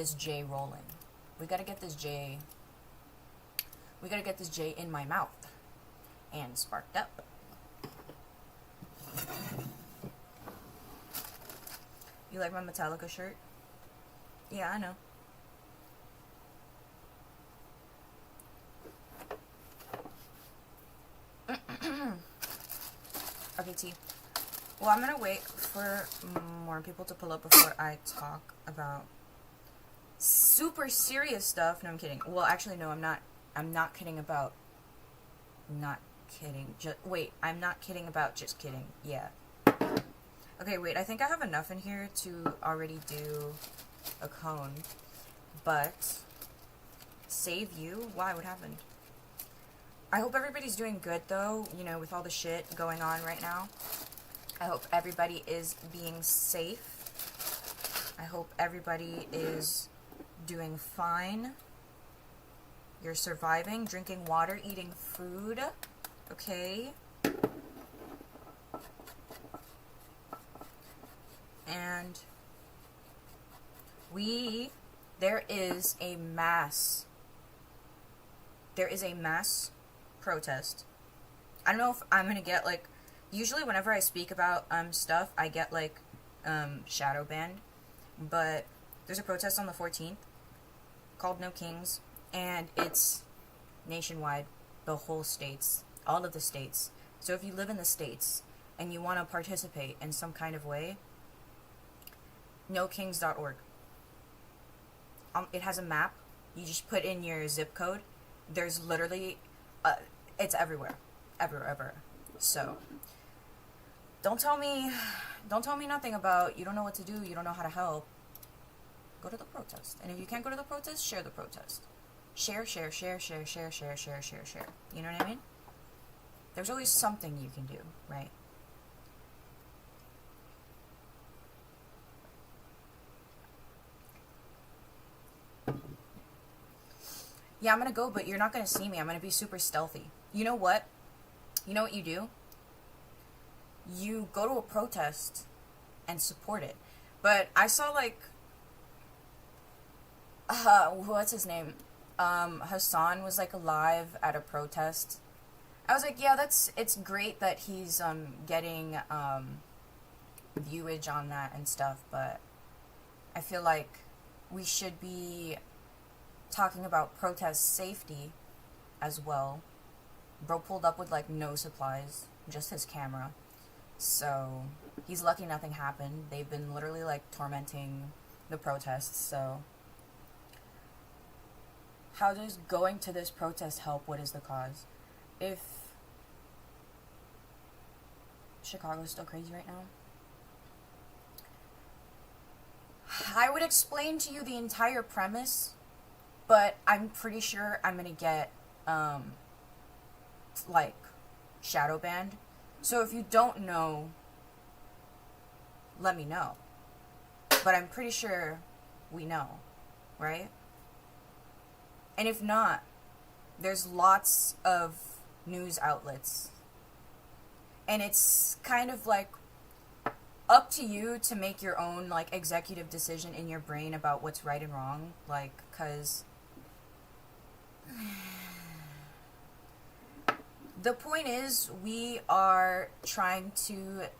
this J rolling. We gotta get this J in my mouth and sparked up. You like my Metallica shirt? Yeah, I know. Okay, T. Well, I'm gonna wait for more people to pull up before I talk about super serious stuff. No, I'm kidding. Well, actually, no, I'm not. I'm not kidding about not kidding. Wait, I'm not kidding about just kidding. Yeah. Okay, wait, I think I have enough in here to already do a cone. But save you? Why? What happened? I hope everybody's doing good, though, you know, with all the shit going on right now. I hope everybody is being safe. I hope everybody is doing fine. You're surviving, drinking water, eating food. Okay. And there is a mass protest. I don't know if I'm gonna get, like, usually whenever I speak about stuff, I get, like, shadow banned, but there's a protest on the 14th called No Kings, and it's nationwide, the whole states, all of the states. So if you live in the states and you want to participate in some kind of way, nokings.org. It has a map. You just put in your zip code. There's literally, it's everywhere. Everywhere. So, don't tell me nothing about you don't know what to do, you don't know how to help. Go to the protest. And if you can't go to the protest, share the protest. Share. You know what I mean? There's always something you can do, right? Yeah, I'm gonna go, but you're not gonna see me. I'm gonna be super stealthy. You know what? You know what you do? You go to a protest and support it. But I saw, like, what's his name? Hassan was, like, live at a protest. I was like, yeah, it's great that he's, getting, viewage on that and stuff, but I feel like we should be talking about protest safety as well. Bro pulled up with, like, no supplies, just his camera. So, he's lucky nothing happened. They've been literally, like, tormenting the protests, so how does going to this protest help? What is the cause? If Chicago's still crazy right now, I would explain to you the entire premise, but I'm pretty sure I'm gonna get, like, shadow banned. So if you don't know, let me know. But I'm pretty sure we know, right? And if not, there's lots of news outlets. And it's kind of like up to you to make your own, like, executive decision in your brain about what's right and wrong. Like, 'cause the point is, we are trying to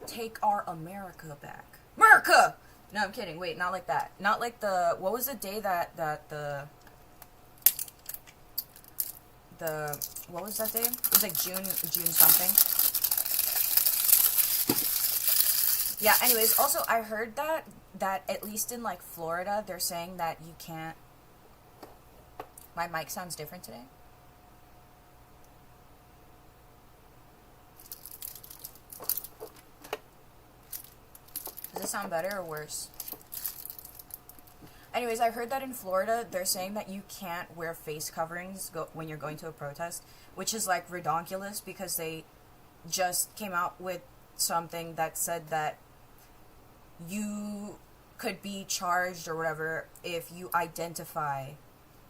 take our America back. America! No, I'm kidding. Wait, not like that. Not like the... What was the day that the... What was that day? It was like June something. Yeah, anyways, also, I heard that at least in, like, Florida, they're saying that you can't... My mic sounds different today. Does it sound better or worse? Anyways, I heard that in Florida, they're saying that you can't wear face coverings when you're going to a protest, which is, like, redonkulous because they just came out with something that said that you could be charged or whatever if you identify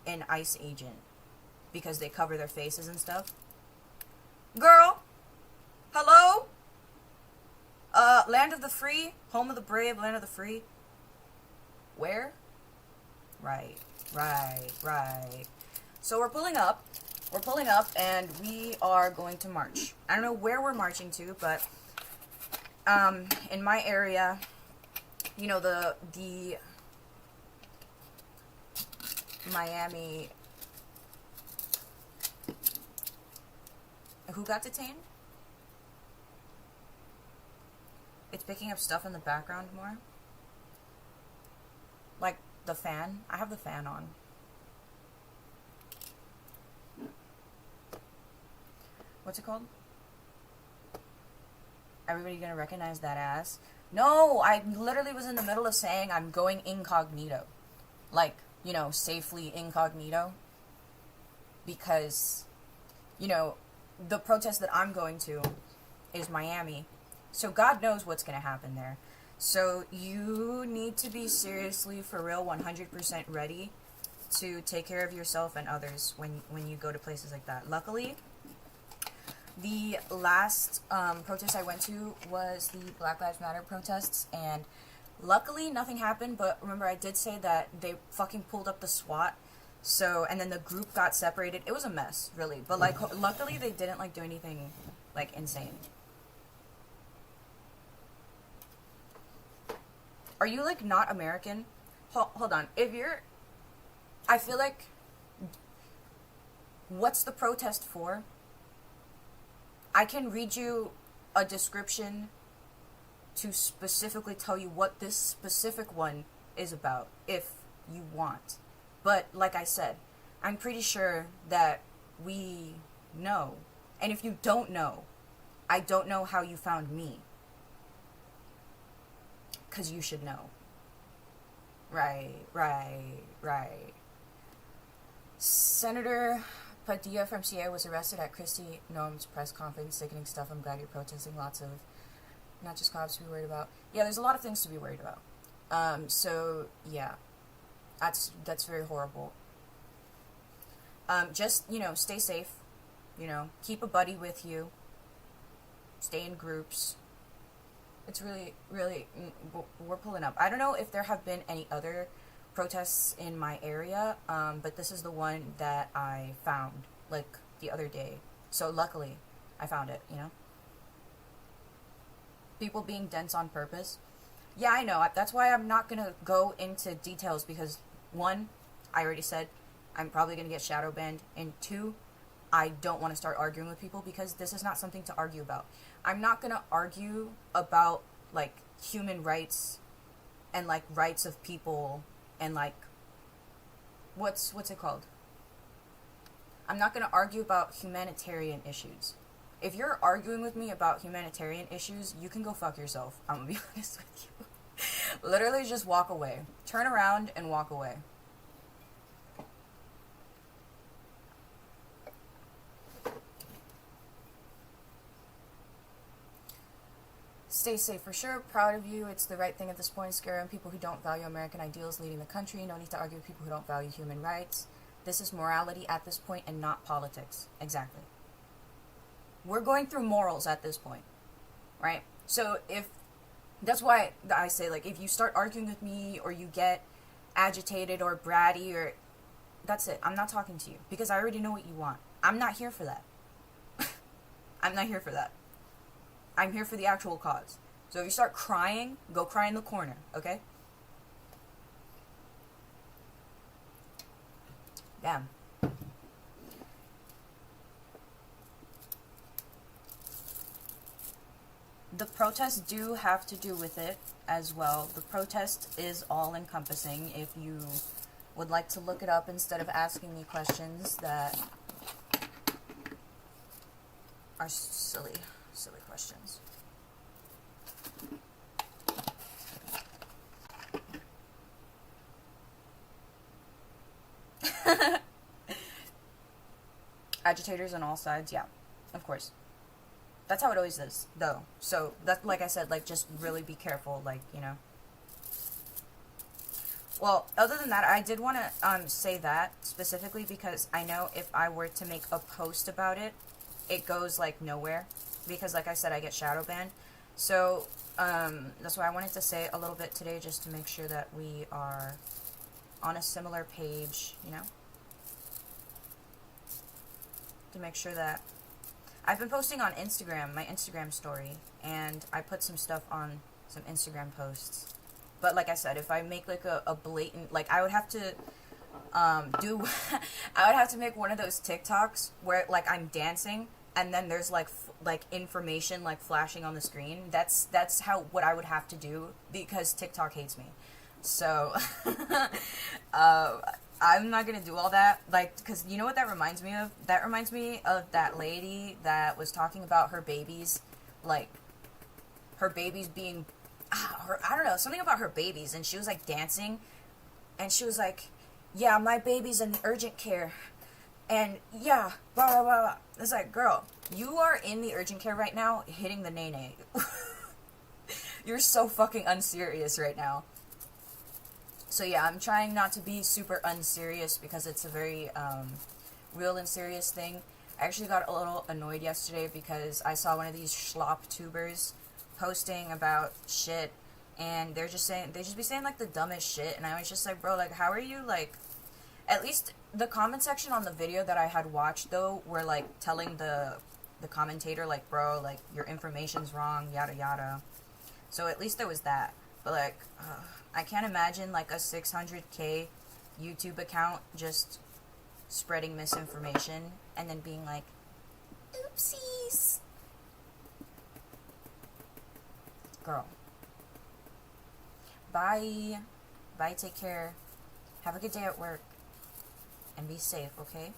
an ICE agent because they cover their faces and stuff. Girl? Hello? Land of the free, home of the brave, land of the free. Where? Right. So we're pulling up. And we are going to march. I don't know where we're marching to, but in my area, you know, the Miami. Who got detained? It's picking up stuff in the background more. Like the fan. I have the fan on. What's it called? Everybody gonna recognize that ass? No, I literally was in the middle of saying I'm going incognito. Like, you know, safely incognito. Because, you know, the protest that I'm going to is Miami. So God knows what's going to happen there. So you need to be seriously, for real, 100% ready to take care of yourself and others when you go to places like that. Luckily, the last protest I went to was the Black Lives Matter protests, and luckily nothing happened, but remember I did say that they fucking pulled up the SWAT. So, and then the group got separated. It was a mess, really. But, like, luckily they didn't, like, do anything, like, insane. Are you, like, not American? Hold on. If you're... I feel like... What's the protest for? I can read you a description to specifically tell you what this specific one is about, if you want. But, like I said, I'm pretty sure that we know. And if you don't know, I don't know how you found me. 'Cause you should know. Right. Senator Padilla from CA was arrested at Kristi Noem's press conference. Sickening stuff. I'm glad you're protesting. Lots of, not just cops to be worried about. Yeah, there's a lot of things to be worried about. So, yeah. That's very horrible. Just, you know, stay safe. You know, keep a buddy with you. Stay in groups. It's really, we're pulling up. I don't know if there have been any other protests in my area, but this is the one that I found, like, the other day. So, luckily, I found it, you know? People being dense on purpose. Yeah, I know. That's why I'm not going to go into details, because, one, I already said I'm probably going to get shadow banned, and two, I don't want to start arguing with people, because this is not something to argue about. I'm not going to argue about, like, human rights and, like, rights of people and, like, what's it called? I'm not going to argue about humanitarian issues. If you're arguing with me about humanitarian issues, you can go fuck yourself. I'm going to be honest with you. Literally just walk away. Turn around and walk away. Stay safe for sure. Proud of you. It's the right thing at this point. Scaring people who don't value American ideals leading the country. No need to argue with people who don't value human rights. This is morality at this point and not politics. Exactly. We're going through morals at this point. Right? So if... That's why I say, like, if you start arguing with me or you get agitated or bratty or... That's it. I'm not talking to you. Because I already know what you want. I'm not here for that. I'm not here for that. I'm here for the actual cause. So if you start crying, go cry in the corner, okay? Damn. The protests do have to do with it as well. The protest is all-encompassing. If you would like to look it up instead of asking me questions that are silly questions. Agitators on all sides, yeah, of course. That's how it always is, though. So, that, like I said, like, just really be careful, like, you know. Well, other than that, I did want to say that specifically because I know if I were to make a post about it, it goes, like, nowhere. Because, like I said, I get shadow banned. So, That's why I wanted to say a little bit today, just to make sure that we are on a similar page, you know? To make sure that... I've been posting on Instagram, my Instagram story, and I put some stuff on some Instagram posts. But like I said, if I make like a blatant... Like, I would have to I would have to make one of those TikToks where like I'm dancing and then there's like information like flashing on the screen. That's what I would have to do, because TikTok hates me. So I'm not gonna do all that, like, because you know what that reminds me of? That reminds me of that lady that was talking about her babies, like her babies being I don't know, something about her babies, and she was like dancing and she was like, yeah, my baby's in urgent care. And yeah, blah, blah, blah, blah. It's like, girl, you are in the urgent care right now hitting the nene. You're so fucking unserious right now. So yeah, I'm trying not to be super unserious because it's a very real and serious thing. I actually got a little annoyed yesterday because I saw one of these schlop tubers posting about shit, and they just be saying like the dumbest shit, and I was just like, bro, like, how are you, like, at least the comment section on the video that I had watched, though, were like telling the commentator, like, bro, like, your information's wrong, yada yada. So at least there was that. But like, I can't imagine like a 600K YouTube account just spreading misinformation and then being like, oopsies. Girl. Bye. Bye, take care. Have a good day at work. And be safe, okay?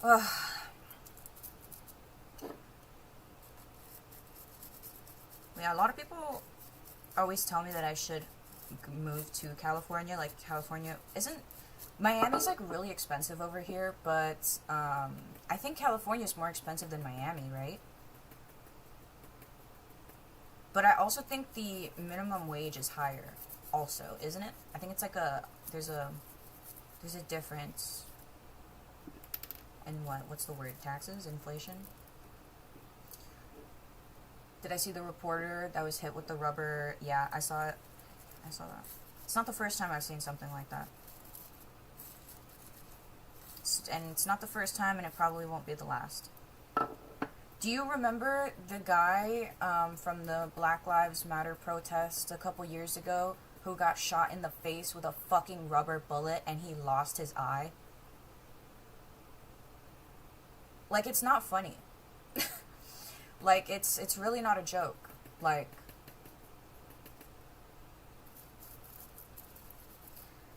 Ugh. Yeah, a lot of people always tell me that I should move to California. Like, California isn't... Miami's, like, really expensive over here, but, I think California's more expensive than Miami, right? But I also think the minimum wage is higher, also, isn't it? I think it's like there's a difference in what's the word? Taxes? Inflation? Did I see the reporter that was hit with the rubber? Yeah, I saw it. I saw that. It's not the first time I've seen something like that. And it's not the first time, and it probably won't be the last. Do you remember the guy from the Black Lives Matter protest a couple years ago who got shot in the face with a fucking rubber bullet and he lost his eye? Like, it's not funny. Like, it's really not a joke. Like,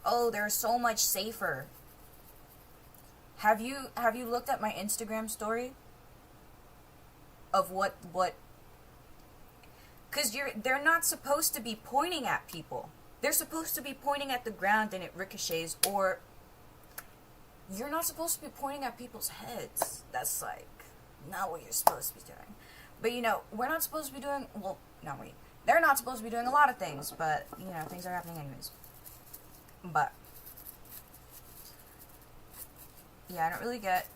oh, they're so much safer. Have you looked at my Instagram story? Of what, because they're not supposed to be pointing at people. They're supposed to be pointing at the ground and it ricochets, or you're not supposed to be pointing at people's heads. That's like not what you're supposed to be doing. But you know, we're not supposed to be doing, well, not we. They're not supposed to be doing a lot of things, but you know, things are happening anyways. But yeah, I don't really get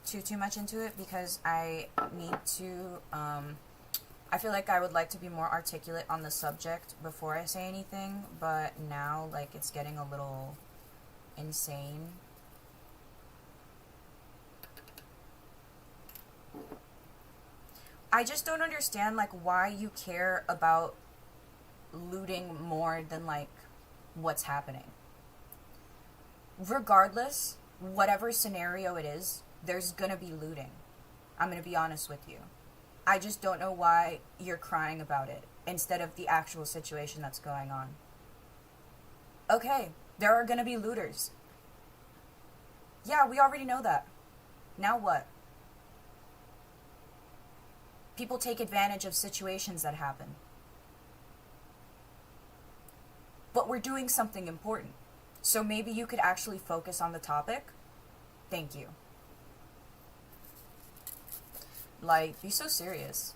too much into it because I need to, I feel like I would like to be more articulate on the subject before I say anything, but now, like, it's getting a little insane. I just don't understand, like, why you care about looting more than, like, what's happening. Regardless, whatever scenario it is, there's gonna be looting. I'm gonna be honest with you. I just don't know why you're crying about it instead of the actual situation that's going on. Okay, there are gonna be looters. Yeah, we already know that. Now what? People take advantage of situations that happen. But we're doing something important. So maybe you could actually focus on the topic? Thank you. Like, be so serious.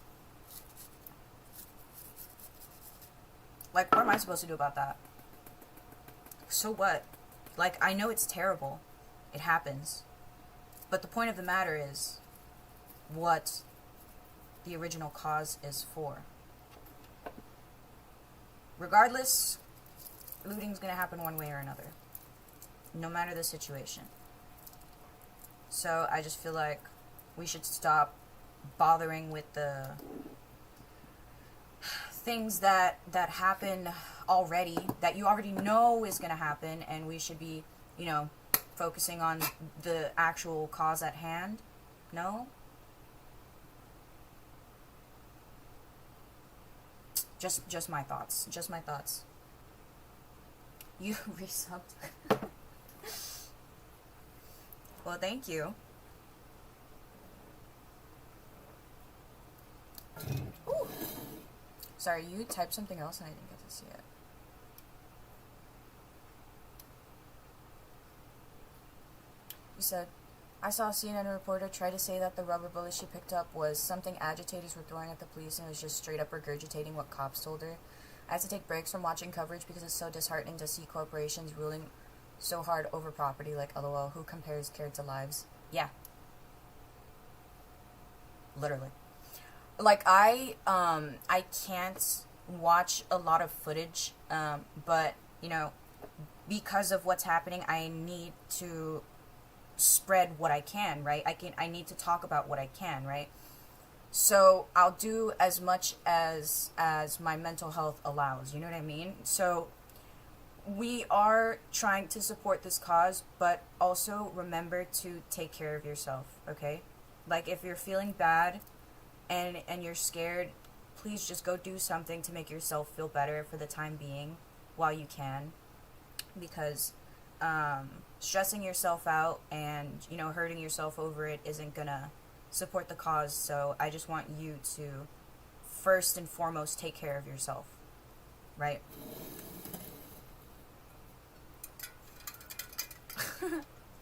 Like, what am I supposed to do about that? So what? Like, I know it's terrible. It happens. But the point of the matter is, what the original cause is for. Regardless, looting's gonna happen one way or another, no matter the situation. So I just feel like we should stop bothering with the things that happen already, that you already know is gonna happen, and we should be, you know, focusing on the actual cause at hand. No? Just my thoughts. Just my thoughts. You resubbed. Well, thank you. Ooh. Sorry, you typed something else and I didn't get to see it. You said, I saw a CNN reporter try to say that the rubber bullet she picked up was something agitators were throwing at the police and it was just straight up regurgitating what cops told her. I had to take breaks from watching coverage because it's so disheartening to see corporations ruling so hard over property. Like, LOL, who compares care to lives? Yeah. Literally. Like, I can't watch a lot of footage, but, you know, because of what's happening, I need to spread what I can, right? I need to talk about what I can, right? So I'll do as much as my mental health allows, you know what I mean? So we are trying to support this cause, but also remember to take care of yourself, okay? Like, if you're feeling bad and you're scared, please just go do something to make yourself feel better for the time being while you can, because stressing yourself out and, you know, hurting yourself over it isn't gonna support the cause. So I just want you to first and foremost take care of yourself, right?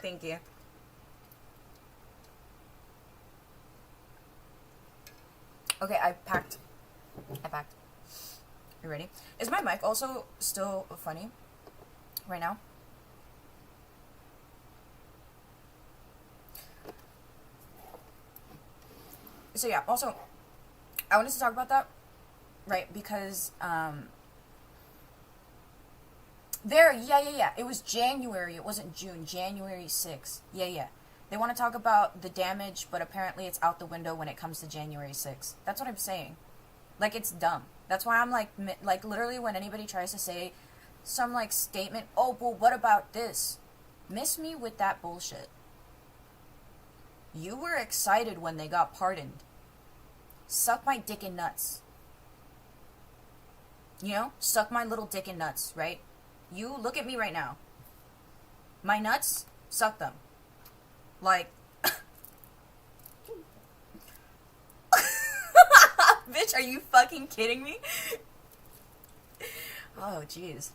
Thank you. Okay, I packed. You ready? Is my mic also still funny right now? So yeah, also, I wanted to talk about that, right, because, it was January, it wasn't June, January 6th, yeah, they want to talk about the damage, but apparently it's out the window when it comes to January 6th, that's what I'm saying, like, it's dumb, that's why I'm like, literally when anybody tries to say some, like, statement, oh, well, what about this, miss me with that bullshit. You were excited when they got pardoned. Suck my dick and nuts. You know? Suck my little dick and nuts, right? You, look at me right now. My nuts, suck them. Like... Bitch, are you fucking kidding me? Oh, jeez.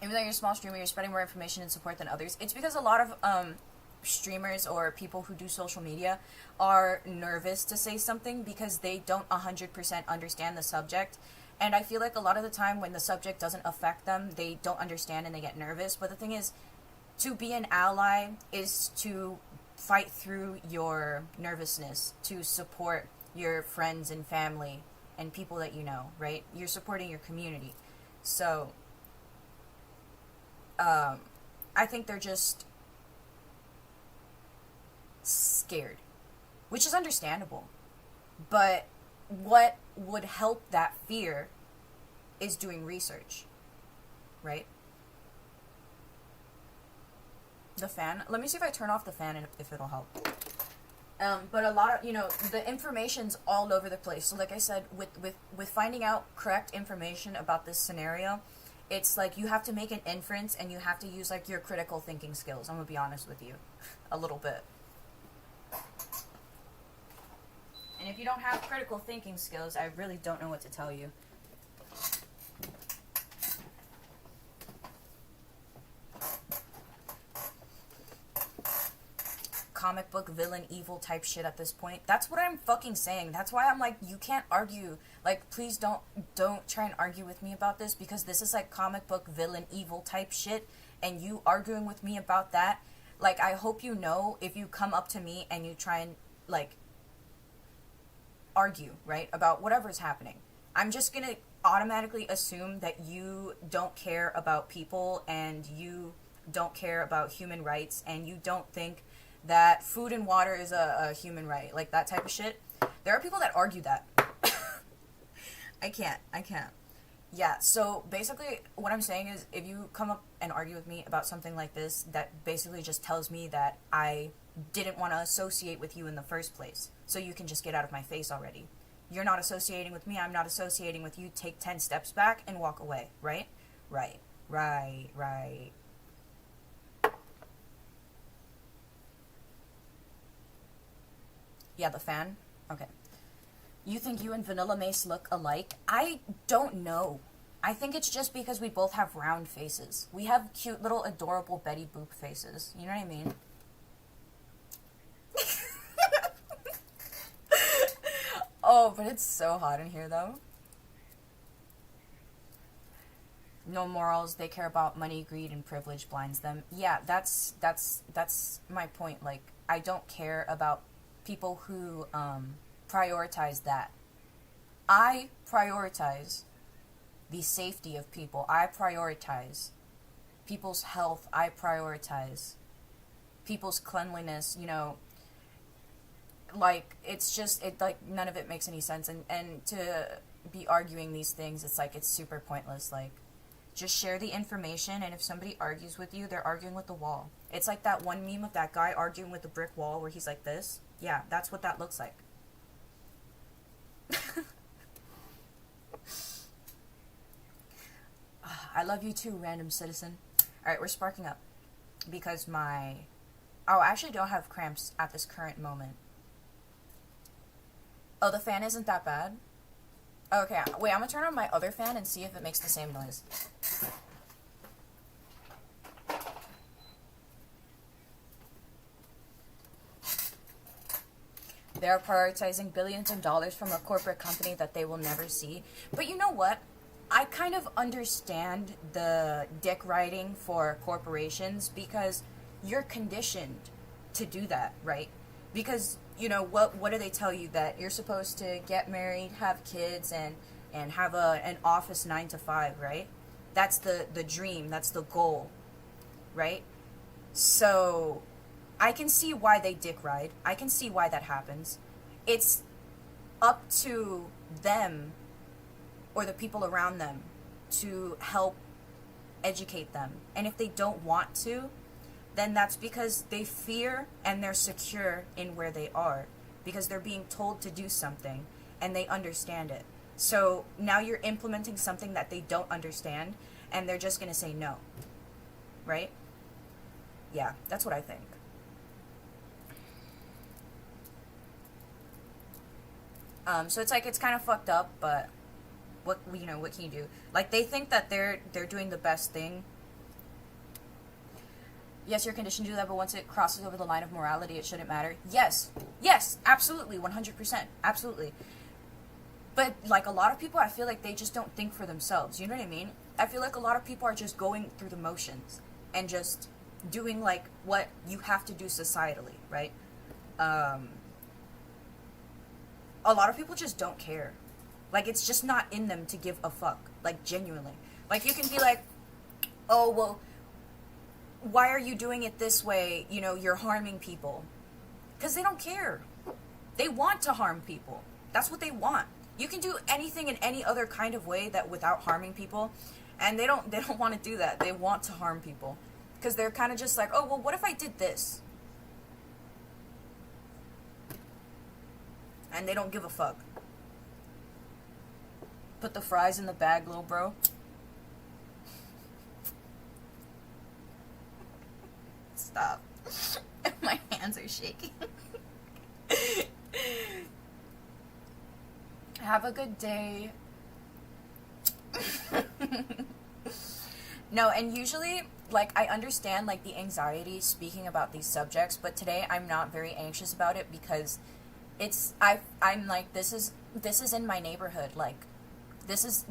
Even though you're a small streamer, you're spreading more information and support than others. It's because a lot of, streamers or people who do social media are nervous to say something because they don't 100% understand the subject, and I feel like a lot of the time when the subject doesn't affect them, they don't understand and they get nervous. But the thing is, to be an ally is to fight through your nervousness, to support your friends and family and people that you know, right? You're supporting your community. So I think they're just scared, which is understandable, but what would help that fear is doing research, right? The fan, let me see if I turn off the fan and if it'll help. But a lot of, you know, the information's all over the place. So like I said, with finding out correct information about this scenario, it's like you have to make an inference and you have to use like your critical thinking skills. I'm gonna be honest with you, a little bit. And if you don't have critical thinking skills, I really don't know what to tell you. Comic book villain evil type shit at this point. That's what I'm fucking saying. That's why I'm like, you can't argue. Like, please don't try and argue with me about this, because this is like comic book villain evil type shit, and you arguing with me about that, like, I hope you know, if you come up to me and you try and, like, argue, right, about whatever's happening. I'm just gonna automatically assume that you don't care about people and you don't care about human rights and you don't think that food and water is a human right, like that type of shit. There are people that argue that. I can't. Yeah, so basically what I'm saying is if you come up and argue with me about something like this, that basically just tells me that I didn't want to associate with you in the first place. So you can just get out of my face already. You're not associating with me, I'm not associating with you. Take 10 steps back and walk away, right? Right. Yeah, the fan? Okay. You think you and Vanilla Mace look alike? I don't know. I think it's just because we both have round faces. We have cute little adorable Betty Boop faces. You know what I mean? Oh, but it's so hot in here though. No morals, they care about money, greed, and privilege blinds them. Yeah, that's my point. Like, I don't care about people who prioritize that. I prioritize the safety of people. I prioritize people's health. I prioritize people's cleanliness, you know. Like, it's just, it, like, none of it makes any sense. And to be arguing these things, it's like, it's super pointless. Like, just share the information, and if somebody argues with you, they're arguing with the wall. It's like that one meme of that guy arguing with the brick wall where he's like this. Yeah, that's what that looks like. I love you too, random citizen. Alright, we're sparking up. Because my... Oh, I actually don't have cramps at this current moment. Oh, the fan isn't that bad? Okay, wait, I'm gonna turn on my other fan and see if it makes the same noise. They're prioritizing billions of dollars from a corporate company that they will never see. But you know what? I kind of understand the dick riding for corporations because you're conditioned to do that, right? Because, you know, what do they tell you? That you're supposed to get married, have kids, and have an office 9 to 5, right? That's the dream, that's the goal, right? So I can see why they dick ride. I can see why that happens. It's up to them or the people around them to help educate them. And if they don't want to, then that's because they fear and they're secure in where they are because they're being told to do something and they understand it. So now you're implementing something that they don't understand and they're just going to say no. Right? Yeah, that's what I think. So it's like, it's kind of fucked up, but what can you do? Like, they think that they're doing the best thing. Yes, you're conditioned to do that, but once it crosses over the line of morality, it shouldn't matter. Yes, absolutely, 100%, absolutely. But, like, a lot of people, I feel like they just don't think for themselves, you know what I mean? I feel like a lot of people are just going through the motions and just doing, like, what you have to do societally, right? A lot of people just don't care. Like, it's just not in them to give a fuck, like, genuinely. Like, you can be like, oh, well, why are you doing it this way? You know, you're harming people. Because they don't care. They want to harm people. That's what they want. You can do anything in any other kind of way that without harming people, and they don't want to do that. They want to harm people. Because they're kind of just like, oh, well, what if I did this? And they don't give a fuck. Put the fries in the bag, little bro. Stop. My hands are shaking. Have a good day. No, and usually, like, I understand, like, the anxiety speaking about these subjects, but today I'm not very anxious about it because I'm like, this is in my neighborhood. Like, this is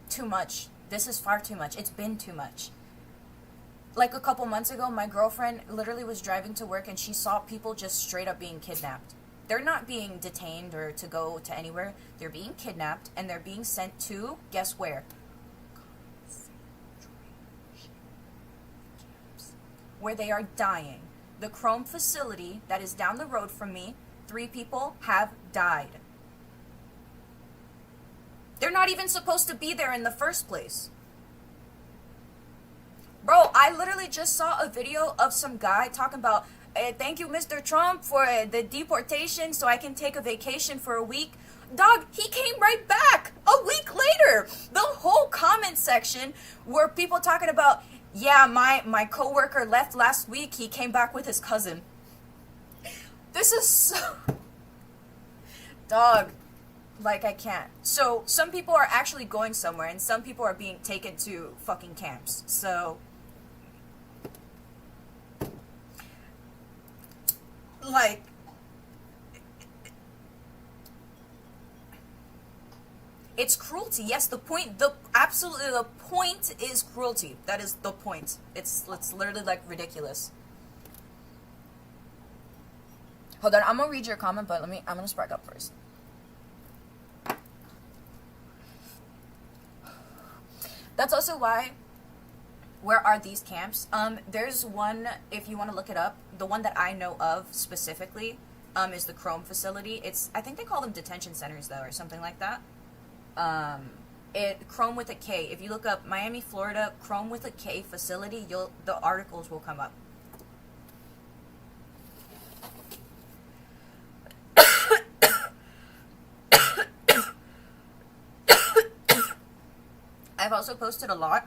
too much. This is far too much. It's been too much. Like, a couple months ago, my girlfriend literally was driving to work and she saw people just straight up being kidnapped. They're not being detained or to go to anywhere. They're being kidnapped, and they're being sent to, guess where? Where they are dying. The Chrome facility that is down the road from me, 3 people have died. They're not even supposed to be there in the first place. Bro, I literally just saw a video of some guy talking about, thank you, Mr. Trump, for the deportation so I can take a vacation for a week. Dog, he came right back a week later. The whole comment section were people talking about, yeah, my coworker left last week. He came back with his cousin. This is so... Dog, like, I can't. So, some people are actually going somewhere, and some people are being taken to fucking camps. So... like, it's cruelty. Yes, absolutely the point is cruelty. That is the point. It's literally like ridiculous. Hold on, I'm gonna read your comment, but I'm gonna spark up first. That's also why, where are these camps? There's one, if you want to look it up, the one that I know of specifically, is the Chrome facility. I think they call them detention centers, though, or something like that. Chrome with a K. If you look up Miami, Florida, Chrome with a K facility, the articles will come up. I've also posted a lot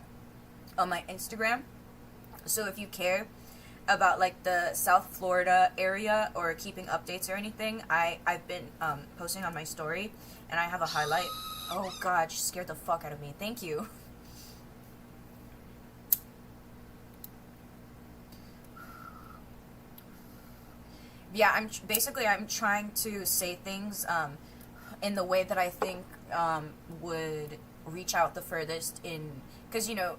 on my Instagram, so if you care about like the South Florida area or keeping updates or anything, I've been posting on my story, and I have a highlight. Oh god, you scared the fuck out of me. Thank you. Yeah, I'm trying to say things in the way that I think would reach out the furthest, because, you know,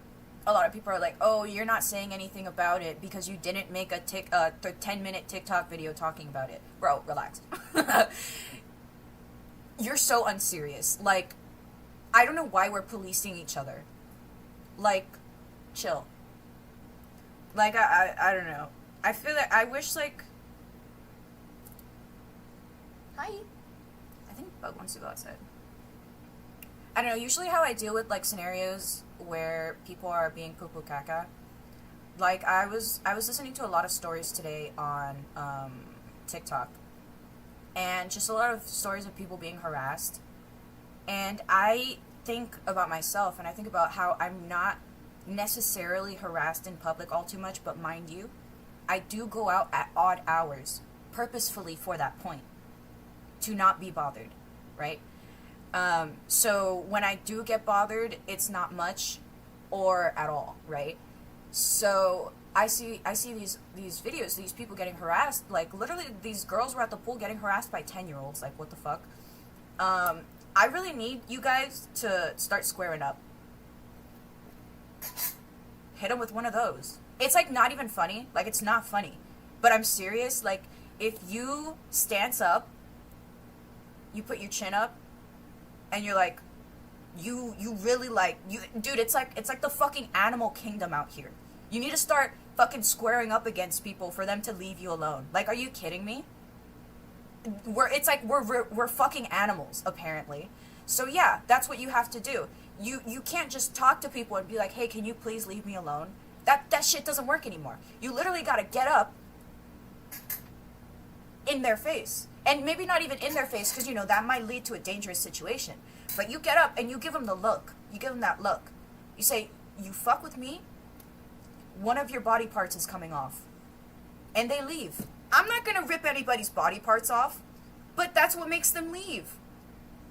a lot of people are like, oh, you're not saying anything about it because you didn't make a 10-minute TikTok video talking about it. Bro, relax. You're so unserious. Like, I don't know why we're policing each other. Like, chill. Like, I don't know. I feel like, I wish, like... Hi. I think Bug wants to go outside. I don't know, usually how I deal with, like, scenarios where people are being poo-poo caca, like, I was listening to a lot of stories today on, TikTok, and just a lot of stories of people being harassed, and I think about myself, and I think about how I'm not necessarily harassed in public all too much, but mind you, I do go out at odd hours, purposefully for that point, to not be bothered, right? So when I do get bothered, it's not much or at all, right? So I see these videos, these people getting harassed, like literally these girls were at the pool getting harassed by 10-year-olds, like what the fuck? I really need you guys to start squaring up. Hit them with one of those. It's like not even funny, like it's not funny, but I'm serious, like if you stance up, you put your chin up, and you're like, you really like, dude, it's like the fucking animal kingdom out here. You need to start fucking squaring up against people for them to leave you alone. Like, are you kidding me? We're fucking animals, apparently. So yeah, that's what you have to do. You can't just talk to people and be like, hey, can you please leave me alone? That shit doesn't work anymore. You literally gotta get up in their face. And maybe not even in their face, because, you know, that might lead to a dangerous situation. But you get up and you give them the look. You give them that look. You say, you fuck with me, one of your body parts is coming off. And they leave. I'm not going to rip anybody's body parts off, but that's what makes them leave.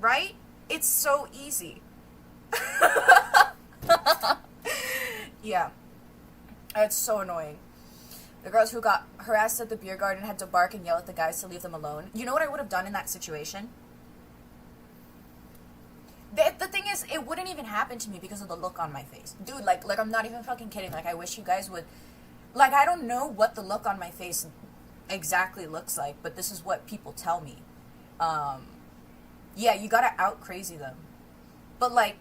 Right? It's so easy. Yeah. It's so annoying. The girls who got harassed at the beer garden had to bark and yell at the guys to leave them alone. You know what I would have done in that situation? The thing is, it wouldn't even happen to me because of the look on my face. Dude, like I'm not even fucking kidding. Like, I wish you guys would... Like, I don't know what the look on my face exactly looks like, but this is what people tell me. Um, yeah, you gotta out crazy them. But like,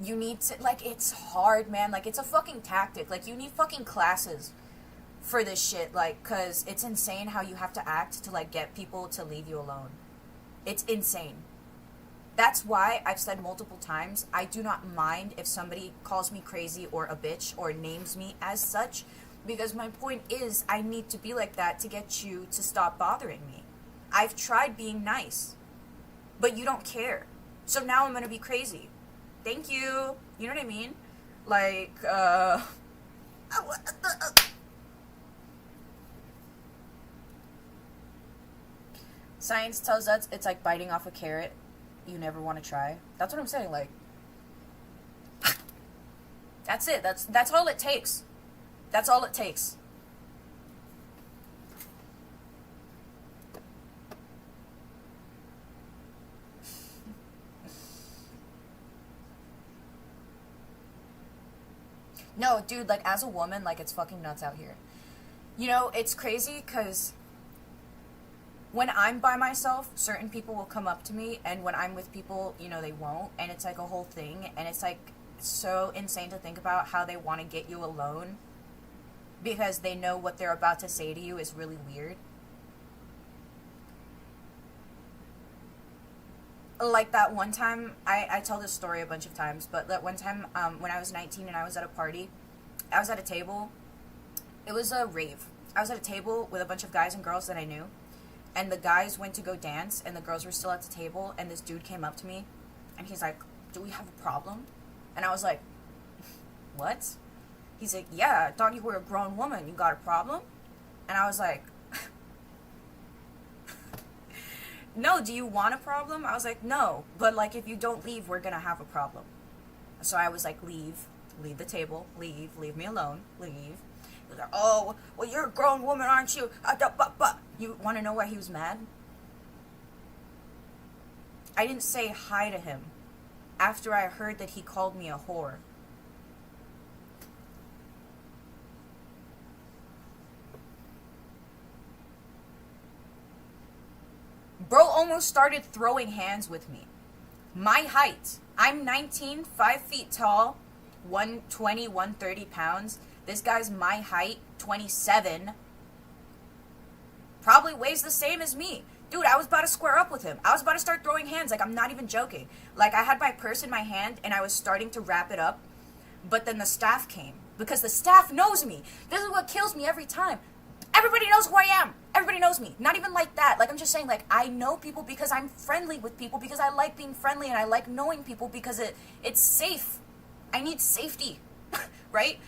you need to, like, it's hard, man. Like, it's a fucking tactic. Like, you need fucking classes for this shit. Like, cause it's insane how you have to act to, like, get people to leave you alone. It's insane. That's why I've said multiple times, I do not mind if somebody calls me crazy or a bitch or names me as such, because my point is, I need to be like that to get you to stop bothering me. I've tried being nice, but you don't care. So now I'm gonna be crazy. Thank you. You know what I mean? Like, science tells us it's like biting off a carrot you never want to try. That's what I'm saying. Like, that's it. That's all it takes. That's all it takes. No, dude, like, as a woman, like, it's fucking nuts out here. You know, it's crazy because when I'm by myself, certain people will come up to me, and when I'm with people, you know, they won't, and it's like a whole thing, and it's like so insane to think about how they want to get you alone because they know what they're about to say to you is really weird. Like that one time, I tell this story a bunch of times, but that one time when I was 19 and I was at a party, I was at a table. It was a rave. I was at a table with a bunch of guys and girls that I knew, and the guys went to go dance, and the girls were still at the table, and this dude came up to me, and he's like, "Do we have a problem?" And I was like, "What?" He's like, "Yeah, I thought you were a grown woman. You got a problem?" And I was like, "No, do you want a problem?" I was like, "No, but like if you don't leave, we're gonna have a problem." So I was like, leave the table, leave me alone, leave. He was like, "Oh, well, you're a grown woman, aren't you?" You want to know why he was mad? I didn't say hi to him after I heard that he called me a whore. Bro almost started throwing hands with me. My height. I'm 19, 5 feet tall, 120, 130 pounds. This guy's my height, 27. Probably weighs the same as me. Dude, I was about to square up with him. I was about to start throwing hands. Like, I'm not even joking. Like, I had my purse in my hand, and I was starting to wrap it up. But then the staff came. Because the staff knows me. This is what kills me every time. Everybody knows who I am. Everybody knows me. Not even like that. Like, I'm just saying, like, I know people because I'm friendly with people, because I like being friendly, and I like knowing people because it's safe. I need safety. Right?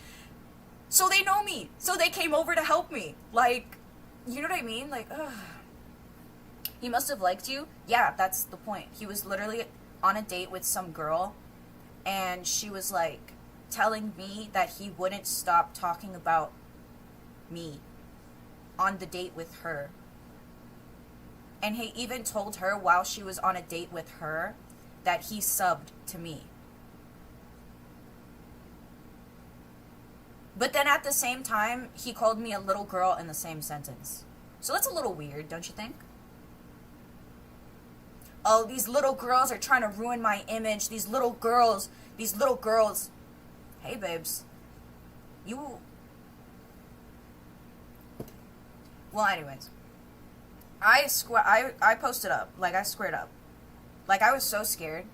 So they know me. So they came over to help me. Like, you know what I mean? Like, ugh. He must have liked you. Yeah, that's the point. He was literally on a date with some girl, and she was, like, telling me that he wouldn't stop talking about me on the date with her. And he even told her while she was on a date with her that he subbed to me. But then at the same time, he called me a little girl in the same sentence. So that's a little weird, don't you think? Oh, these little girls are trying to ruin my image. These little girls. Hey, babes. Well, anyways. I posted up. Like, I squared up. Like, I was so scared.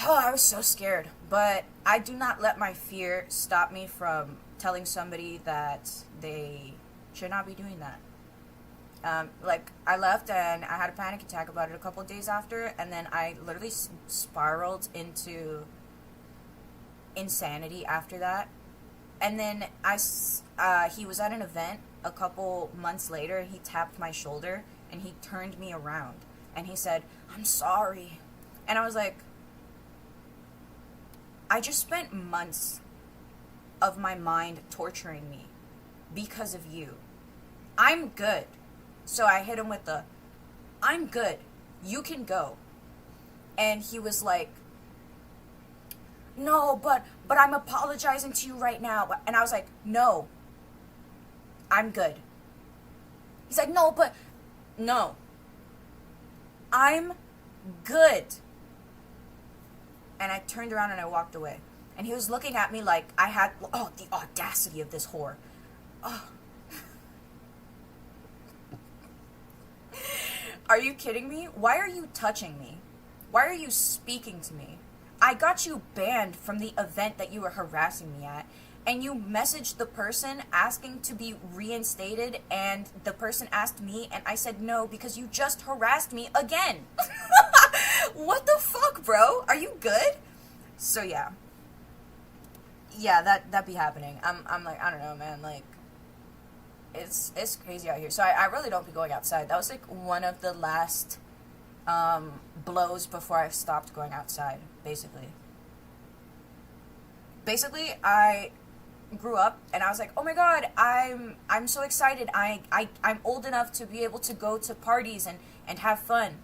Oh, I was so scared. But I do not let my fear stop me from telling somebody that they should not be doing that. Like, I left and I had a panic attack about it a couple of days after, and then I literally spiraled into insanity after that. And then he was at an event a couple months later, and he tapped my shoulder, and he turned me around, and he said, "I'm sorry." And I was like, I just spent months of my mind torturing me because of you. I'm good. So I hit him with the, "I'm good. You can go." And he was like, "No, but I'm apologizing to you right now." And I was like, "No. I'm good. He's like, no, but, no. I'm good. And I turned around and I walked away. And he was looking at me like I had, oh, the audacity of this whore. Oh. Are you kidding me? Why are you touching me? Why are you speaking to me? I got you banned from the event that you were harassing me at, and you messaged the person asking to be reinstated, and the person asked me, and I said no because you just harassed me again. What the fuck, bro? Are you good? So yeah. Yeah, that be happening. I'm like, I don't know, man, like, it's crazy out here. So I really don't be going outside. That was like one of the last blows before I stopped going outside, basically. Basically, I grew up and I was like, oh my god, I'm so excited. I'm old enough to be able to go to parties and have fun.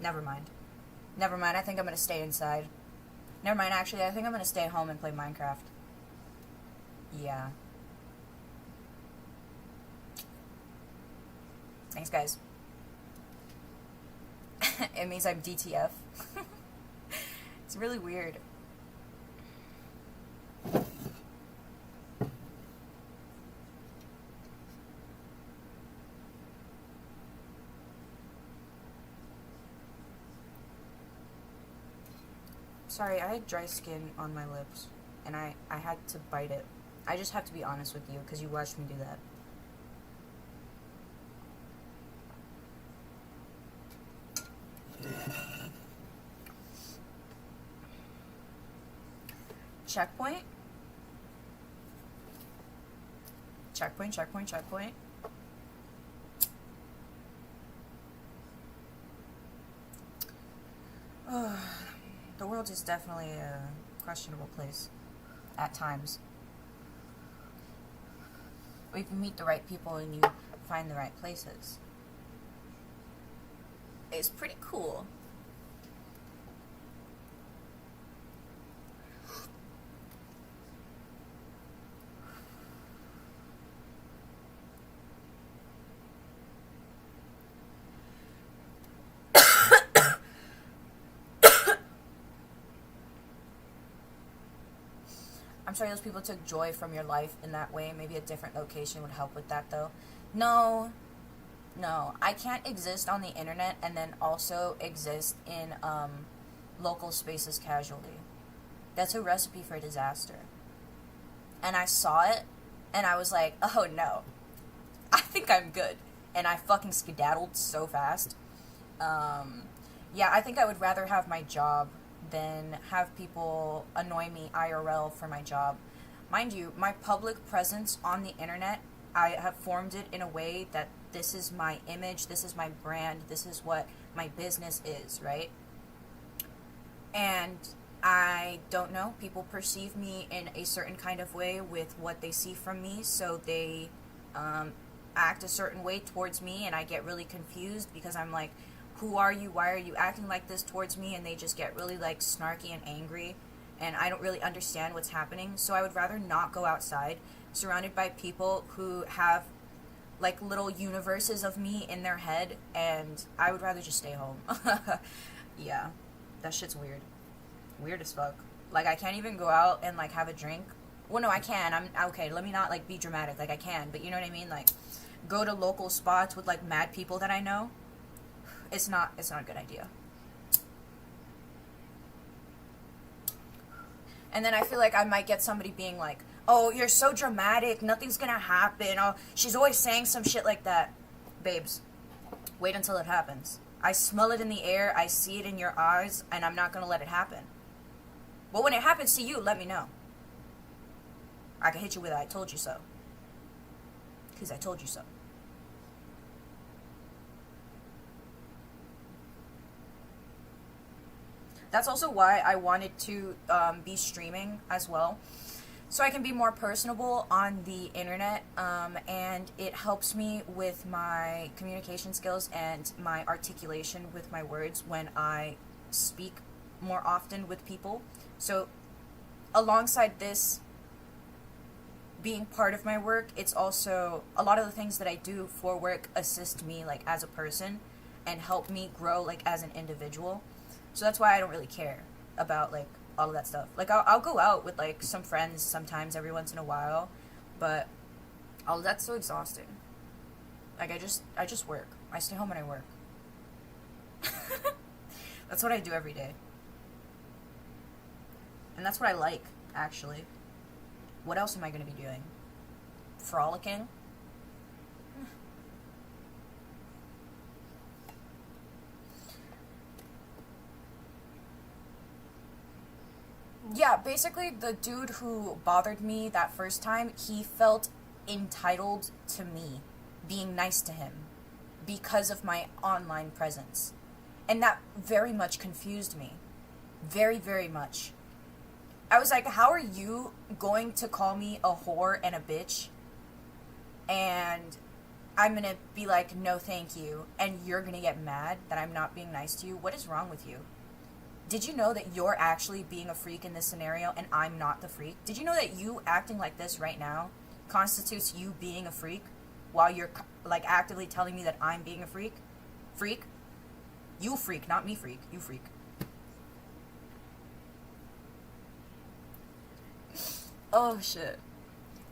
Never mind. Never mind, I think I'm gonna stay inside. Never mind, actually, I think I'm gonna stay home and play Minecraft. Yeah. Thanks, guys. It means I'm DTF. It's really weird. Sorry, I had dry skin on my lips, and I had to bite it. I just have to be honest with you, because you watched me do that. Checkpoint? Checkpoint, checkpoint, checkpoint. The world is definitely a questionable place at times. Or you can meet the right people and you find the right places. It's pretty cool. I'm sorry those people took joy from your life in that way. Maybe a different location would help with that, though. No, I can't exist on the internet and then also exist in local spaces casually. That's a recipe for disaster. And I saw it, and I was like, oh no, I think I'm good. And I fucking skedaddled so fast. Yeah, I think I would rather have my job than have people annoy me IRL for my job. Mind you, my public presence on the internet, I have formed it in a way that this is my image, this is my brand, this is what my business is, right? And I don't know, people perceive me in a certain kind of way with what they see from me, so they act a certain way towards me, and I get really confused because I'm like, who are you? Why are you acting like this towards me? And they just get really like snarky and angry, and I don't really understand what's happening. So I would rather not go outside surrounded by people who have like little universes of me in their head, and I would rather just stay home. Yeah, that shit's weird. Weird as fuck. Like, I can't even go out and like have a drink. Well, no, I can. I'm okay. Let me not like be dramatic. Like, I can, but you know what I mean? Like, go to local spots with like mad people that I know. It's not a good idea. And then I feel like I might get somebody being like, oh, you're so dramatic, nothing's gonna happen, oh, she's always saying some shit like that. Babes, wait until it happens. I smell it in the air, I see it in your eyes, and I'm not gonna let it happen. But when it happens to you, let me know. I can hit you with a I told you so. Because I told you so. That's also why I wanted to be streaming as well, so I can be more personable on the internet, and it helps me with my communication skills and my articulation with my words when I speak more often with people. So alongside this being part of my work, it's also a lot of the things that I do for work assist me like as a person and help me grow like as an individual. So that's why I don't really care about like all of that stuff. Like I'll go out with like some friends sometimes every once in a while, but all of that's so exhausting. Like I just work. I stay home and I work. That's what I do every day. And that's what I like, actually. What else am I going to be doing? Frolicking? Yeah, basically, the dude who bothered me that first time, he felt entitled to me being nice to him because of my online presence. And that very much confused me. Very, very much. I was like, how are you going to call me a whore and a bitch? And I'm going to be like, no thank you. And you're going to get mad that I'm not being nice to you? What is wrong with you? Did you know that you're actually being a freak in this scenario and I'm not the freak? Did you know that you acting like this right now constitutes you being a freak while you're like actively telling me that I'm being a freak? Freak? You freak, not me freak. You freak. Oh, shit.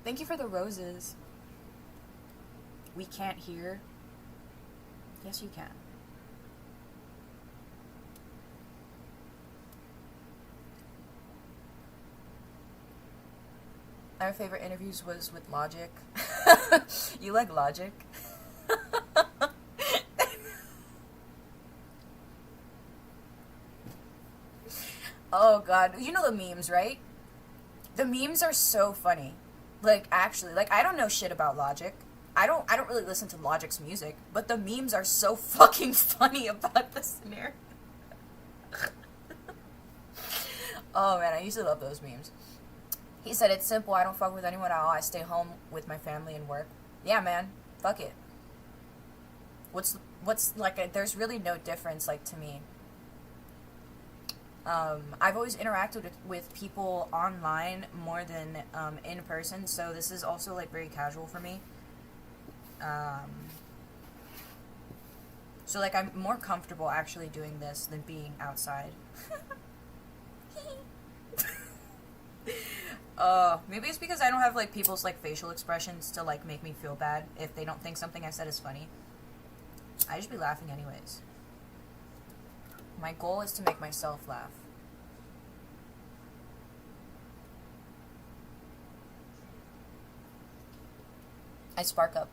Thank you for the roses. We can't hear. Yes, you can. Our favorite interviews was with Logic. You like Logic? Oh, God. You know the memes, right? The memes are so funny. Like, actually, like, I don't know shit about Logic. I don't really listen to Logic's music, but the memes are so fucking funny about the scenario. Oh, man, I used to love those memes. He said, it's simple, I don't fuck with anyone at all, I stay home with my family and work. Yeah, man, fuck it. What's, like, there's really no difference, like, to me. I've always interacted with people online more than in person, so this is also like very casual for me. So like I'm more comfortable actually doing this than being outside. Maybe it's because I don't have like people's like facial expressions to like make me feel bad if they don't think something I said is funny. I just be laughing anyways. My goal is to make myself laugh. I spark up.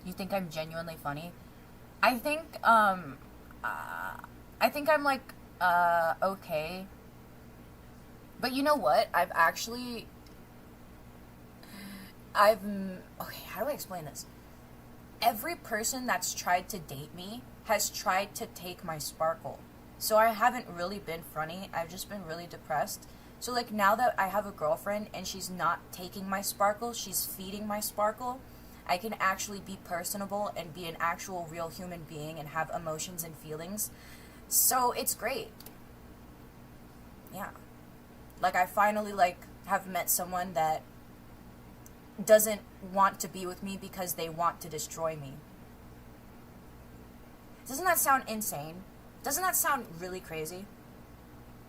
You think I'm genuinely funny? I think I'm like, okay. But you know what? Okay, how do I explain this? Every person that's tried to date me has tried to take my sparkle. So I haven't really been funny. I've just been really depressed. So like now that I have a girlfriend and she's not taking my sparkle, she's feeding my sparkle, I can actually be personable and be an actual real human being and have emotions and feelings. So it's great. Yeah. Like I finally like have met someone that doesn't want to be with me because they want to destroy me. Doesn't that sound insane? Doesn't that sound really crazy?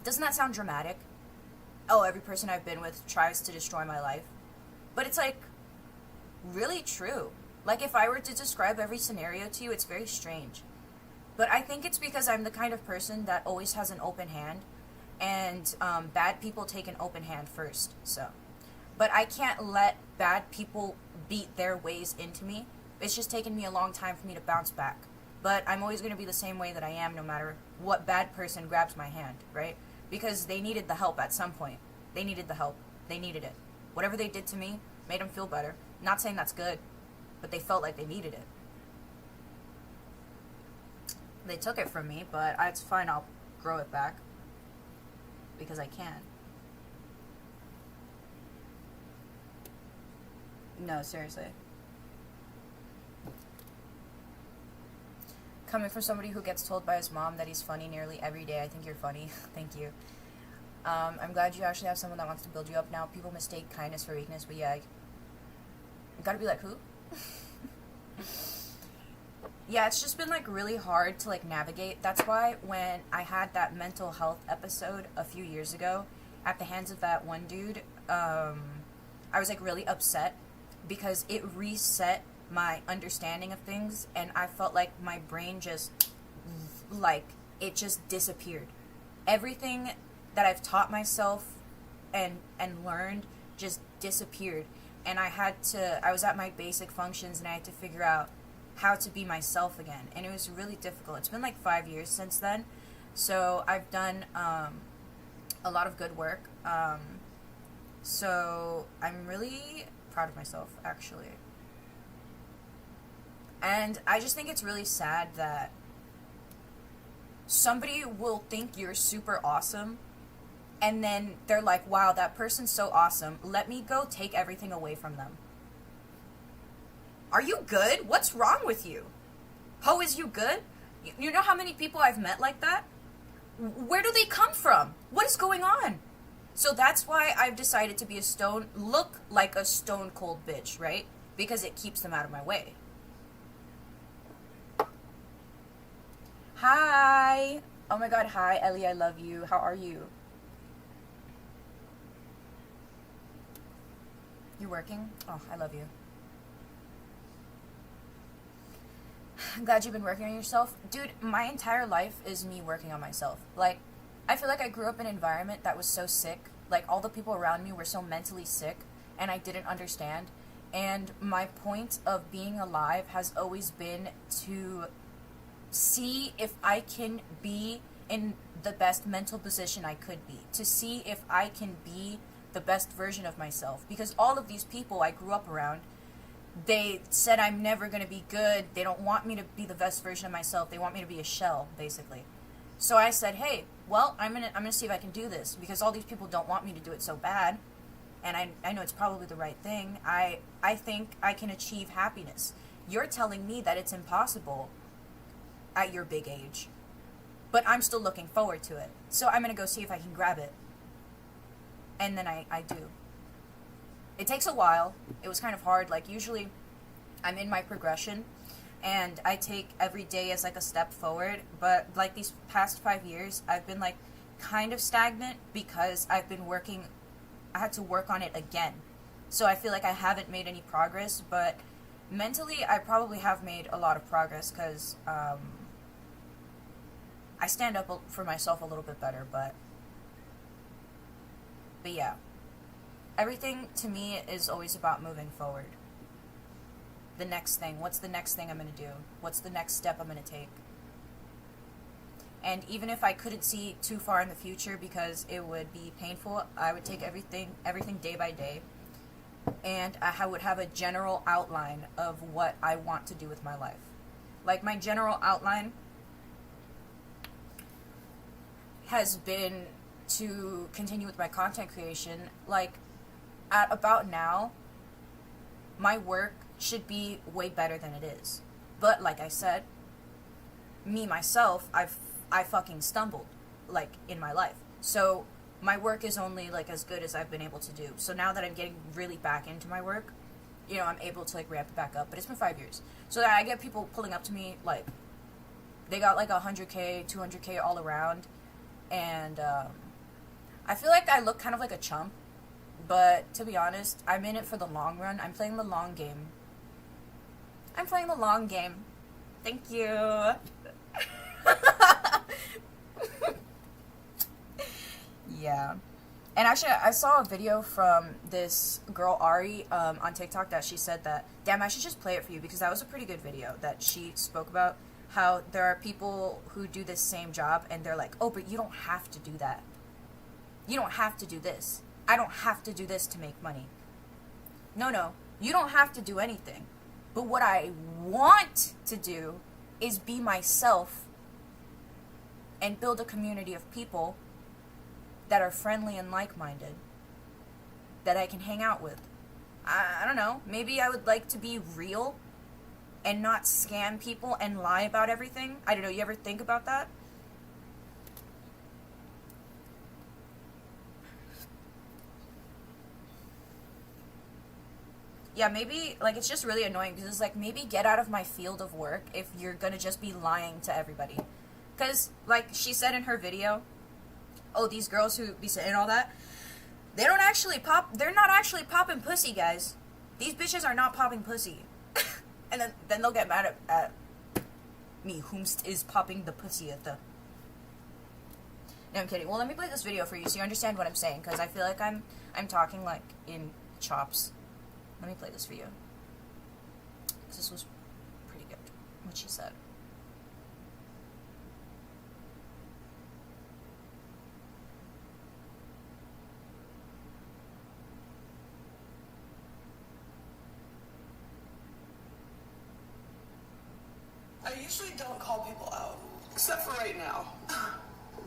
Doesn't that sound dramatic? Oh, every person I've been with tries to destroy my life. But it's like, really true. Like if I were to describe every scenario to you, it's very strange. But I think it's because I'm the kind of person that always has an open hand. And bad people take an open hand first, so. But I can't let bad people beat their ways into me. It's just taken me a long time for me to bounce back. But I'm always going to be the same way that I am no matter what bad person grabs my hand, right? Because they needed the help at some point. They needed the help. They needed it. Whatever they did to me made them feel better. Not saying that's good, but they felt like they needed it. They took it from me, but it's fine. I'll grow it back. Because I can. No, seriously. Coming from somebody who gets told by his mom that he's funny nearly every day, I think you're funny. Thank you. I'm glad you actually have someone that wants to build you up now. People mistake kindness for weakness, but yeah, you gotta be like, who? Yeah, it's just been, like, really hard to, like, navigate. That's why when I had that mental health episode a few years ago, at the hands of that one dude, I was, like, really upset because it reset my understanding of things, and I felt like my brain just, like, it just disappeared. Everything that I've taught myself and learned just disappeared, and I was at my basic functions, and I had to figure out how to be myself again, and it was really difficult. It's been like 5 years since then, so I've done a lot of good work, so I'm really proud of myself, actually. And I just think it's really sad that somebody will think you're super awesome, and then they're like, wow, that person's so awesome, let me go take everything away from them. Are you good? What's wrong with you? Ho, is you good? You know how many people I've met like that? Where do they come from? What is going on? So that's why I've decided to be look like a stone cold bitch, right? Because it keeps them out of my way. Hi. Oh my god, hi, Ellie, I love you. How are you? You working? Oh, I love you. I'm glad you've been working on yourself. Dude, my entire life is me working on myself. Like, I feel like I grew up in an environment that was so sick. Like, all the people around me were so mentally sick, and I didn't understand. And my point of being alive has always been to see if I can be in the best mental position I could be. To see if I can be the best version of myself. Because all of these people I grew up around, they said I'm never going to be good. They don't want me to be the best version of myself. They want me to be a shell, basically. So I said, hey, well, I'm gonna see if I can do this, because all these people don't want me to do it so bad, and I know it's probably the right thing. I think I can achieve happiness. You're telling me that it's impossible at your big age, but I'm still looking forward to it. So I'm going to go see if I can grab it. And then I do. It takes a while. It was kind of hard. Like, usually I'm in my progression, and I take every day as, like, a step forward. But, like, these past 5 years, I've been, like, kind of stagnant because I had to work on it again. So I feel like I haven't made any progress, but mentally I probably have made a lot of progress because I stand up for myself a little bit better, but yeah. Everything, to me, is always about moving forward. The next thing. What's the next thing I'm going to do? What's the next step I'm going to take? And even if I couldn't see too far in the future because it would be painful, I would take everything day by day. And I would have a general outline of what I want to do with my life. Like, my general outline has been to continue with my content creation. Like, at about now, my work should be way better than it is. But like I said, me, myself, I fucking stumbled, like, in my life. So my work is only, like, as good as I've been able to do. So now that I'm getting really back into my work, you know, I'm able to, like, ramp it back up. But it's been 5 years. So I get people pulling up to me, like, they got, like, 100K, 200K all around. And I feel like I look kind of like a chump. But to be honest, I'm in it for the long run. I'm playing the long game. I'm playing the long game. Thank you. Yeah. And actually, I saw a video from this girl, Ari, on TikTok that she said that, damn, I should just play it for you, because that was a pretty good video that she spoke about how there are people who do this same job and they're like, oh, but you don't have to do that. You don't have to do this. I don't have to do this to make money. No, you don't have to do anything. But what I want to do is be myself and build a community of people that are friendly and like-minded that I can hang out with. I don't know. Maybe I would like to be real and not scam people and lie about everything. I don't know, you ever think about that? Yeah, maybe, like, it's just really annoying because it's like, maybe get out of my field of work if you're gonna just be lying to everybody. Because, like she said in her video, oh, these girls who be saying all that, they're not actually popping pussy, guys. These bitches are not popping pussy. And then they'll get mad at me, whomst is popping the pussy at the... No, I'm kidding. Well, let me play this video for you so you understand what I'm saying, because I feel like I'm talking, like, in chops. Let me play this for you. Because this was pretty good, what she said. I usually don't call people out, except for right now.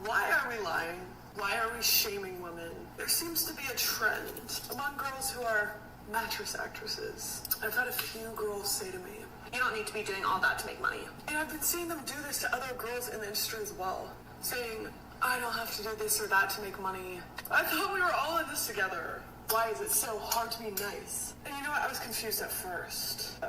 Why are we lying? Why are we shaming women? There seems to be a trend among girls who are mattress actresses. I've had a few girls say to me, "You don't need to be doing all that to make money." And I've been seeing them do this to other girls in the industry as well, saying, "I don't have to do this or that to make money. I thought we were all in this together. Why is it so hard to be nice?" And you know what? I was confused at first.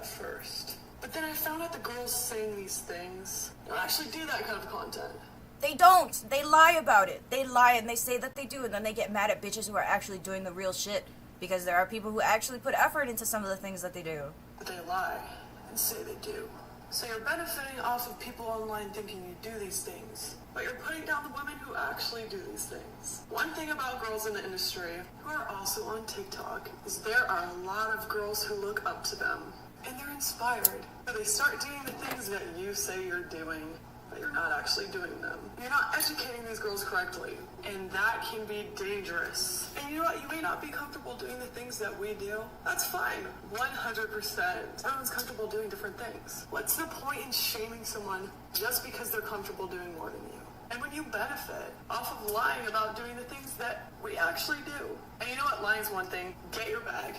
But then I found out the girls saying these things don't actually do that kind of content. They don't. They lie about it. They lie and they say that they do, and then they get mad at bitches who are actually doing the real shit. Because there are people who actually put effort into some of the things that they do. But they lie and say they do. So you're benefiting off of people online thinking you do these things, but you're putting down the women who actually do these things. One thing about girls in the industry who are also on TikTok is there are a lot of girls who look up to them, and they're inspired. So they start doing the things that you say you're doing, but you're not actually doing them. You're not educating these girls correctly, and that can be dangerous. And you know what? You may not be comfortable doing the things that we do. That's fine. 100%. Everyone's comfortable doing different things. What's the point in shaming someone just because they're comfortable doing more than you? And when you benefit off of lying about doing the things that we actually do. And you know what? Lying's one thing. Get your bag.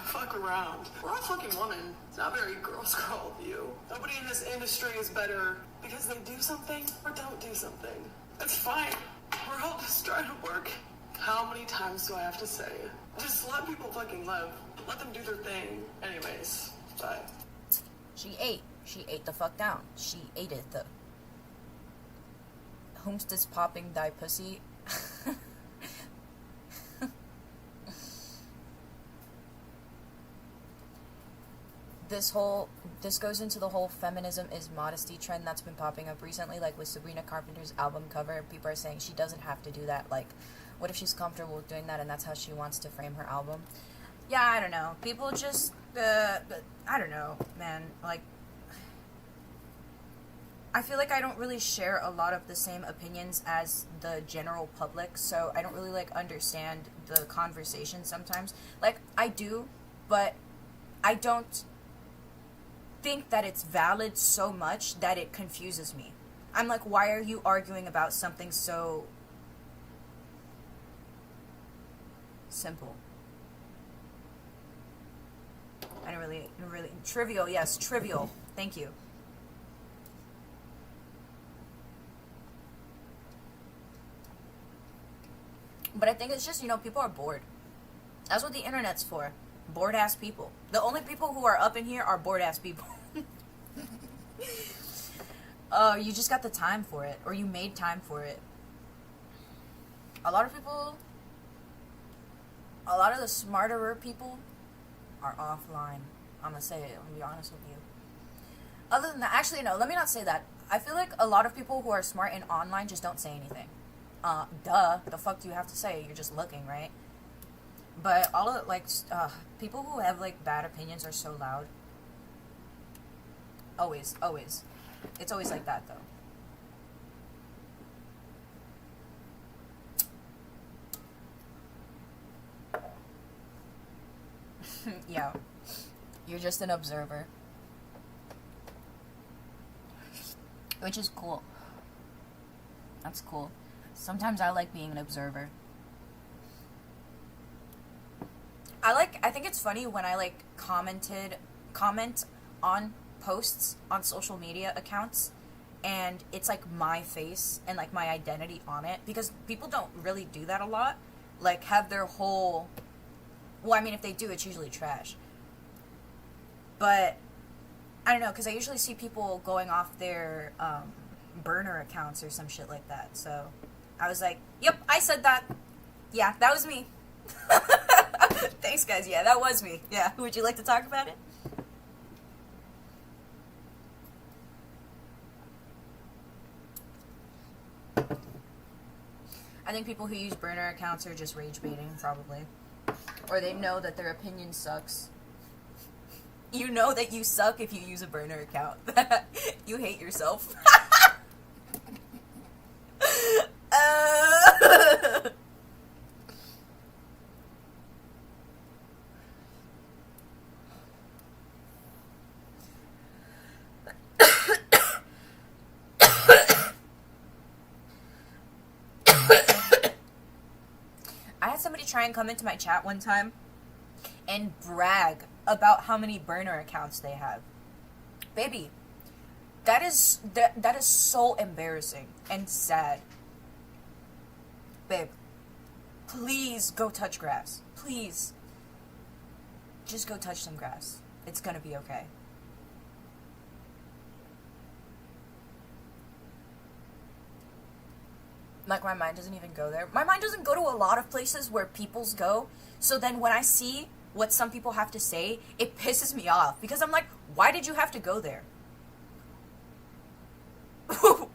Fuck around. We're all fucking women. It's not very girls girl view. Nobody in this industry is better because they do something or don't do something. It's fine. We're all just trying to work. How many times do I have to say? Just let people fucking live. Let them do their thing. Anyways, bye. She ate. She ate the fuck down. She ate it. The whomst is popping thy pussy. This goes into the whole feminism is modesty trend that's been popping up recently, like with Sabrina Carpenter's album cover. People are saying she doesn't have to do that. Like, what if she's comfortable with doing that and that's how she wants to frame her album? Yeah, I don't know. People just, I don't know, man. Like, I feel like I don't really share a lot of the same opinions as the general public, so I don't really, like, understand the conversation sometimes. Like, I do, but I don't think that it's valid so much that it confuses me. I'm like, why are you arguing about something so simple? I don't really, trivial, yes, trivial. Thank you. But I think it's just, you know, people are bored. That's what the internet's for. Bored-ass people. The only people who are up in here are bored-ass people. You just got the time for it. Or you made time for it. A lot of the smarterer people are offline. I'm gonna say it. I'm gonna be honest with you. Other than that, actually, no, let me not say that. I feel like a lot of people who are smart and online just don't say anything. Duh. The fuck do you have to say? You're just looking, right? But all of, like, people who have, like, bad opinions are so loud. Always. It's always like that, though. Yeah. You're just an observer. Which is cool. That's cool. Sometimes I like being an observer. I think it's funny when I, like, comment on posts on social media accounts and it's like my face and like my identity on it, because people don't really do that a lot. Like have their whole, well, I mean, if they do, it's usually trash. But I don't know, because I usually see people going off their burner accounts or some shit like that. So I was like, yep, I said that. Yeah, that was me. Thanks, guys. Yeah, that was me. Yeah, would you like to talk about it? I think people who use burner accounts are just rage baiting, probably. Or they know that their opinion sucks. You know that you suck if you use a burner account. You hate yourself. I had somebody try and come into my chat one time and brag about how many burner accounts they have. Baby, that is so embarrassing and sad. Babe, please go touch grass. Please. Just go touch some grass. It's gonna be okay. Like, my mind doesn't even go there. My mind doesn't go to a lot of places where people's go. So then when I see what some people have to say, it pisses me off. Because I'm like, why did you have to go there? Oh.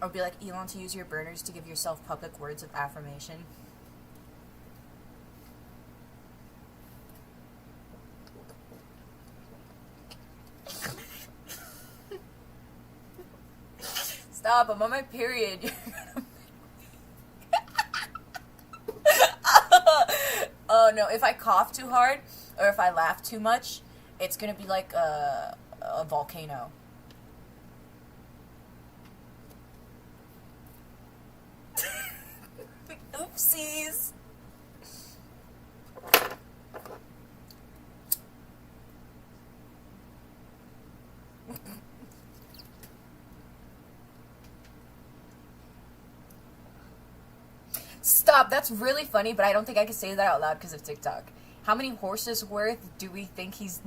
Or be like, Elon, to use your burners to give yourself public words of affirmation. Stop, I'm on my period. Oh no, if I cough too hard or if I laugh too much, it's gonna be like a volcano. Oopsies. Stop, that's really funny, but I don't think I can say that out loud because of TikTok. How many horses worth do we think he's...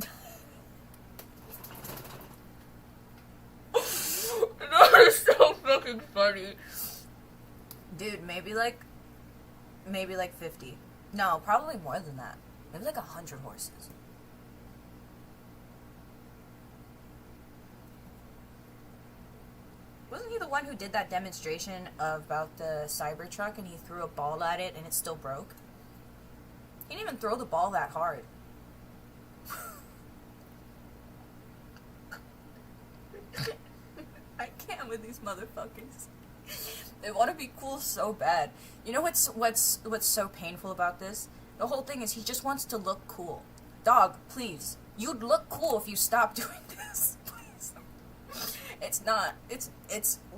That is so fucking funny. Dude, maybe like 50. No, probably more than that. Maybe like 100 horses. Wasn't he the one who did that demonstration about the Cybertruck and he threw a ball at it and it still broke? He didn't even throw the ball that hard. I can't with these motherfuckers. They want to be cool so bad. You know what's so painful about this? The whole thing is he just wants to look cool. Dog, please. You'd look cool if you stopped doing this. It's not.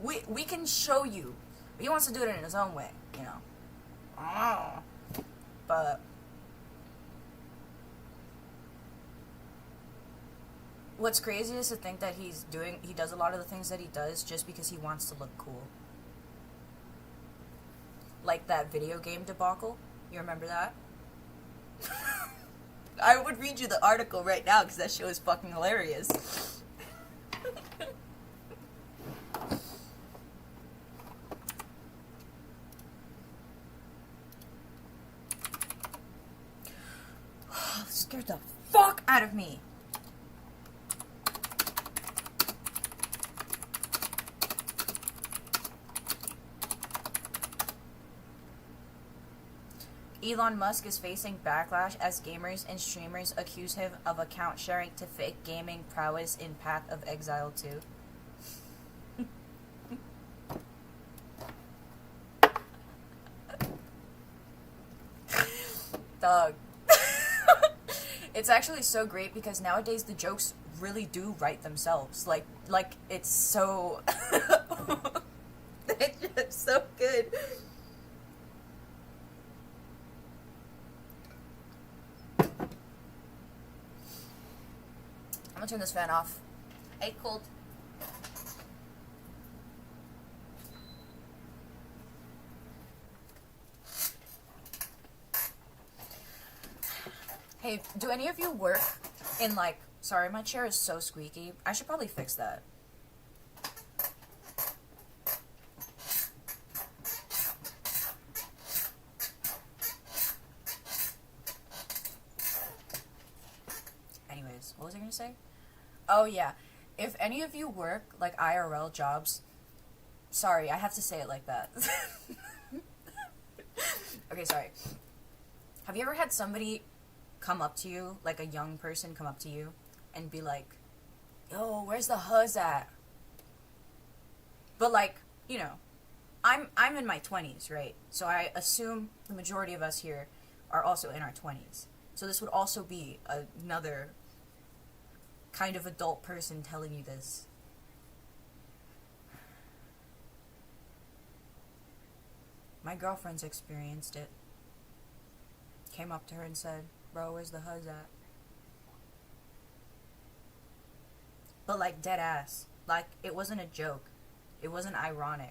We can show you. He wants to do it in his own way, you know. Oh. But what's crazy is to think that he does a lot of the things that he does just because he wants to look cool. Like that video game debacle. You remember that? I would read you the article right now because that show is fucking hilarious. Scared the fuck out of me. Elon Musk is facing backlash as gamers and streamers accuse him of account sharing to fake gaming prowess in Path of Exile 2. Dog. It's actually so great because nowadays the jokes really do write themselves. Like it's so... it's just so good. gonna turn this fan off. Hey, cold. Hey, do any of you work in, like... Sorry, my chair is so squeaky. I should probably fix that. Anyways, what was I gonna say? Oh, yeah. If any of you work, like, IRL jobs... Sorry, I have to say it like that. Okay, sorry. Have you ever had somebody come up to you, like a young person come up to you, and be like, yo, where's the huzz at? But, like, you know, I'm in my 20s, right? So I assume the majority of us here are also in our 20s. So this would also be another kind of adult person telling you this. My girlfriend's experienced it. Came up to her and said, bro, where's the huzz at? But, like, dead ass. Like, it wasn't a joke. It wasn't ironic.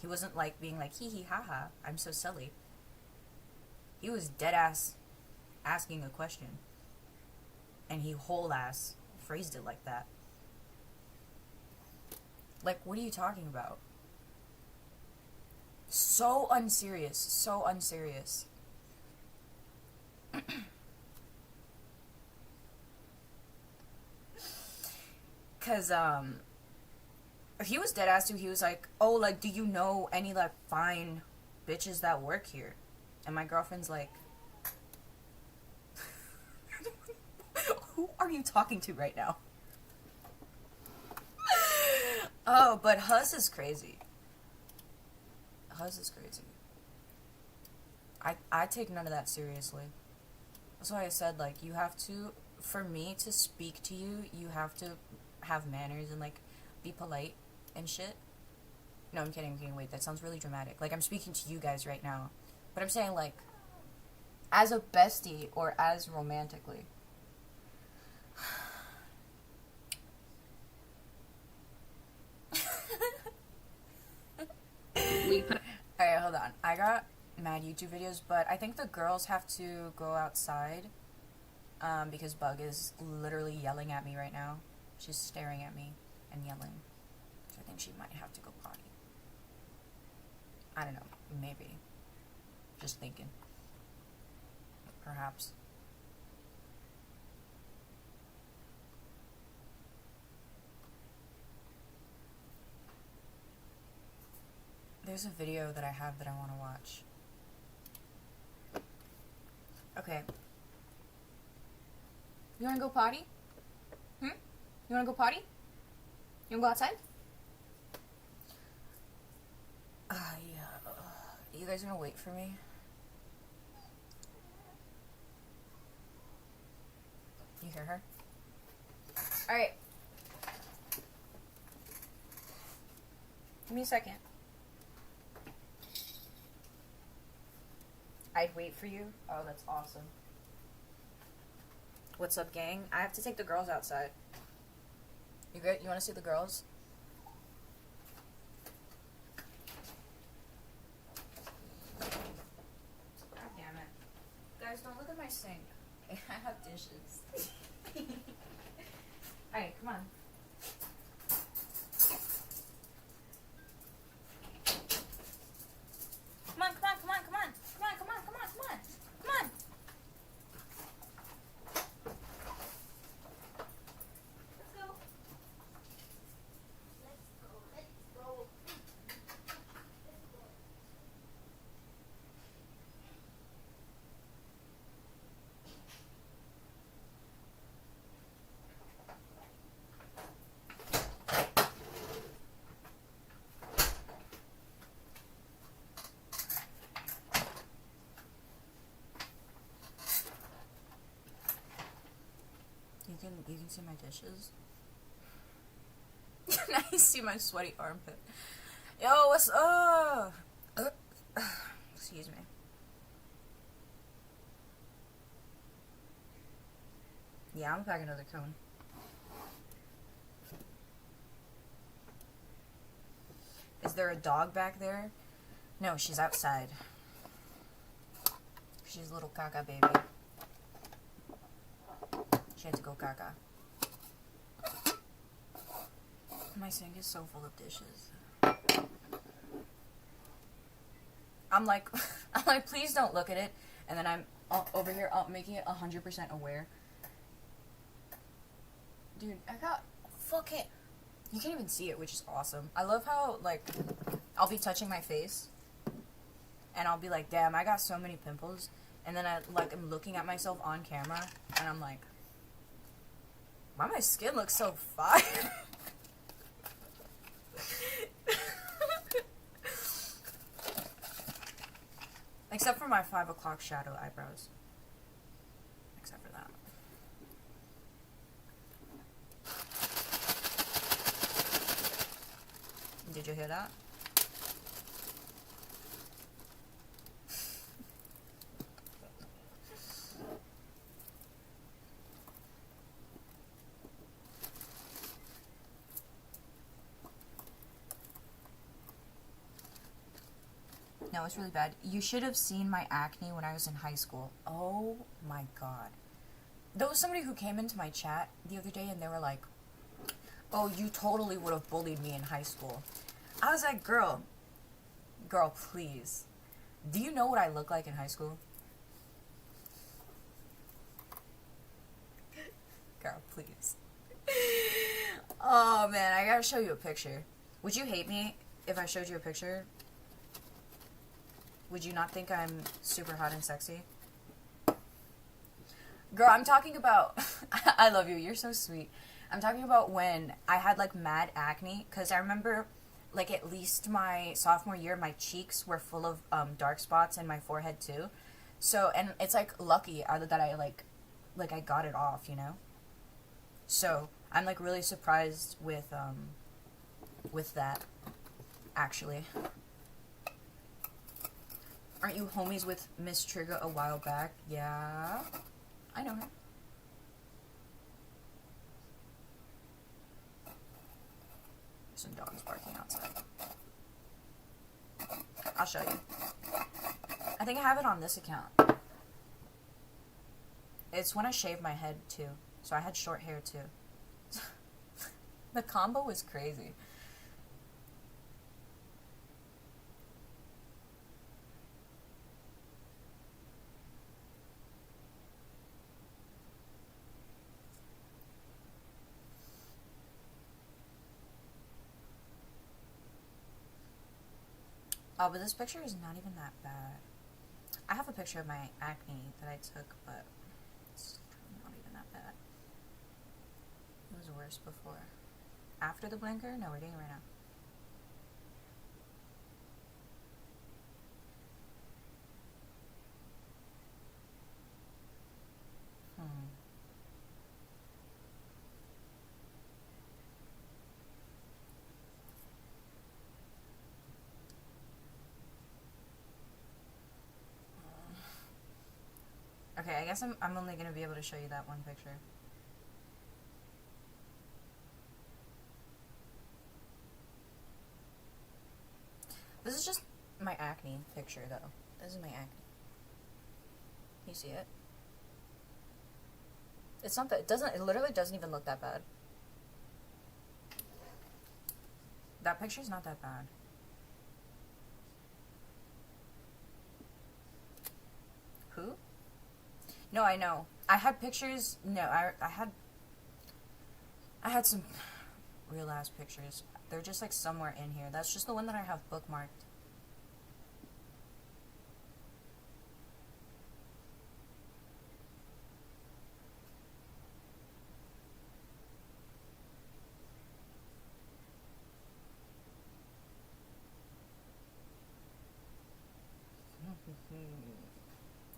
He wasn't, like, being like, hee hee ha ha, I'm so silly. He was dead ass asking a question. And he whole ass phrased it like that. Like, what are you talking about? So unserious. So unserious. Cause, he was dead ass too. He was like, oh, like, do you know any, like, fine bitches that work here? And my girlfriend's like, who are you talking to right now? Oh, but huzz is crazy. Huzz is crazy. I take none of that seriously. That's why I said, like, you have to, for me to speak to you, you have to have manners and, like, be polite and shit. No, I'm kidding, wait, that sounds really dramatic. Like, I'm speaking to you guys right now. But I'm saying, like, as a bestie or as romantically. Alright, hold on. I got mad YouTube videos, but I think the girls have to go outside, because Bug is literally yelling at me right now. She's staring at me and yelling. So I think she might have to go potty. I don't know. Maybe. Just thinking. Perhaps. There's a video that I have that I want to watch. Okay. You wanna go potty? You wanna go potty? You wanna go outside? Yeah. You guys gonna wait for me? You hear her? Alright. Give me a second. I'd wait for you? Oh, that's awesome. What's up, gang? I have to take the girls outside. You good? You want to see the girls? God damn it. Guys, don't look at my sink. I have dishes. Alright, come on. You can see my dishes. Now you see my sweaty armpit. Yo, what's up? Excuse me. Yeah, I'm gonna pack another cone. Is there a dog back there? No, she's outside. She's a little caca baby. She had to go caca. My sink is so full of dishes. I'm like, please don't look at it. And then I'm over here making it 100% aware. Dude, I got fucking... You can't even see it, which is awesome. I love how, like, I'll be touching my face. And I'll be like, damn, I got so many pimples. And then I'm looking at myself on camera. And I'm like, why my skin looks so fire? Except for my 5 o'clock shadow eyebrows. Except for that. Did you hear that? No, it's really bad. You should have seen my acne when I was in high school. Oh my god. There was somebody who came into my chat the other day and they were like, oh, you totally would have bullied me in high school. I was like, girl, please. Do you know what I look like in high school? Girl, please. Oh man, I gotta show you a picture. Would you hate me if I showed you a picture? Would you not think I'm super hot and sexy? Girl, I'm talking about... I love you. You're so sweet. I'm talking about when I had, like, mad acne. Because I remember, like, at least my sophomore year, my cheeks were full of dark spots and my forehead, too. So, and it's, like, lucky that I, like, I got it off, you know? So, I'm, like, really surprised with that, actually. Aren't you homies with Miss Trigger a while back? Yeah. I know her. There's some dogs barking outside. I'll show you. I think I have it on this account. It's when I shaved my head, too. So I had short hair, too. The combo was crazy. Oh, but this picture is not even that bad. I have a picture of my acne that I took, but it's not even that bad. It was worse before. After the blinker? No, we're doing it right now. Okay, I guess I'm only going to be able to show you that one picture. This is just my acne picture, though. This is my acne. You see it? It's not that, it literally doesn't even look that bad. That picture's not that bad. Who? No, I know. I had pictures. No, I had some real ass pictures. They're just like somewhere in here. That's just the one that I have bookmarked.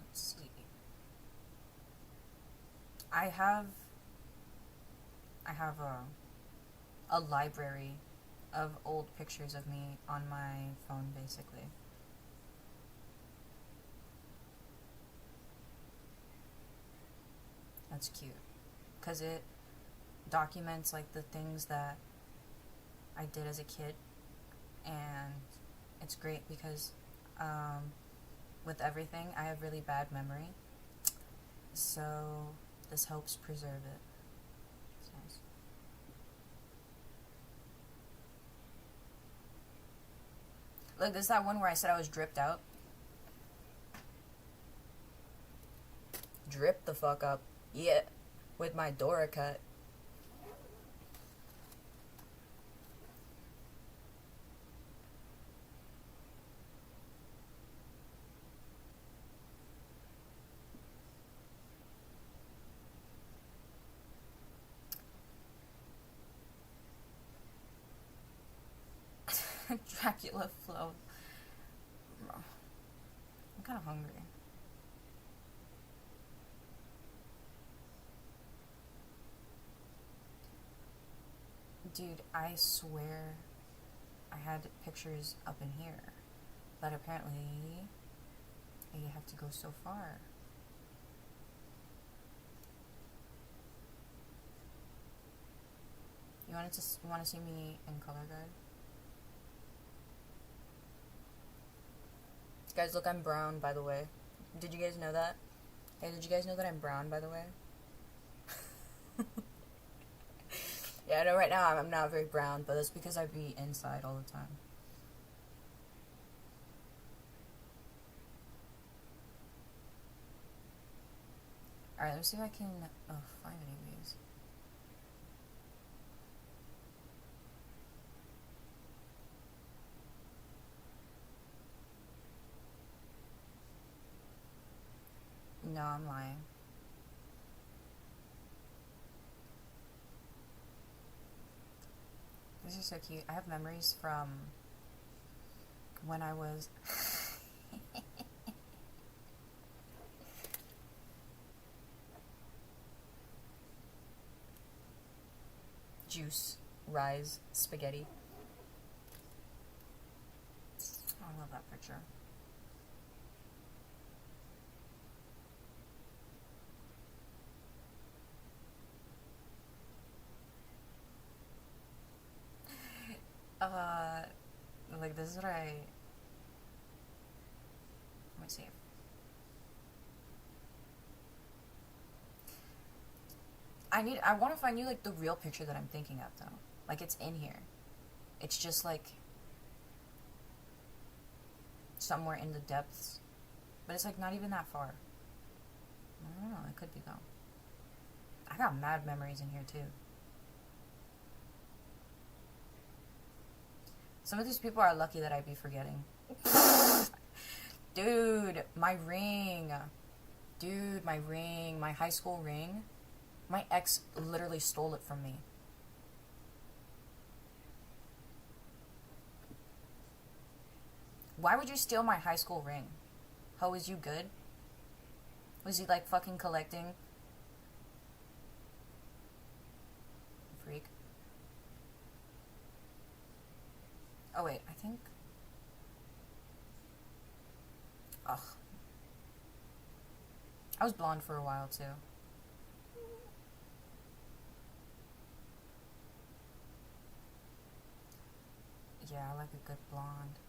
Let's see. I have a library of old pictures of me on my phone, basically. That's cute. Because it documents, like, the things that I did as a kid. and it's great because with everything, I have really bad memory, so this helps preserve it. It's nice. Look, this is that one where I said I was dripped out. Drip the fuck up. Yeah. With my Dora cut. Dracula flow. I'm kind of hungry. Dude, I swear I had pictures up in here, but apparently you have to go so far. You want to see me in color guard? Guys, look, I'm brown, by the way. Did you guys know that? Hey, did you guys know that I'm brown, by the way? Yeah, I know right now I'm not very brown, but that's because I be inside all the time. Alright, let me see if I can find any of these. No, I'm lying. This is so cute. I have memories from when I was... Juice, rise, spaghetti. Oh, I love that picture. Like, this is what let me see. I want to find you, like, the real picture that I'm thinking of, though. Like, it's in here. It's just, like, somewhere in the depths. But it's, like, not even that far. I don't know, it could be, though. I got mad memories in here, too. Some of these people are lucky that I'd be forgetting. Dude, my ring. Dude, my ring. My high school ring. My ex literally stole it from me. Why would you steal my high school ring? Ho, was you good? Was he, like, fucking collecting? Freak. Oh, wait, I think... Ugh. I was blonde for a while, too. Yeah, I like a good blonde.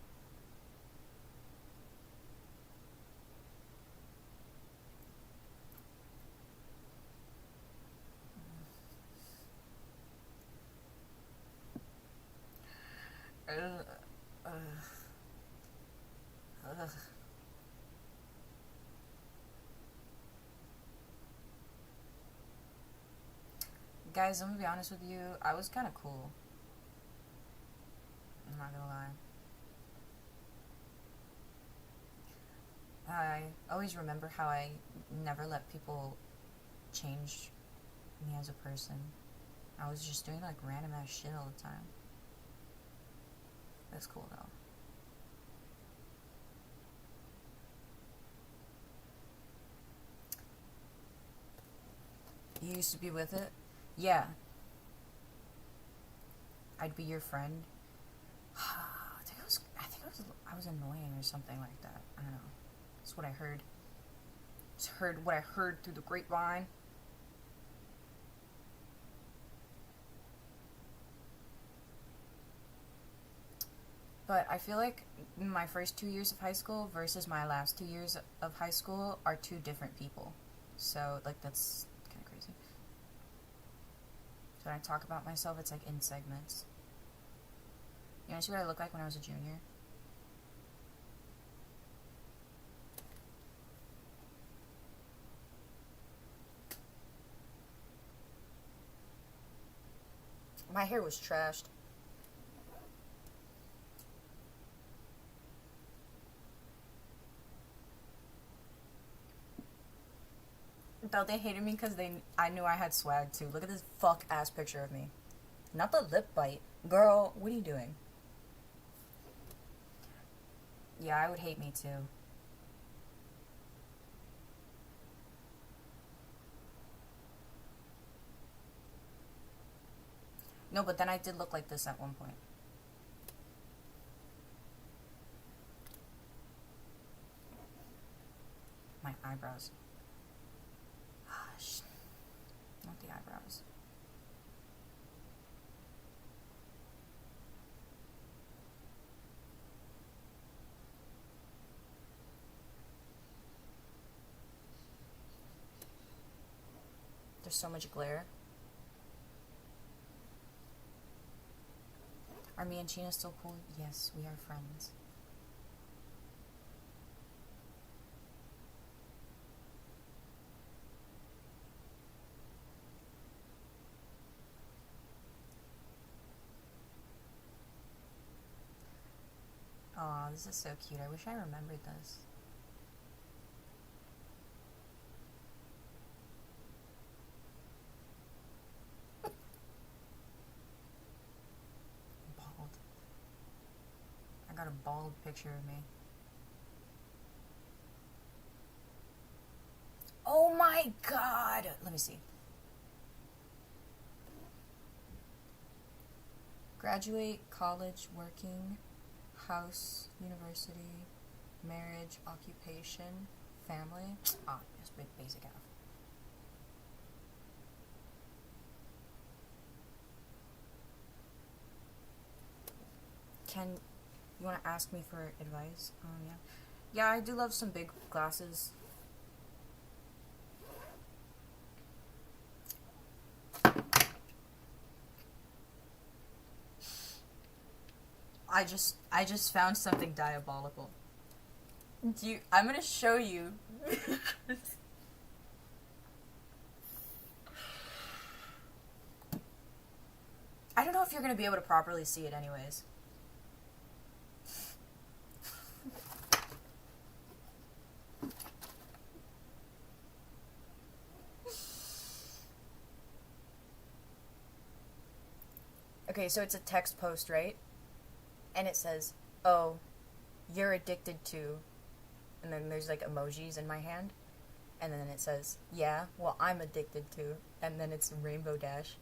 Ugh. Guys, I'm gonna be honest with you, I was kind of cool. I'm not gonna lie. I always remember how I never let people change me as a person. I was just doing, like, random ass shit all the time. That's cool, though. You used to be with it? Yeah. I'd be your friend. I was annoying or something like that. I don't know. That's what I heard. Just heard what I heard through the grapevine. But I feel like my first 2 years of high school versus my last 2 years of high school are two different people. So, like, that's kind of crazy. So when I talk about myself, it's like in segments. You want to see what I look like when I was a junior? My hair was trashed. Thought they hated me because I knew I had swag too. Look at this fuck ass picture of me. Not the lip bite. Girl, what are you doing? Yeah, I would hate me too. No, but then I did look like this at one point. My eyebrows. Gosh. Not the eyebrows. There's so much glare. Are me and Sheena still cool? Yes, we are friends. Aw, this is so cute. I wish I remembered this. Bald. I got a bald picture of me. Oh my god! Let me see. Graduate, college, working, house, university, marriage, occupation, family. Ah, just basic F. Can you want to ask me for advice? Yeah. Yeah, I do love some big glasses. I just found something diabolical. I'm gonna show you. I don't know if you're gonna be able to properly see it anyways. Okay, so it's a text post, right? And it says, oh, you're addicted to, and then there's like emojis in my hand, and then it says, yeah, well, I'm addicted to, and then it's a rainbow dash.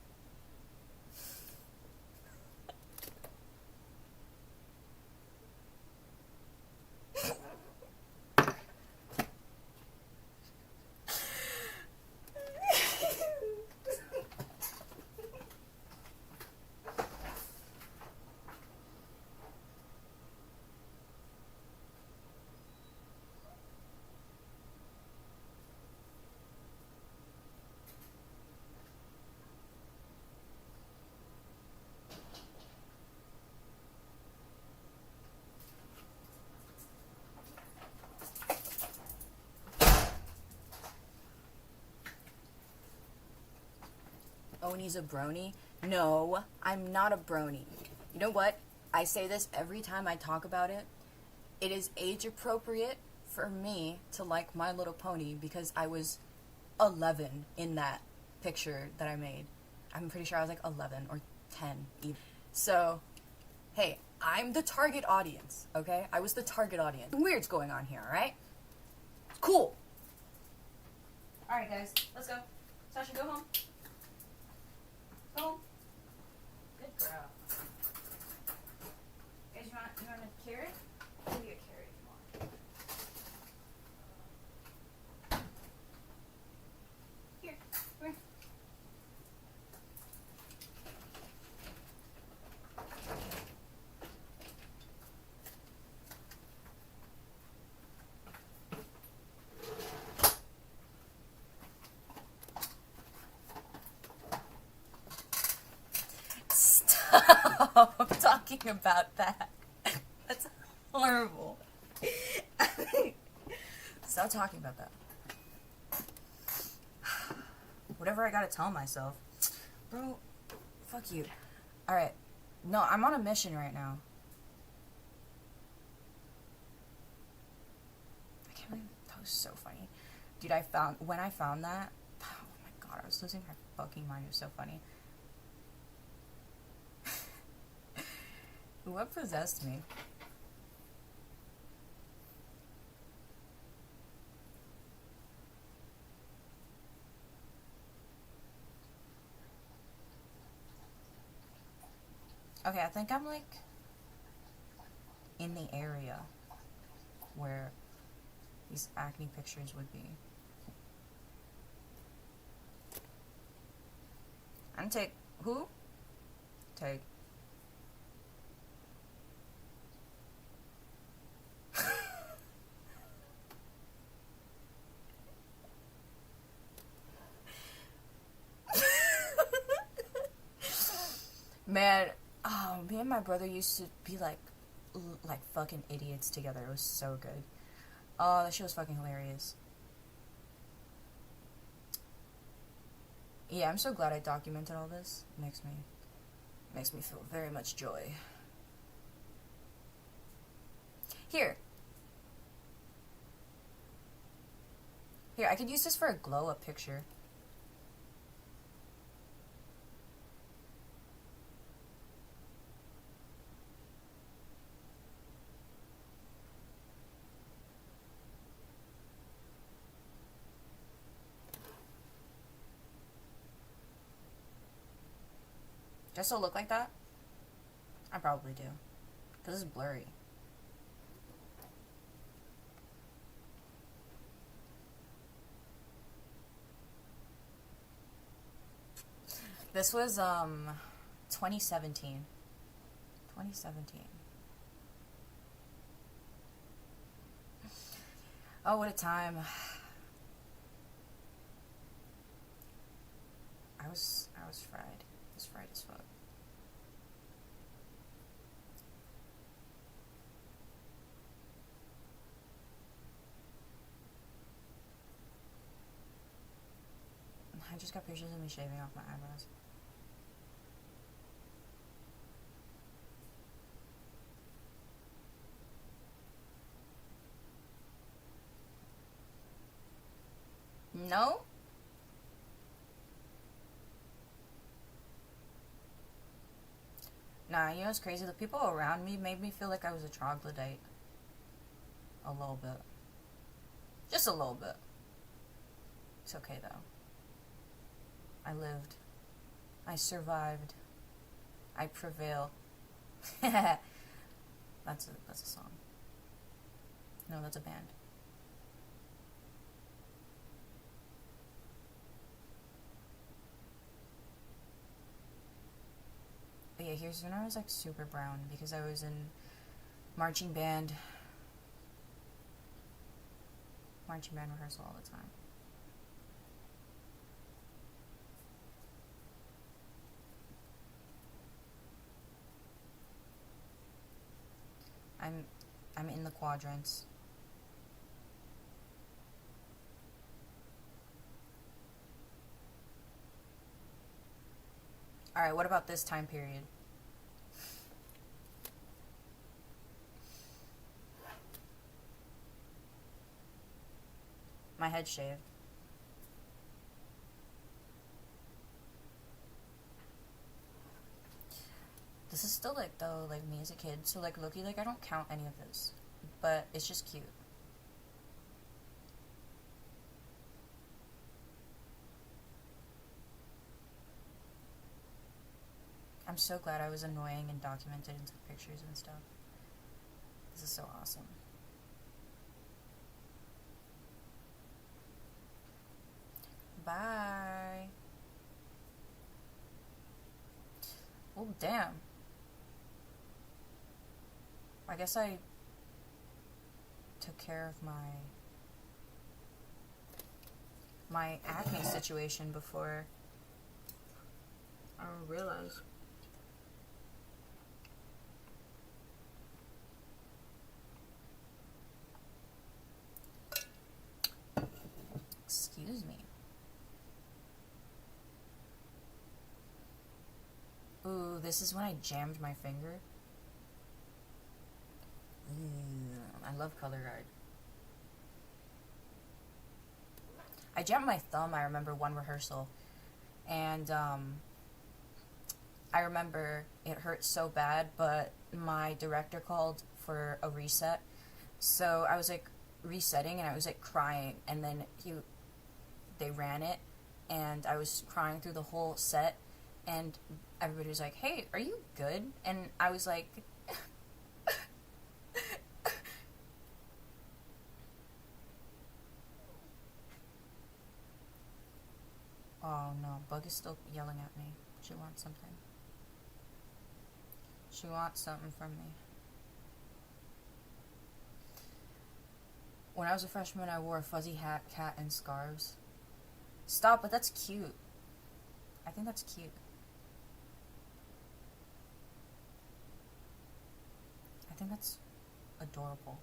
Oni's a brony? No, I'm not a brony. You know what? I say this every time I talk about it. It is age appropriate for me to like My Little Pony because I was 11 in that picture that I made. I'm pretty sure I was like 11 or 10 even. So, hey, I'm the target audience, okay? I was the target audience. Weird's going on here, alright? Cool. Alright, guys, let's go. Sasha, go home. Go home. Good girl. Guys, you want a carrot? I'll give you a carrot if you want. Here, come here. Stop talking about that. That's horrible. Stop talking about that. Whatever I gotta tell myself. Bro, fuck you. Alright. No, I'm on a mission right now. I can't believe that was so funny. Dude, when I found that, oh my god, I was losing my fucking mind. It was so funny. What possessed me? Okay, I think I'm like in the area where these acne pictures would be. I'm take who? Take. Man, oh, me and my brother used to be like fucking idiots together. It was so good. Oh, that shit was fucking hilarious. Yeah, I'm so glad I documented all this. Makes me feel very much joy. Here, I could use this for a glow up picture. Do I still look like that? I probably do. Because it's blurry. This was, 2017. 2017. Oh, what a time. I was fried. I was fried as fuck. I just got pictures of me shaving off my eyebrows. No? Nah, you know what's crazy? The people around me made me feel like I was a troglodyte. A little bit. Just a little bit. It's okay though. I lived. I survived. I prevail. That's a song. No, that's a band. But yeah, here's when I was like super brown because I was in marching band rehearsal all the time. I'm in the quadrants. Alright, what about this time period? My head shaved. This is still like though like me as a kid, so like low-key like I don't count any of this, but it's just cute. I'm so glad I was annoying and documented and took pictures and stuff. This is so awesome. Bye. Oh damn. I guess I took care of my acne situation before I realized. this is when I jammed my finger. I love color guard. I jammed my thumb, I remember one rehearsal. And, I remember it hurt so bad, but my director called for a reset. So I was like resetting and I was like crying, and then they ran it and I was crying through the whole set, and everybody was like, "Hey, are you good?" And I was like oh no, Bug is still yelling at me. She wants something. She wants something from me. When I was a freshman, I wore a fuzzy hat, cat, and scarves. Stop, but that's cute. I think that's cute. I think that's adorable.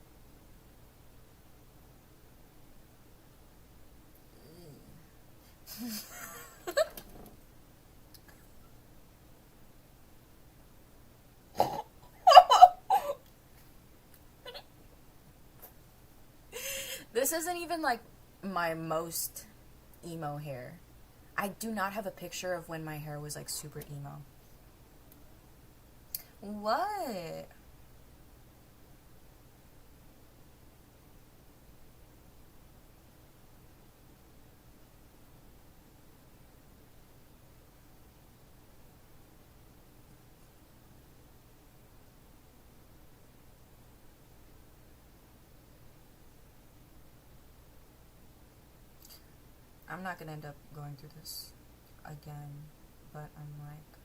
This isn't even like my most emo hair. I do not have a picture of when my hair was like super emo. What? I'm not gonna end up going through this again, but I'm like,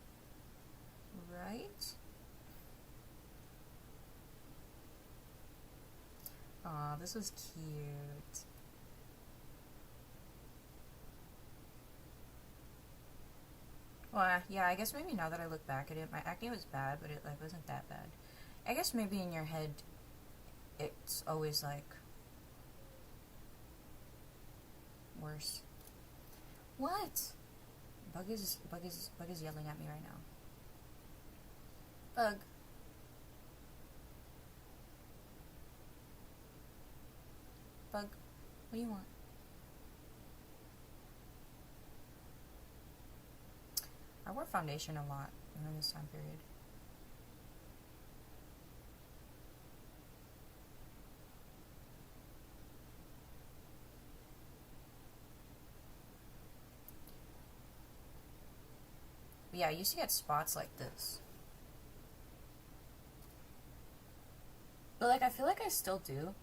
right? Aw, this was cute. Well, yeah, I guess maybe now that I look back at it, my acne was bad, but it like wasn't that bad. I guess maybe in your head, it's always like worse. What? Bug is yelling at me right now. Bug. Bug, what do you want? I wore foundation a lot during this time period. But yeah, I used to get spots like this. But like, I feel like I still do.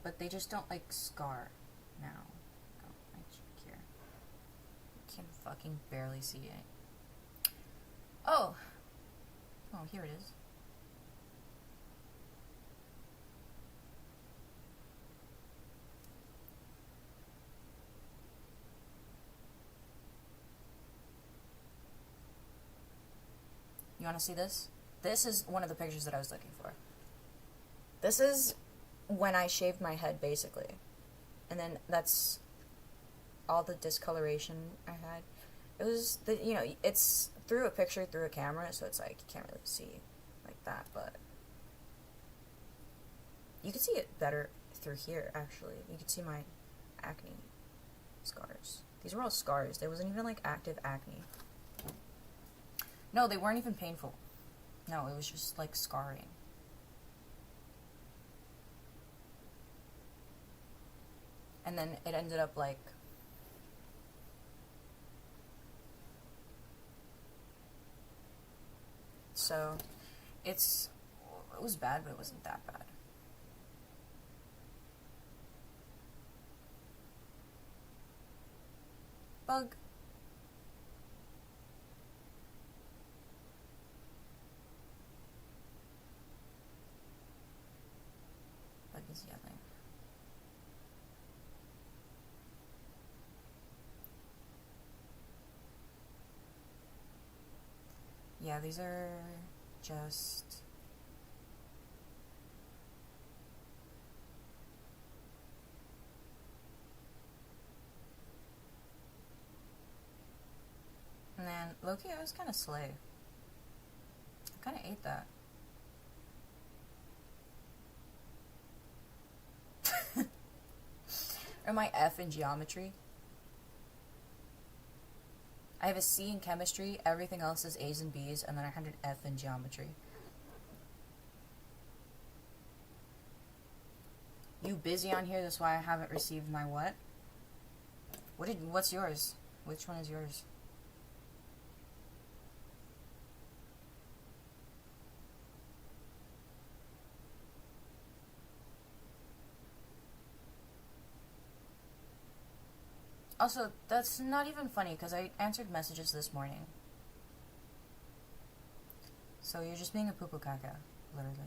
But they just don't like scar now. Oh, my cheek here. I can fucking barely see it. Oh! Oh, here it is. You want to see this? This is one of the pictures that I was looking for. This is when I shaved my head, basically. And then that's all the discoloration I had. It was, it's through a picture, through a camera, so it's like, you can't really see like that, but you can see it better through here, actually. You can see my acne scars. These were all scars. There wasn't even, like, active acne. No, they weren't even painful. No, it was just, like, scarring. And then it ended up, like, so, it was bad, but it wasn't that bad. Bug. Bug is yelling. Yeah, these are just and then Loki, I was kind of slay. I kind of ate that. Or my F in geometry. I have a C in chemistry, everything else is A's and B's, and then I had an F in geometry. You busy on here, that's why I haven't received my what? What's yours? Which one is yours? Also, that's not even funny, because I answered messages this morning. So you're just being a poo-poo caca, literally.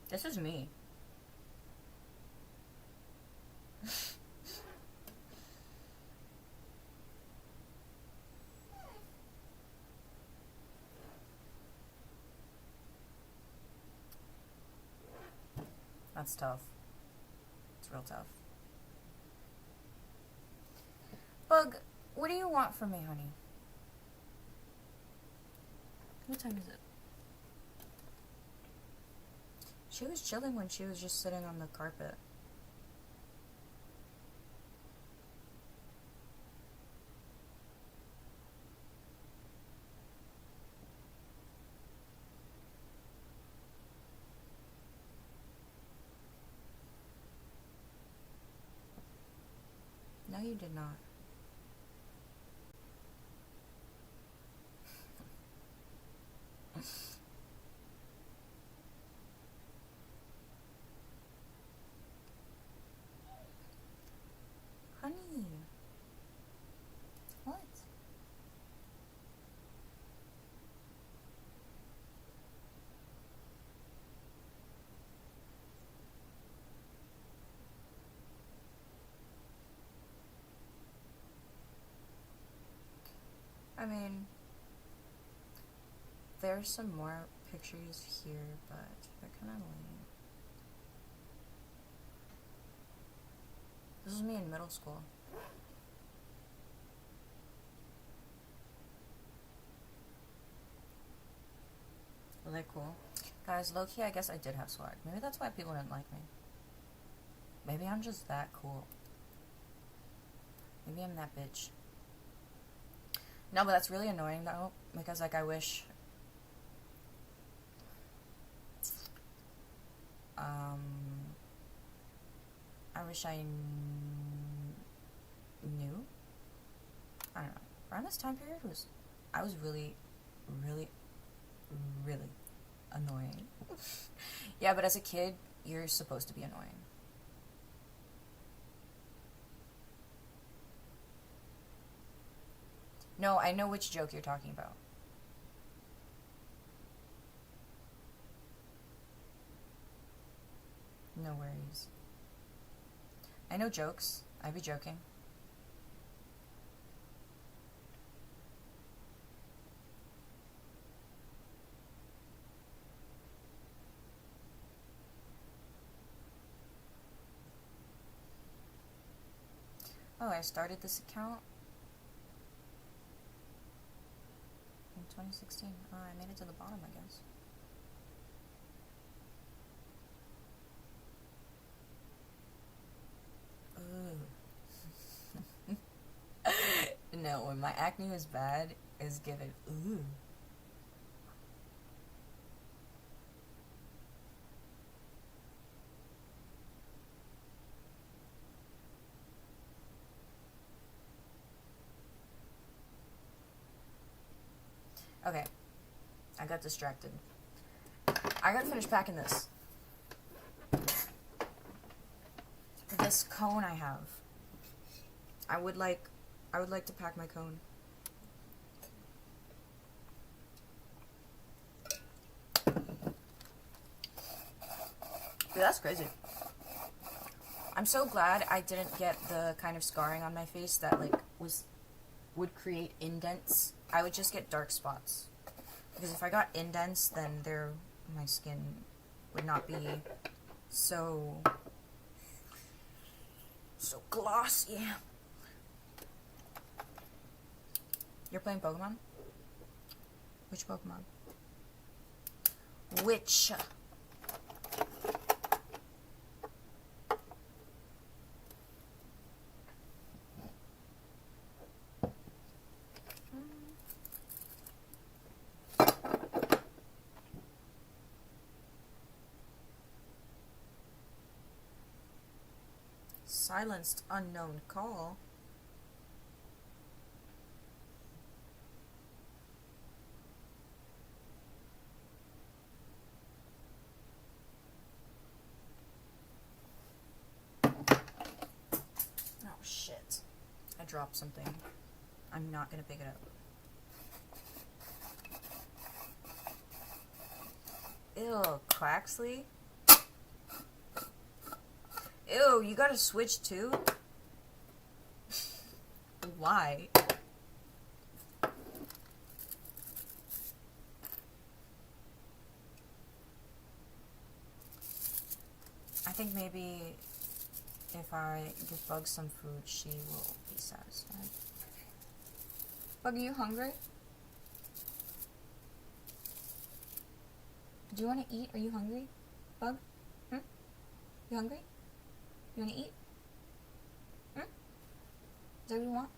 This is me. That's tough. It's real tough. Bug, what do you want from me, honey? What time is it? She was chilling when she was just sitting on the carpet. No, you did not. Honey. What? I mean, there's some more pictures here, but they're kind of lame. This was me in middle school. Were they cool? Guys, low-key, I guess I did have swag. Maybe that's why people didn't like me. Maybe I'm just that cool. Maybe I'm that bitch. No, but that's really annoying though, because like I wish I knew. I don't know. Around this time period I was really, really, really annoying. Yeah, but as a kid, you're supposed to be annoying. No, I know which joke you're talking about. No worries. I know jokes. I be joking. Oh, I started this account in 2016. Oh, I made it to the bottom, I guess. Ooh. No, when my acne was bad, it was given ooh. Okay, I got distracted. I gotta finish packing this. This cone I have. I would like to pack my cone. Dude, that's crazy. I'm so glad I didn't get the kind of scarring on my face that like would create indents. I would just get dark spots. Because if I got indents, then my skin would not be so glossy. You're playing Pokemon? Which Pokemon? Which? Silenced unknown call. Oh shit. I dropped something. I'm not gonna pick it up. Ew, Quaxley? Ew, you got a Switch too? Why? I think maybe if I give Bug some food, she will be satisfied. Bug, are you hungry? Do you want to eat? Are you hungry? Bug? You hungry? You want to eat? Is that what you want?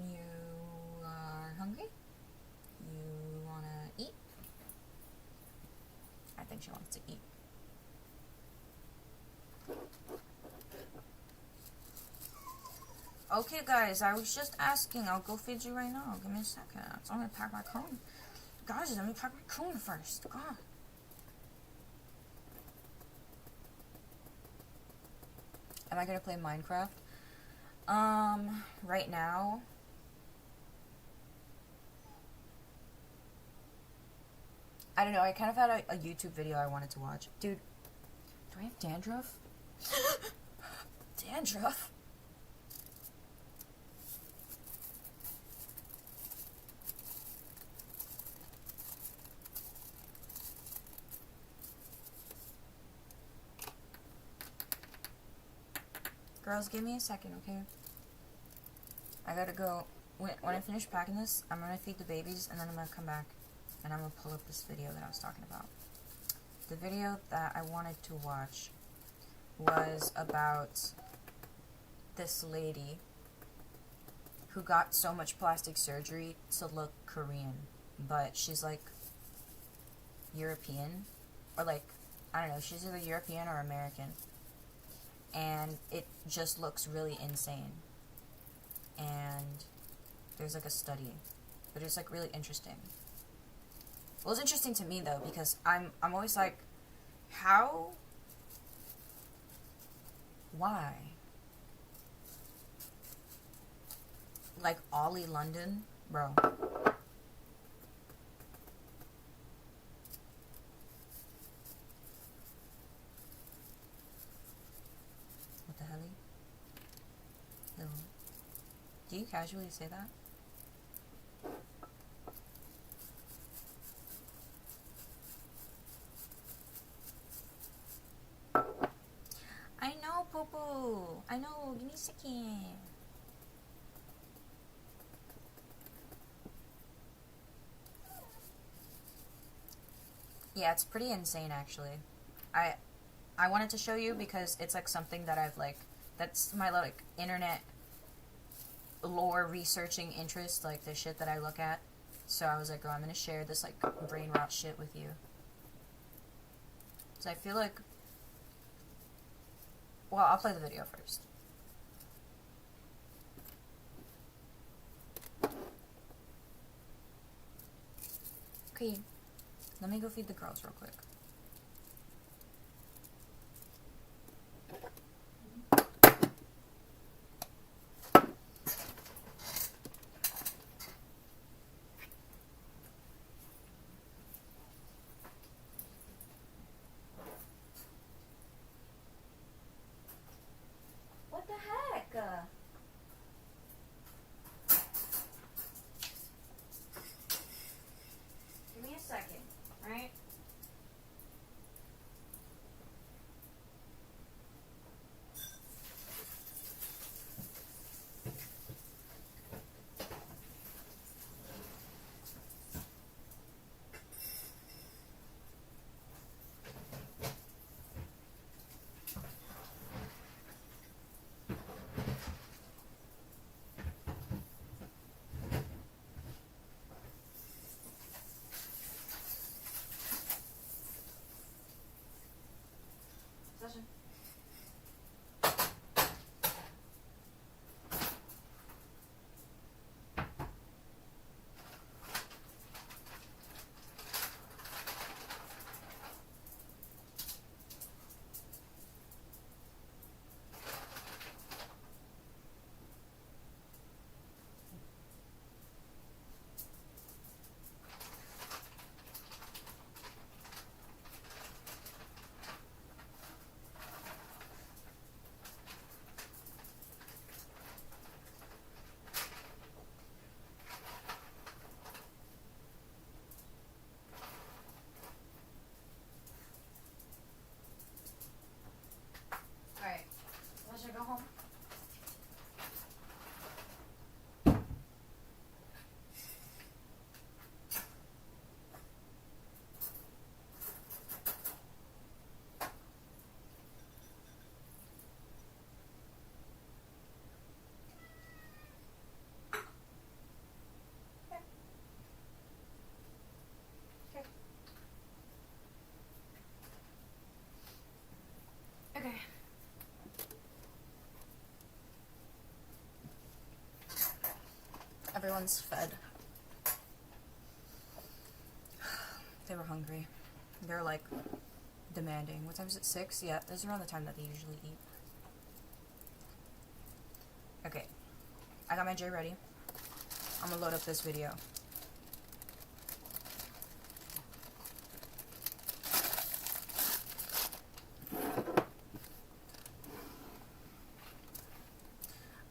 You are hungry? You want to eat? I think she wants to eat. Okay, guys, I was just asking. I'll go feed you right now. Give me a second. I'm gonna pack my cone. Guys, let me pack my cone first. God. Am I gonna play Minecraft? Right now. I don't know. I kind of had a YouTube video I wanted to watch. Dude, do I have dandruff? Dandruff? Girls, give me a second, okay? I gotta go. When I finish packing this, I'm gonna feed the babies, and then I'm gonna come back, and I'm gonna pull up this video that I was talking about. The video that I wanted to watch was about this lady who got so much plastic surgery to look Korean, but she's like European, or like, I don't know, she's either European or American. And it just looks really insane. And there's like a study, but it's like really interesting. Well, it's interesting to me though, because I'm always like, how? Why? Like Ollie London, bro. What the hell? Ew. Do you casually say that? I know, Poo-Poo. I know. Give me a second. Yeah, it's pretty insane, actually. I wanted to show you because it's like something that I've like, that's my like internet lore researching interest, like the shit that I look at. So I was like, oh, I'm gonna share this like brain rot shit with you. So I feel like, well, I'll play the video first. Okay, let me go feed the girls real quick. What the heck? Give me a second, right? everyone's fed. They were hungry. They're like demanding. What time is it? 6? Yeah, this is around the time that they usually eat. Okay. I got my J ready. I'm gonna load up this video.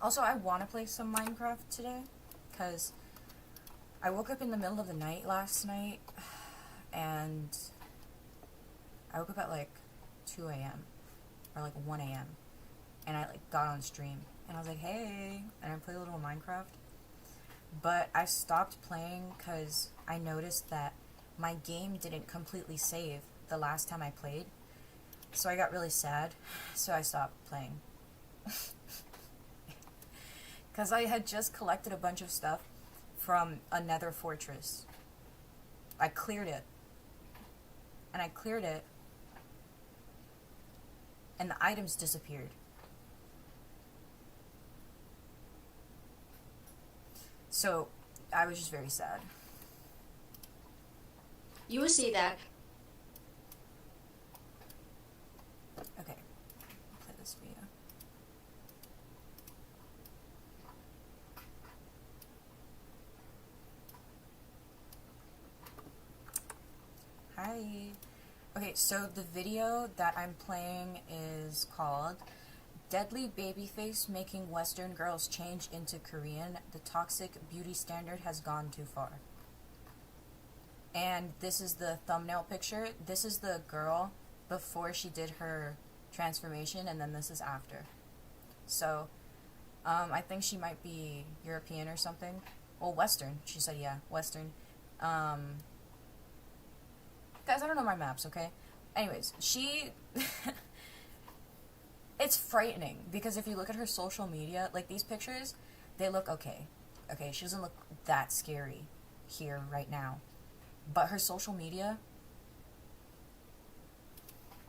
Also, I want to play some Minecraft today, because I woke up in the middle of the night last night, and I woke up at like 2 a.m. or like 1 a.m. and I like got on stream, and I was like, hey, and I played a little Minecraft, but I stopped playing because I noticed that my game didn't completely save the last time I played, so I got really sad, so I stopped playing. Because I had just collected a bunch of stuff from a nether fortress. I cleared it. And I cleared it. And the items disappeared. So, I was just very sad. You will see that. Okay. I'll play this video. Hi. Okay, so the video that I'm playing is called Deadly Babyface Making Western Girls Change into Korean. The toxic beauty standard has gone too far. And this is the thumbnail picture. This is the girl before she did her transformation, and then this is after. So, I think she might be European or something. Well, Western. She said, yeah, Western. Guys, I don't know my maps, okay? Anyways, she... It's frightening, because if you look at her social media, like these pictures, they look okay. Okay, she doesn't look that scary here right now. But her social media...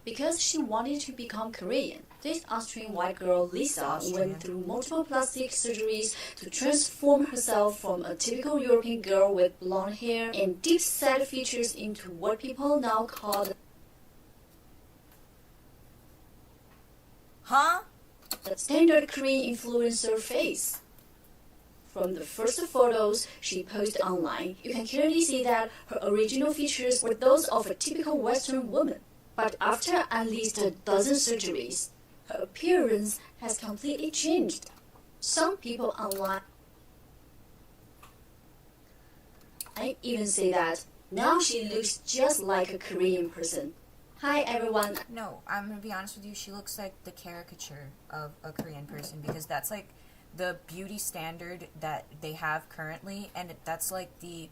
Because she wanted to become Korean, this Austrian white girl Lisa went through multiple plastic surgeries to transform herself from a typical European girl with blonde hair and deep-set features into what people now call the standard Korean influencer face. From the first photos she posted online, you can clearly see that her original features were those of a typical Western woman. But after at least a dozen surgeries, her appearance has completely changed. Some people online even say that now she looks just like a Korean person. Hi everyone. No, I'm gonna be honest with you, she looks like the caricature of a Korean person, because that's like the beauty standard that they have currently, and that's like the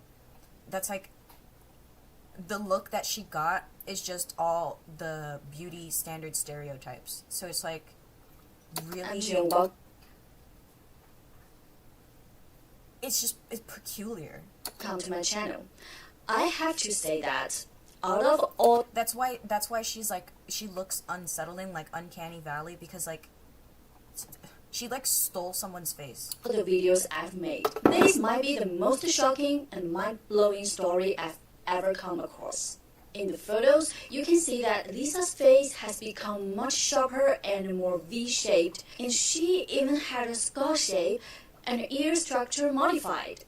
look that she got is just all the beauty standard stereotypes. So it's like really, it's peculiar. Come to my channel. I have to say that out of all, that's why she's like, she looks unsettling, like Uncanny Valley, because like she like stole someone's face. The videos I've made, this might be the most shocking and mind-blowing story I've ever come across. In the photos, you can see that Lisa's face has become much sharper and more V-shaped, and she even had a skull shape and ear structure modified.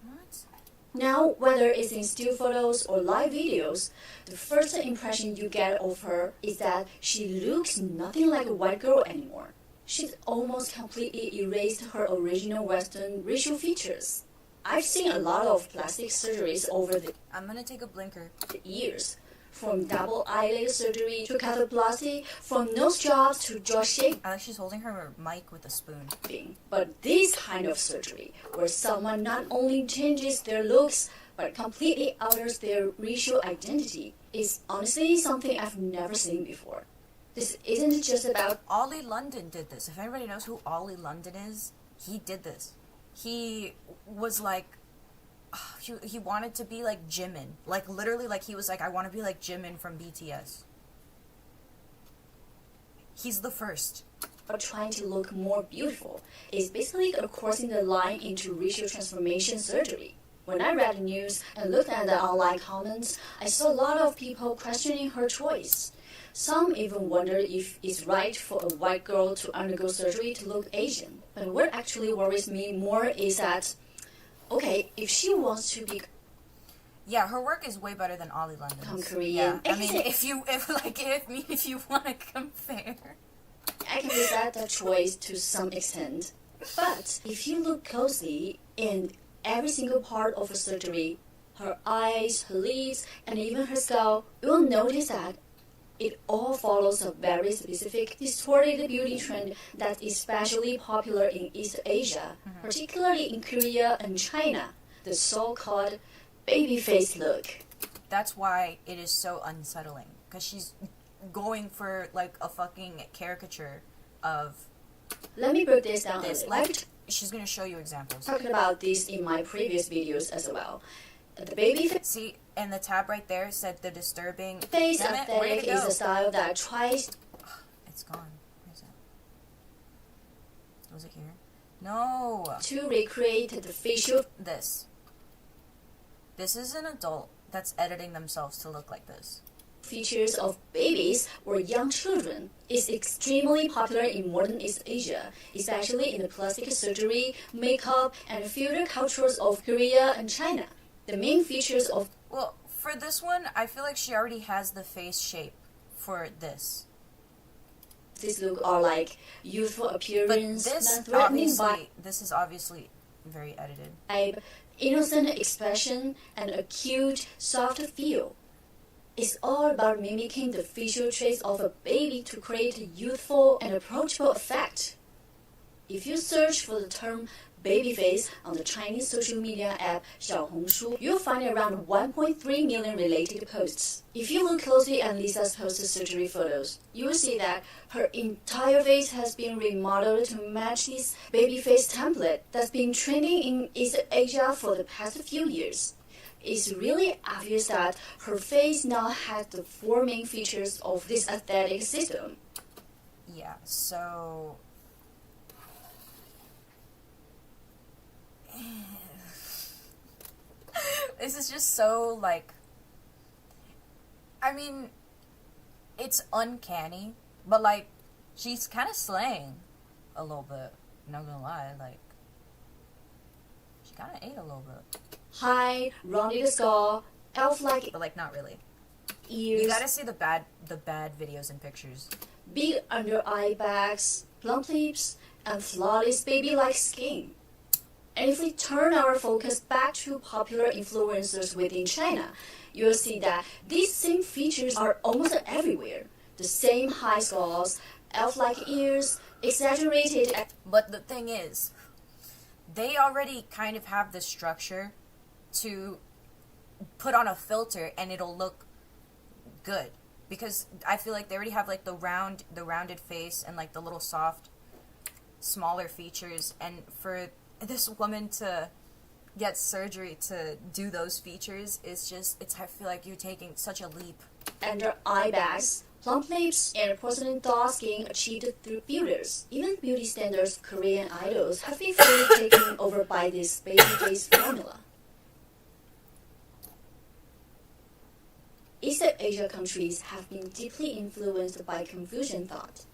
What? Now, whether it's in still photos or live videos, the first impression you get of her is that she looks nothing like a white girl anymore. She's almost completely erased her original Western racial features. I've seen a lot of plastic surgeries over the I'm gonna take a blinker. years, from double eyelid surgery to cataplasty, from nose jobs to jaw shaping. I like she's holding her mic with a spoon. But this kind of surgery, where someone not only changes their looks, but completely alters their racial identity, is honestly something I've never seen before. This isn't just about Ollie London did this. If anybody knows who Ollie London is, he did this. He was like, he wanted to be like Jimin. Like, literally, like, he was like, I want to be like Jimin from BTS. He's the first. are trying to look more beautiful. It's basically crossing the line into racial transformation surgery. When I read the news and looked at the online comments, I saw a lot of people questioning her choice. Some even wondered if it's right for a white girl to undergo surgery to look Asian. But what actually worries me more is that, okay, if she wants to be her work is way better than Ollie London's. Korean. Yeah, I mean, if you want to compare, I can respect that choice to some extent. But if you look closely in every single part of her surgery, her eyes, her lips, and even her skull, you will notice that it all follows a very specific distorted beauty trend that is especially popular in East Asia, particularly in Korea and China, the so-called baby face look. That's why it is so unsettling, because she's going for like a fucking caricature of Let me break this down this. a little. She's gonna show you examples. Talked about this in my previous videos as well. The baby See, and the tab right there said the disturbing face Damn it, where'd aesthetic it is go? a style that tries. It's gone. Where is it? Was it here? No. To recreate the facial This is an adult that's editing themselves to look like this. features of babies or young children is extremely popular in modern East Asia, especially in the plastic surgery, makeup, and theater cultures of Korea and China. The main features of Well, for this one, I feel like she already has the face shape for this. this look are like youthful But appearance, this non-threatening this is obviously very edited. vibe, innocent expression, and a cute, soft feel. It's all about mimicking the facial traits of a baby to create a youthful and approachable effect. If you search for the term baby face on the Chinese social media app Xiaohongshu, you'll find around 1.3 million related posts. If you look closely at Lisa's post-surgery photos, you will see that her entire face has been remodeled to match this baby face template that's been trending in East Asia for the past few years. It's really obvious that her face now has the four main features of this aesthetic system. Yeah, so this is just so like, I mean, it's uncanny, but like she's kind of slaying a little bit. Not gonna lie, like she kind of ate a little bit, High, rounded skull, elf-like but like not really. ears, You gotta see the bad videos and pictures. big under-eye bags, plump lips, and flawless baby-like skin. And if we turn our focus back to popular influencers within China, you'll see that these same features are almost everywhere. The same high skulls, elf-like ears, exaggerated. But the thing is, they already kind of have the structure to put on a filter and it'll look good, because I feel like they already have like the rounded face and like the little soft smaller features, and for this woman to get surgery to do those features is I feel like you're taking such a leap. Under eye bags, plump lips, and porcelain doll skin achieved through filters. Even beauty standards of Korean idols have been fully taken over by this baby face formula. East Asia countries have been deeply influenced by Confucian thought,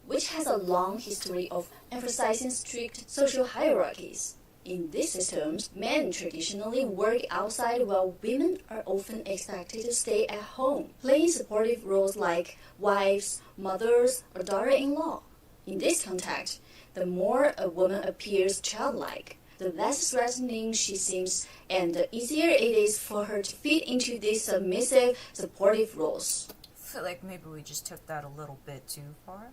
which has a long history of emphasizing strict social hierarchies. In these systems, men traditionally work outside while women are often expected to stay at home, playing supportive roles like wives, mothers, or daughter-in-law. In this context, the more a woman appears childlike, the less threatening she seems, and the easier it is for her to fit into these submissive, supportive roles. I feel like maybe we just took that a little bit too far.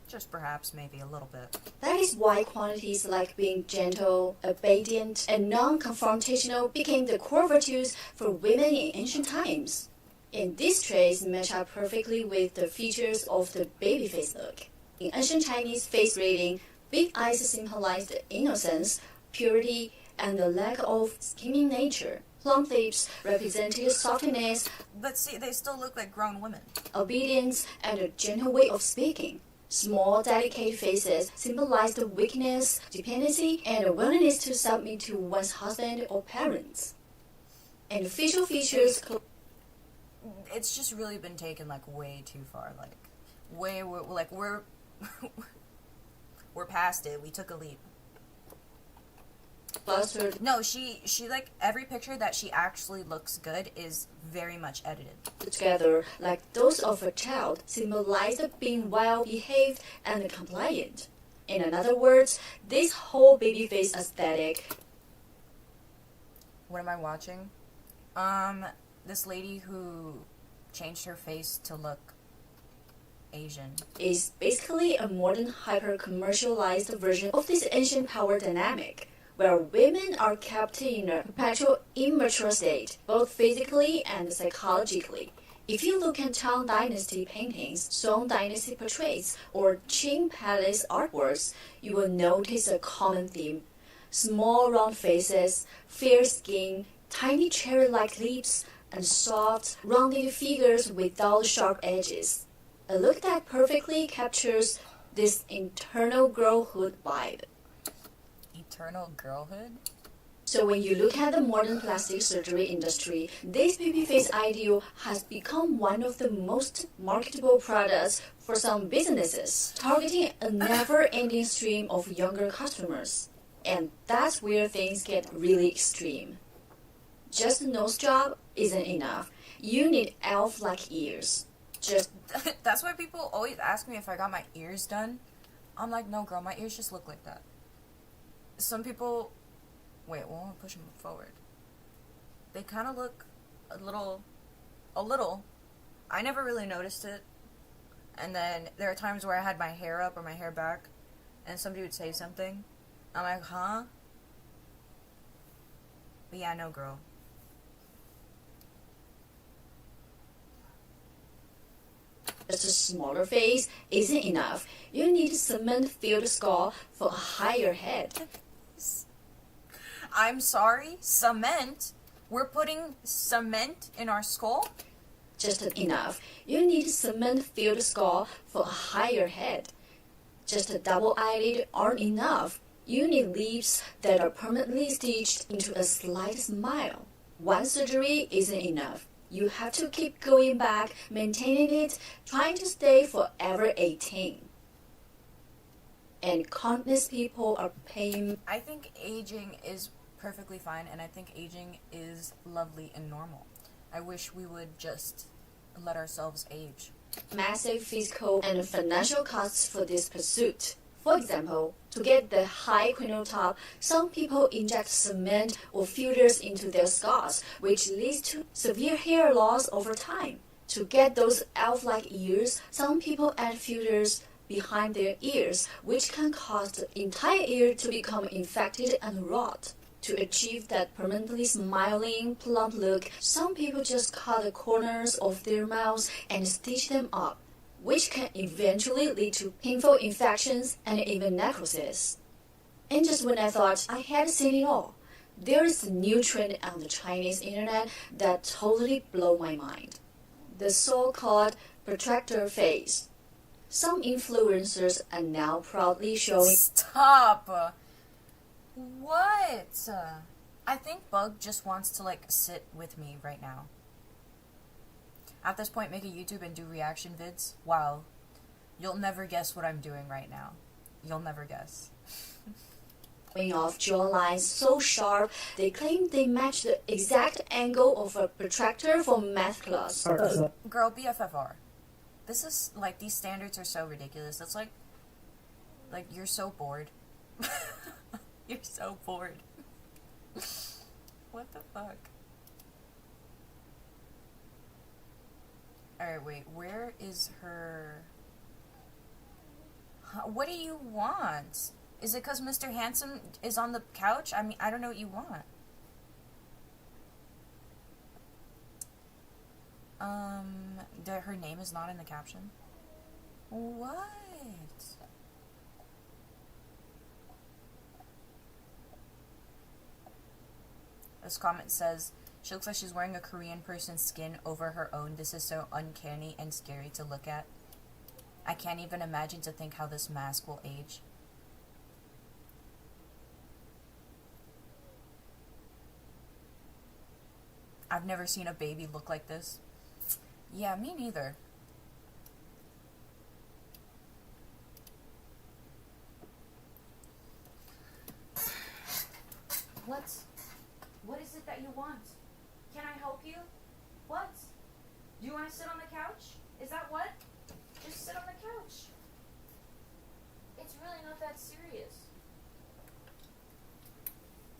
Just perhaps maybe a little bit. That is why qualities like being gentle, obedient, and non-confrontational became the core virtues for women in ancient times. And these traits match up perfectly with the features of the baby face look. In ancient Chinese face reading, big eyes symbolized innocence, purity, and the lack of scheming nature. Plump lips represented softness, But see, they still look like grown women. obedience, and a gentle way of speaking. Small, delicate faces symbolize the weakness, dependency, and a willingness to submit to one's husband or parents. And facial features. It's just really been taken like way too far. We're we're past it. We took a leap. Clustered. No, she like every picture that she actually looks good is very much edited. Together, like those of a child, symbolize being well-behaved and compliant. In other words, this whole baby face aesthetic. What am I watching? This lady who changed her face to look Asian. Is basically a modern hyper-commercialized version of this ancient power dynamic, where women are kept in a perpetual immature state, both physically and psychologically. If you look at Tang Dynasty paintings, Song Dynasty portraits, or Qing Palace artworks, you will notice a common theme. Small round faces, fair skin, tiny cherry-like lips, and soft, rounded figures without sharp edges. A look that perfectly captures this internal girlhood vibe. Eternal girlhood? So when you look at the modern plastic surgery industry, this baby face ideal has become one of the most marketable products for some businesses, targeting a never-ending stream of younger customers. And that's where things get really extreme. Just a nose job isn't enough. You need elf-like ears. That's why people always ask me if I got my ears done. I'm like, no girl, my ears just look like that. Some people, wait, we'll push them forward. They kind of look a little. I never really noticed it. And then there are times where I had my hair up or my hair back, and somebody would say something. I'm like, huh? But yeah, no girl. Just a smaller face isn't enough. You need cement-filled skull for a higher head. I'm sorry? Cement? We're putting cement in our skull? Just enough. You need cement-filled skull for a higher head. Just a double eyelid aren't enough. You need lips that are permanently stitched into a slight smile. One surgery isn't enough. You have to keep going back, maintaining it, trying to stay forever 18. And countless people are paying. I think aging is perfectly fine, and I think aging is lovely and normal. I wish we would just let ourselves age. Massive physical and financial costs for this pursuit. For example, to get the high cranial top, some people inject cement or fillers into their skulls, which leads to severe hair loss over time. To get those elf-like ears, some people add fillers behind their ears, which can cause the entire ear to become infected and rot. To achieve that permanently smiling, plump look, some people just cut the corners of their mouths and stitch them up, which can eventually lead to painful infections and even necrosis. And just when I thought I had seen it all, there is a new trend on the Chinese internet that totally blew my mind. The so-called protractor face. Some influencers are now proudly showing. Stop! What? I think Bug just wants to like sit with me right now. At this point, make a YouTube and do reaction vids. Wow. You'll never guess what I'm doing right now. You'll never guess. Off jawlines so sharp, they claim they match the exact angle of a protractor from math class. Girl, BFFR. This is, like, these standards are so ridiculous. It's like you're so bored. You're so bored. What the fuck? Alright, wait, where is her... What do you want? Is it because Mr. Handsome is on the couch? I mean, I don't know what you want. Her name is not in the caption? What? This comment says, she looks like she's wearing a Korean person's skin over her own. This is so uncanny and scary to look at. I can't even imagine to think how this mask will age. I've never seen a baby look like this. Yeah, me neither. What is it that you want? Can I help you? What? Do you want to sit on the couch? Is that what? Just sit on the couch. It's really not that serious.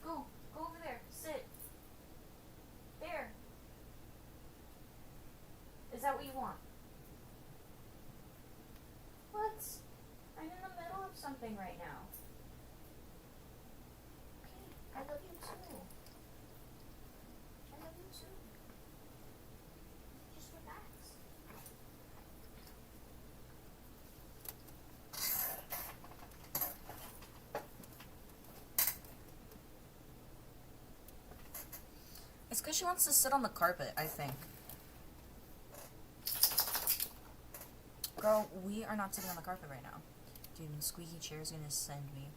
Go over there. Sit. There. Is that what you want? What? I'm in the middle of something right now. Okay, I love you too. I love you too. Just relax. It's because she wants to sit on the carpet, I think. Girl, we are not sitting on the carpet right now. Dude, the squeaky chair is gonna send me.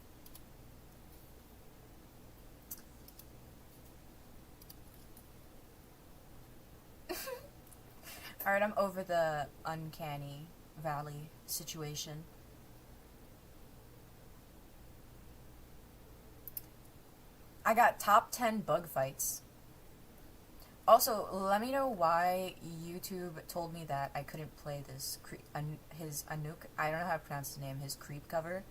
Alright, I'm over the uncanny valley situation. I got top 10 bug fights. Also, let me know why YouTube told me that I couldn't play this his Anouk, I don't know how to pronounce his name, his creep cover.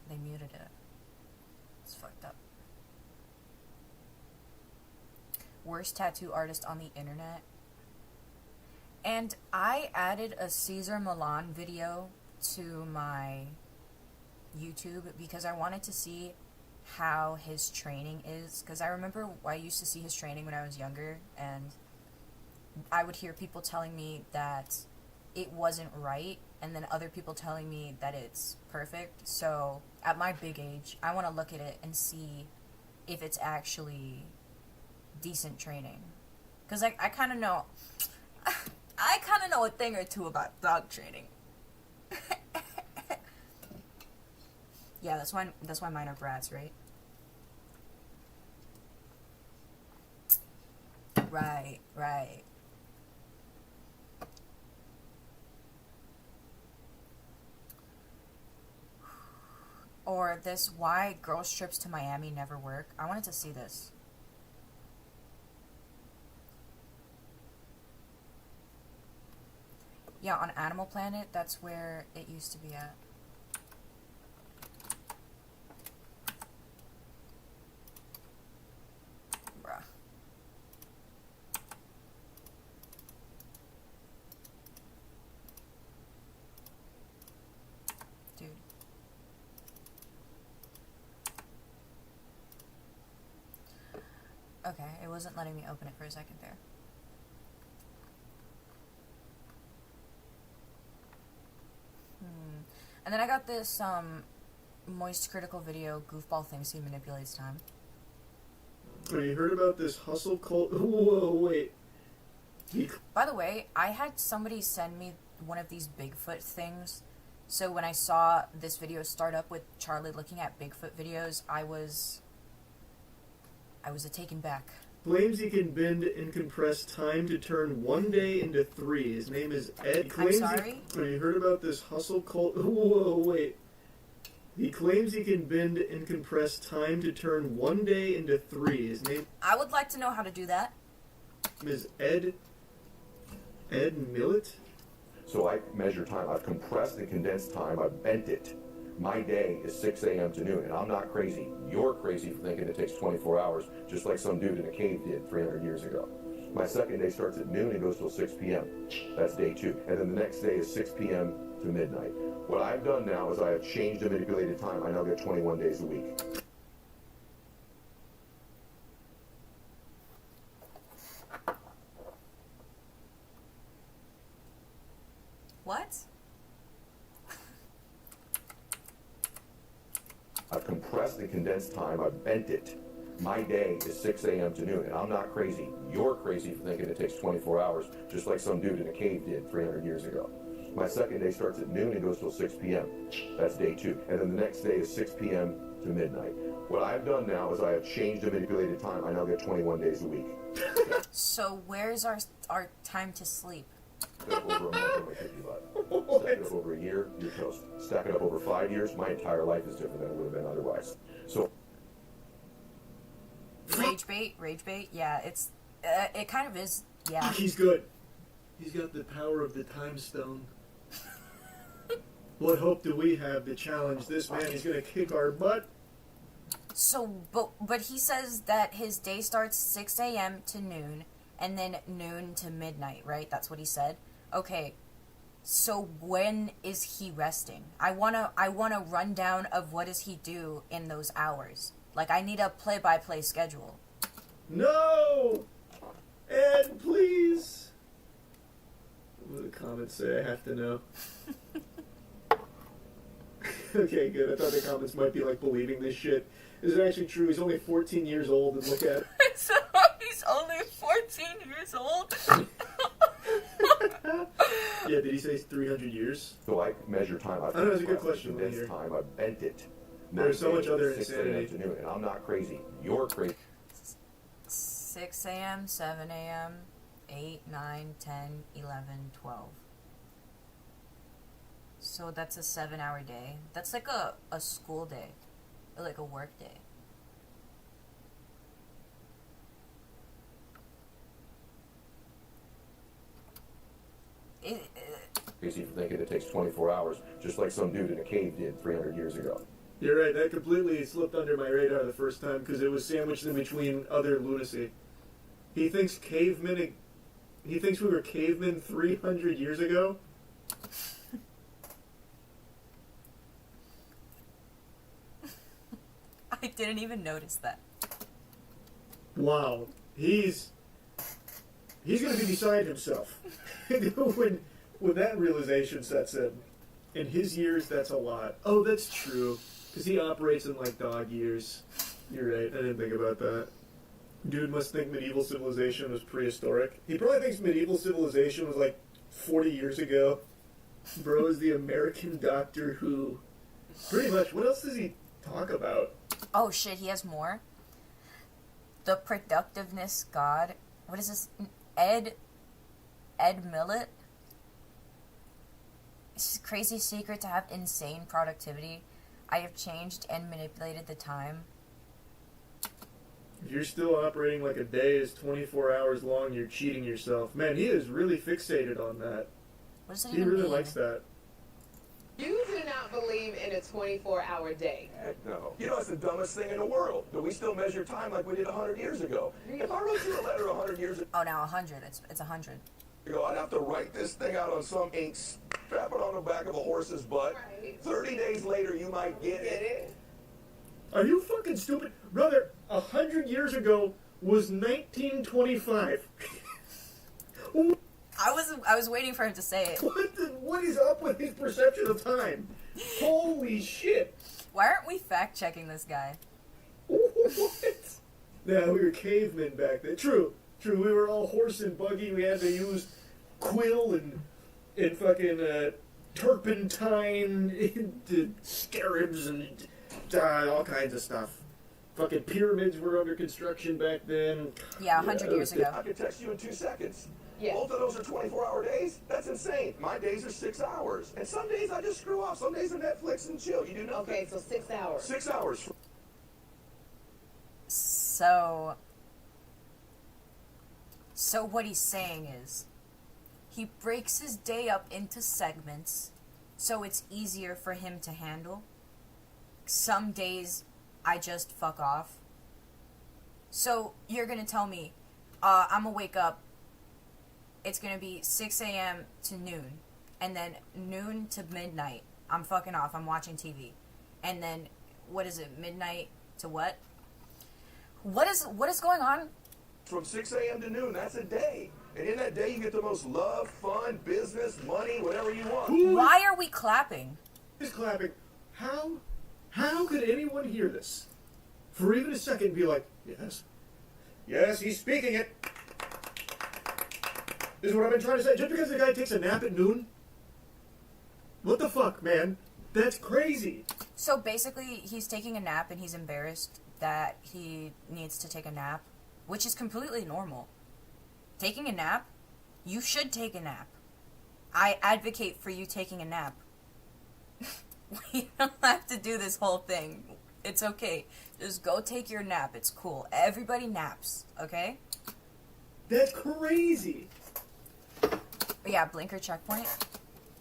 They muted it. It's fucked up. Worst tattoo artist on the internet. And I added a Cesar Millan video to my YouTube because I wanted to see how his training is, because I remember I used to see his training when I was younger, and I would hear people telling me that it wasn't right, and then other people telling me that it's perfect. So at my big age, I want to look at it and see if it's actually decent training, because I kind of know I kind of know a thing or two about dog training. Yeah, that's why mine are brats, right? Right. Or this, why girls trips to Miami never work. I wanted to see this. Yeah, on Animal Planet, that's where it used to be at. Bruh. Dude. Okay, it wasn't letting me open it for a second there. And then I got this, Moist Critical video, goofball thinks he manipulates time. Have you heard about this hustle cult? Whoa, wait. By the way, I had somebody send me one of these Bigfoot things, so when I saw this video start up with Charlie looking at Bigfoot videos, I was taken back. Claims he can bend and compress time to turn one day into 3. His name is Ed. I'm sorry? Have you heard about this hustle cult? Whoa, wait. He claims he can bend and compress time to turn one day into 3. His name... I would like to know how to do that. Is Ed Millet? So I measure time. I've compressed and condensed time. I've bent it. My day is 6 a.m. to noon, and I'm not crazy. You're crazy for thinking it takes 24 hours, just like some dude in a cave did 300 years ago. My second day starts at noon and goes till 6 p.m. That's day 2. And then the next day is 6 p.m. to midnight. What I've done now is I have changed the manipulated time. I now get 21 days a week. What? I've compressed and condensed time. I've bent it. My day is 6 a.m. to noon, and I'm not crazy. You're crazy for thinking it takes 24 hours, just like some dude in a cave did 300 years ago. My second day starts at noon and goes till 6 p.m. That's day 2. And then the next day is 6 p.m. to midnight. What I've done now is I have changed the manipulated time. I now get 21 days a week. So where's our time to sleep? Stack it over a month, I'm 55. Stack it up over a year, you're toast. Stack it up over 5 years, my entire life is different than it would have been otherwise. So, Rage bait. Yeah, it kind of is. Yeah. He's good. He's got the power of the time stone. What hope do we have to challenge this man? He's gonna kick our butt. So, but he says that his day starts 6 a.m. to noon, and then noon to midnight, right? That's what he said. Okay. So when is he resting? I wanna rundown of what does he do in those hours. Like, I need a play-by-play schedule. No! Ed, please! What do the comments say? I have to know. Okay, good. I thought the comments might be like believing this shit. Is it actually true? He's only 14 years old, and look at it. So he's only 14 years old? Yeah, did he say 300 years? so I measure time. I know, that's a good question right Condensed here. time, I bent it. There's so My much day other is 6 a.m. insanity. to noon, and I'm not crazy. You're crazy. 6 a.m., 7 a.m., 8, 9, 10, 11, 12. So that's a 7-hour day. That's like a school day. Or like a work day. Crazy for thinking it takes 24 hours, just like some dude in a cave did 300 years ago. You're right, that completely slipped under my radar the first time because it was sandwiched in between other lunacy. He thinks we were cavemen 300 years ago? I didn't even notice that. Wow. He's gonna be beside himself. when that realization sets in. In his years, that's a lot. Oh, that's true. Because he operates in like dog years. You're right, I didn't think about that. Dude must think medieval civilization was prehistoric. He probably thinks medieval civilization was like 40 years ago. Bro is the American Doctor Who. Pretty much. What else does he talk about? Oh shit, he has more? The productiveness god. What is this? Ed Millett? It's a crazy secret to have insane productivity. I have changed and manipulated the time. If you're still operating like a day is 24 hours long, you're cheating yourself. Man, he is really fixated on that. What does it He even really mean? likes that. You do not believe in a 24-hour day. Heck no. You know, it's the dumbest thing in the world. But we still measure time like we did 100 years ago. If I wrote you a letter 100 years Oh, now 100. It's 100. ago, I'd have to write this thing out on some ink, strap it on the back of a horse's butt. Right. 30 days later, you might get Get it. it? Are you fucking stupid? Brother, 100 years ago was 1925. I was waiting for him to say it. What is up with his perception of time? Holy shit. Why aren't we fact checking this guy? What? Yeah, we were cavemen back then. True. We were all horse and buggy. We had to use quill and fucking turpentine and scarabs and all kinds of stuff. Fucking pyramids were under construction back then. Yeah, 100 years ago. I could text you in 2 seconds. Yeah. Both of those are 24-hour days? That's insane. My days are 6 hours. And some days I just screw off. Some days are Netflix and chill. You do nothing. Okay, so 6 hours. 6 hours. So what he's saying is, he breaks his day up into segments, so it's easier for him to handle. Some days, I just fuck off. So you're gonna tell me, I'm gonna wake up, it's gonna be 6 a.m. to noon, and then noon to midnight, I'm fucking off, I'm watching TV. And then, what is it, midnight to what? What is going on? From 6 a.m. to noon, that's a day. And in that day, you get the most love, fun, business, money, whatever you want. Why are we clapping? He's clapping. How could anyone hear this? For even a second be like, yes. Yes, he's speaking it. This is what I've been trying to say. Just because the guy takes a nap at noon What the fuck, man? That's crazy. So basically, he's taking a nap and he's embarrassed that he needs to take a nap, which is completely normal. Taking a nap, you should take a nap. I advocate for you taking a nap. We don't have to do this whole thing. It's okay. Just go take your nap. It's cool. Everybody naps, okay? That's crazy. But yeah, blinker checkpoint.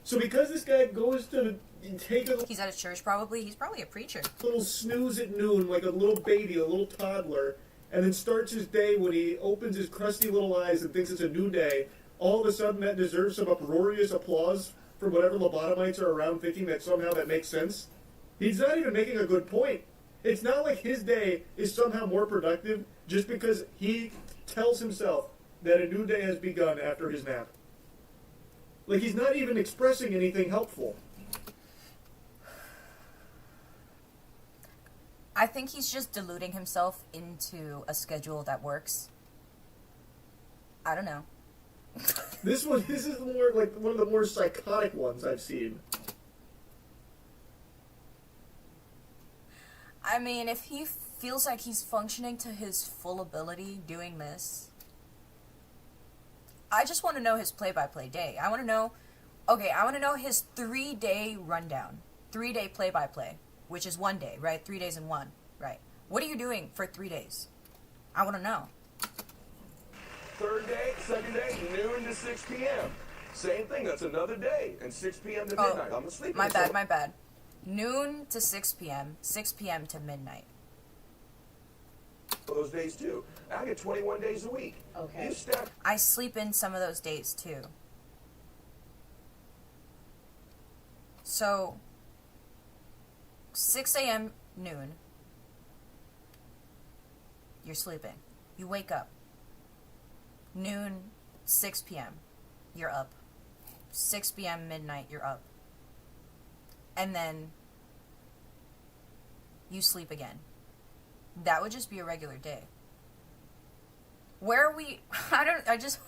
So because this guy goes to take a He's at a church probably. He's probably a preacher. little snooze at noon like a little baby, a little toddler, and then starts his day when he opens his crusty little eyes and thinks it's a new day, all of a sudden that deserves some uproarious applause from whatever lobotomites are around thinking that somehow that makes sense? He's not even making a good point. It's not like his day is somehow more productive just because he tells himself that a new day has begun after his nap. Like, he's not even expressing anything helpful. I think he's just deluding himself into a schedule that works. I don't know. This is more like one of the more psychotic ones I've seen. I mean, if he feels like he's functioning to his full ability doing this, I just want to know his play-by-play day. I want to know, okay, I want to know his 3-day rundown. 3-day play-by-play, which is 1 day, right? 3 days in one, right? What are you doing for 3 days? I want to know. Third day, second day, noon to 6 p.m. Same thing, that's another day. And 6 p.m. to midnight. I'm asleep. My bad. Noon to 6 p.m., 6 p.m. to midnight. Those days too. I get 21 days a week. Okay. You stack. I sleep in some of those days too. So, 6 a.m. noon, you're sleeping. You wake up. Noon, 6 p.m., you're up. 6 p.m. midnight, you're up. And then you sleep again. That would just be a regular day. Where are we? I just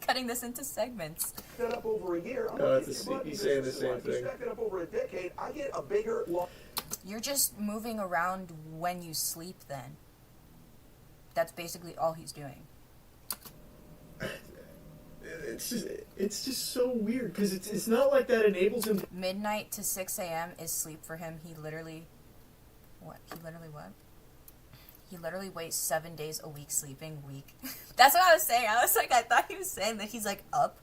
cutting this into segments. That up over a year. He's saying the same thing. You stack it up over a decade, I get a bigger. You're just moving around when you sleep then. That's basically all he's doing. It's just so weird because it's not like that enables him. Midnight to 6 a.m. is sleep for him. He literally waits 7 days a week sleeping. That's what I was saying. I was like, I thought he was saying that he's like up.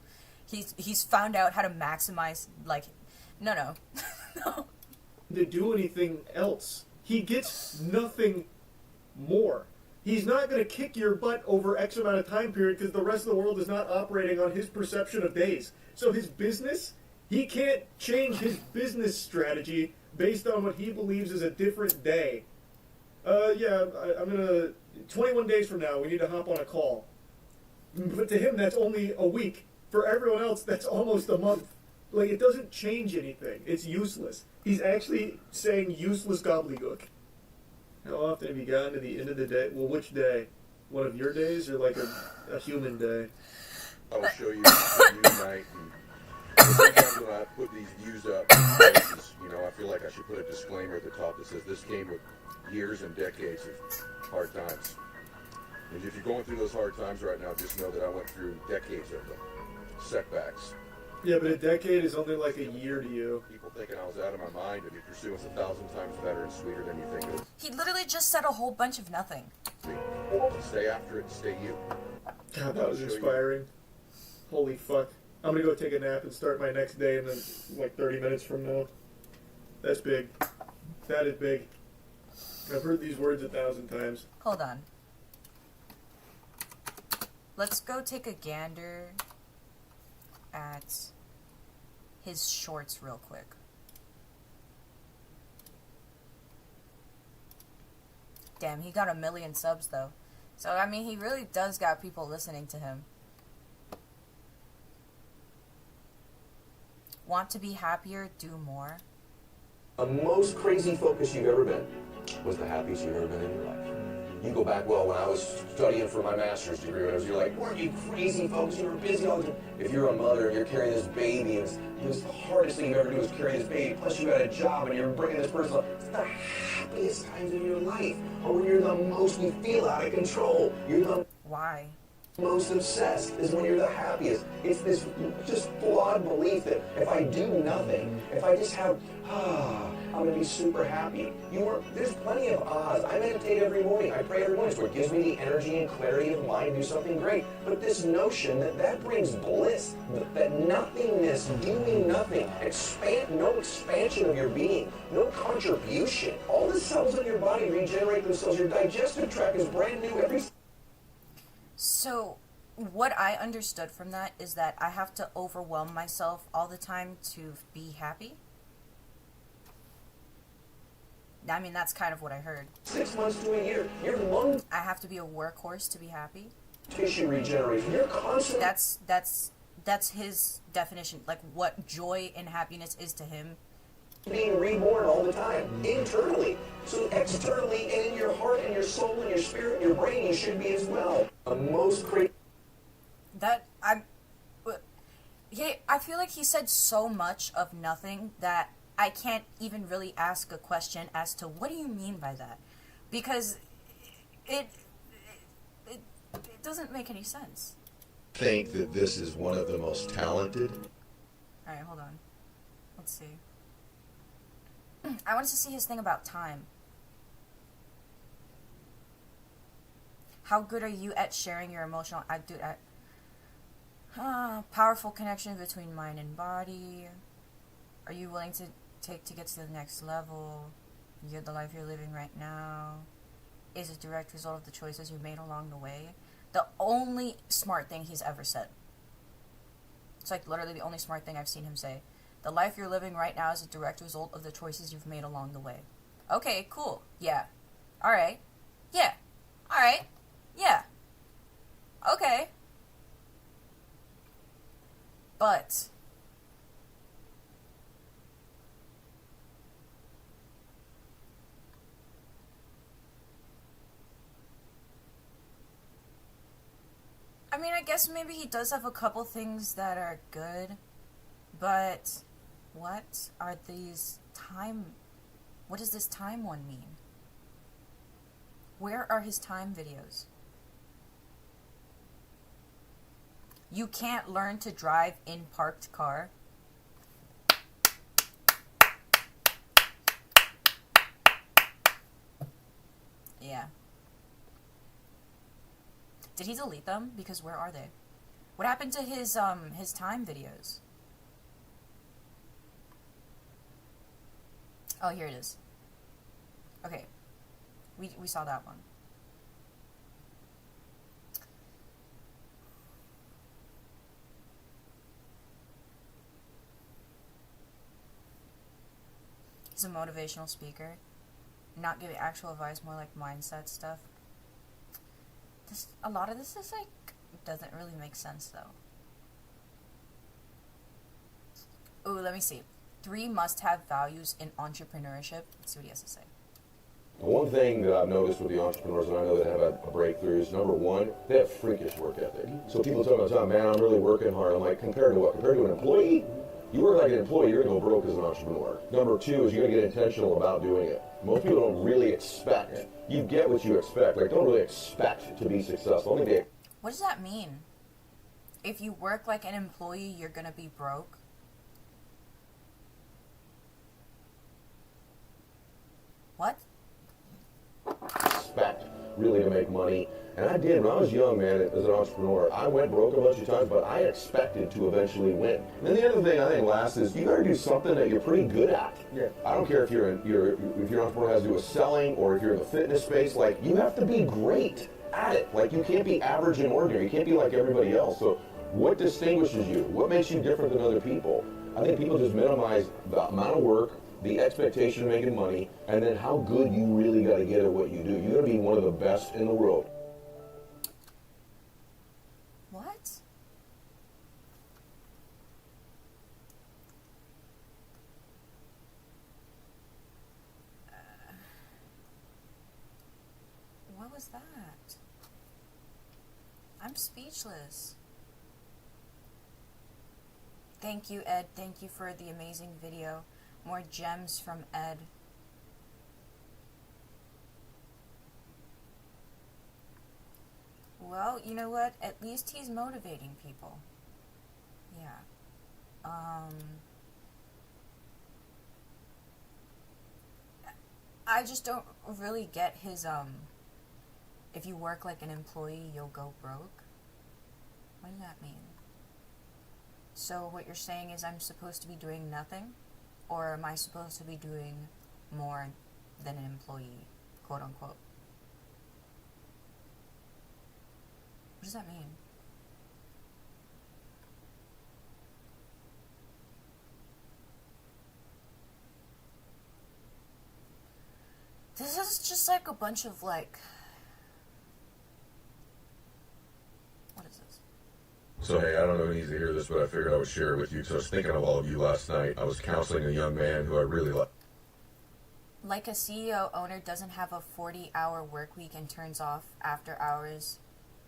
He's found out how to maximize, like, no. To do anything else. He gets nothing more. He's not going to kick your butt over X amount of time period because the rest of the world is not operating on his perception of days. So his business, he can't change his business strategy based on what he believes is a different day. I'm going to... 21 days from now, we need to hop on a call. But to him, that's only a week. For everyone else, that's almost a month. Like, it doesn't change anything. It's useless. He's actually saying useless gobbledygook. How often have you gotten to the end of the day? Well, which day? One of your days or like a human day? I will show you a new night. And sometimes when I put these views up, I feel like I should put a disclaimer at the top that says this came with years and decades of hard times. And if you're going through those hard times right now, just know that I went through decades of them. Setbacks. Yeah, but a decade is only like a year to you. People thinking I was out of my mind, and your pursuance 1,000 times better and sweeter than you think it is. He literally just said a whole bunch of nothing. Stay after it and stay you. God, that was inspiring. Holy fuck. I'm gonna go take a nap and start my next day in like 30 minutes from now. That's big. That is big. I've heard these words 1,000 times. Hold on. Let's go take a gander at his shorts real quick. Damn, he got 1 million subs though. So, I mean, he really does got people listening to him. Want to be happier, do more. The most crazy focus you've ever been was the happiest you've ever been in your life. You go back, well, when I was studying for my master's degree, whatever, you're like, weren't you crazy, folks? You were busy all the time. If you're a mother and you're carrying this baby, and it's the hardest thing you ever do is carry this baby, plus you got a job and you're bringing this person up, it's the happiest times of your life. Or when you're the most, you feel out of control. You're the Why? most obsessed is when you're the happiest. It's this just flawed belief that if I do nothing, if I just have, I'm going to be super happy. There's plenty of ahs. I meditate every morning. I pray every morning. It's what gives me the energy and clarity of mind to do something great. But this notion that brings bliss, that nothingness, doing nothing, no expansion of your being, no contribution. All the cells in your body regenerate themselves. Your digestive tract is brand new every. So, what I understood from that is that I have to overwhelm myself all the time to be happy. I mean, that's kind of what I heard. 6 months to a year, your lung I have to be a workhorse to be happy. tissue regeneration. You're constantly That's his definition, like what joy and happiness is to him. being reborn all the time, internally. So externally and in your heart and your soul and your spirit and your brain, you should be as well. The most crazy. I feel like he said so much of nothing that I can't even really ask a question as to what do you mean by that, because it doesn't make any sense. Think that this is one of the most talented. All right, hold on. Let's see. I wanted to see his thing about time. How good are you at sharing your emotional... powerful connection between mind and body. Are you willing to take to get to the next level? You're the life you're living right now. Is a direct result of the choices you made along the way. The only smart thing he's ever said. It's like literally the only smart thing I've seen him say. The life you're living right now is a direct result of the choices you've made along the way. Okay, cool. Yeah. Alright. Yeah. Alright. Yeah. Okay. But I mean, I guess maybe he does have a couple things that are good, but what are these what does this time one mean? Where are his time videos? You can't learn to drive in parked car. Yeah. Did he delete them? Because where are they? What happened to his time videos? Oh, here it is. Okay. We saw that one. He's a motivational speaker. Not giving actual advice, more like mindset stuff. A lot of this is like, doesn't really make sense though. Ooh, let me see. 3 must-have values in entrepreneurship. Let's see what he has to say. One thing that I've noticed with the entrepreneurs, and I know that have a breakthrough, is number one, they have freakish work ethic. So people tell me all the time, man, I'm really working hard. I'm like, compared to what? Compared to an employee? You work like an employee, you're going to go broke as an entrepreneur. Number 2 is you're going to get intentional about doing it. Most people don't really expect. You get what you expect. Like, don't really expect to be successful. Only they. What does that mean? If you work like an employee, you're going to be broke? What? Expect really to make money. And I did when I was young, man, as an entrepreneur. I went broke a bunch of times, but I expected to eventually win. And then the other thing I think last is you got to do something that you're pretty good at. Yeah. I don't care if you're if your entrepreneur has to do with selling or if you're in the fitness space. Like, you have to be great at it. Like, you can't be average and ordinary. You can't be like everybody else. So what distinguishes you? What makes you different than other people? I think people just minimize the amount of work, the expectation of making money, and then how good you really got to get at what you do. You got to be one of the best in the world. What? What was that? I'm speechless. Thank you, Ed. Thank you for the amazing video. More gems from Ed. Well, you know what? At least he's motivating people. Yeah. I just don't really get his, if you work like an employee, you'll go broke. What does that mean? So what you're saying is I'm supposed to be doing nothing? Or am I supposed to be doing more than an employee, quote unquote? What does that mean? This is just like a bunch of like... What is this? So hey, I don't know who needs to hear this, but I figured I would share it with you because I was thinking of all of you last night. I was counseling a young man who I really like. Like a CEO owner doesn't have a 40-hour work week and turns off after hours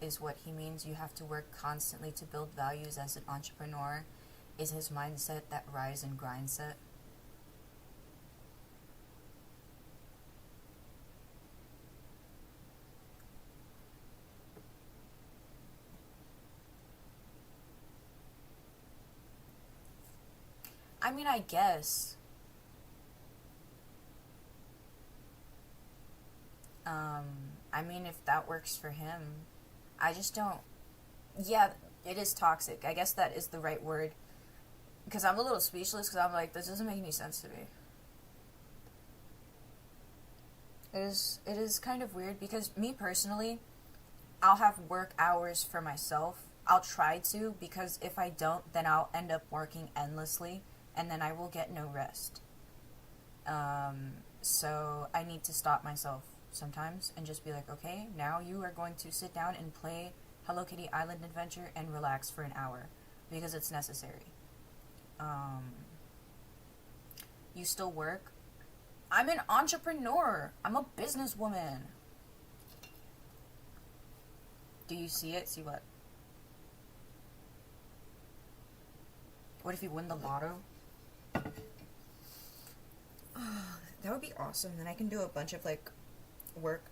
is what he means. You have to work constantly to build values as an entrepreneur. Is his mindset that rise and grind set? I mean, I guess. I mean, if that works for him. I just don't... Yeah, it is toxic. I guess that is the right word. Because I'm a little speechless, because I'm like, this doesn't make any sense to me. It is kind of weird, because me personally, I'll have work hours for myself. I'll try to, because if I don't, then I'll end up working endlessly, and then I will get no rest. So I need to stop myself sometimes and just be like, okay, now you are going to sit down and play Hello Kitty Island Adventure and relax for an hour, because it's necessary. You still work? I'm an entrepreneur. I'm a businesswoman. Do you see it? See what? What if you win the lotto? That would be awesome. Then I can do a bunch of, like, work.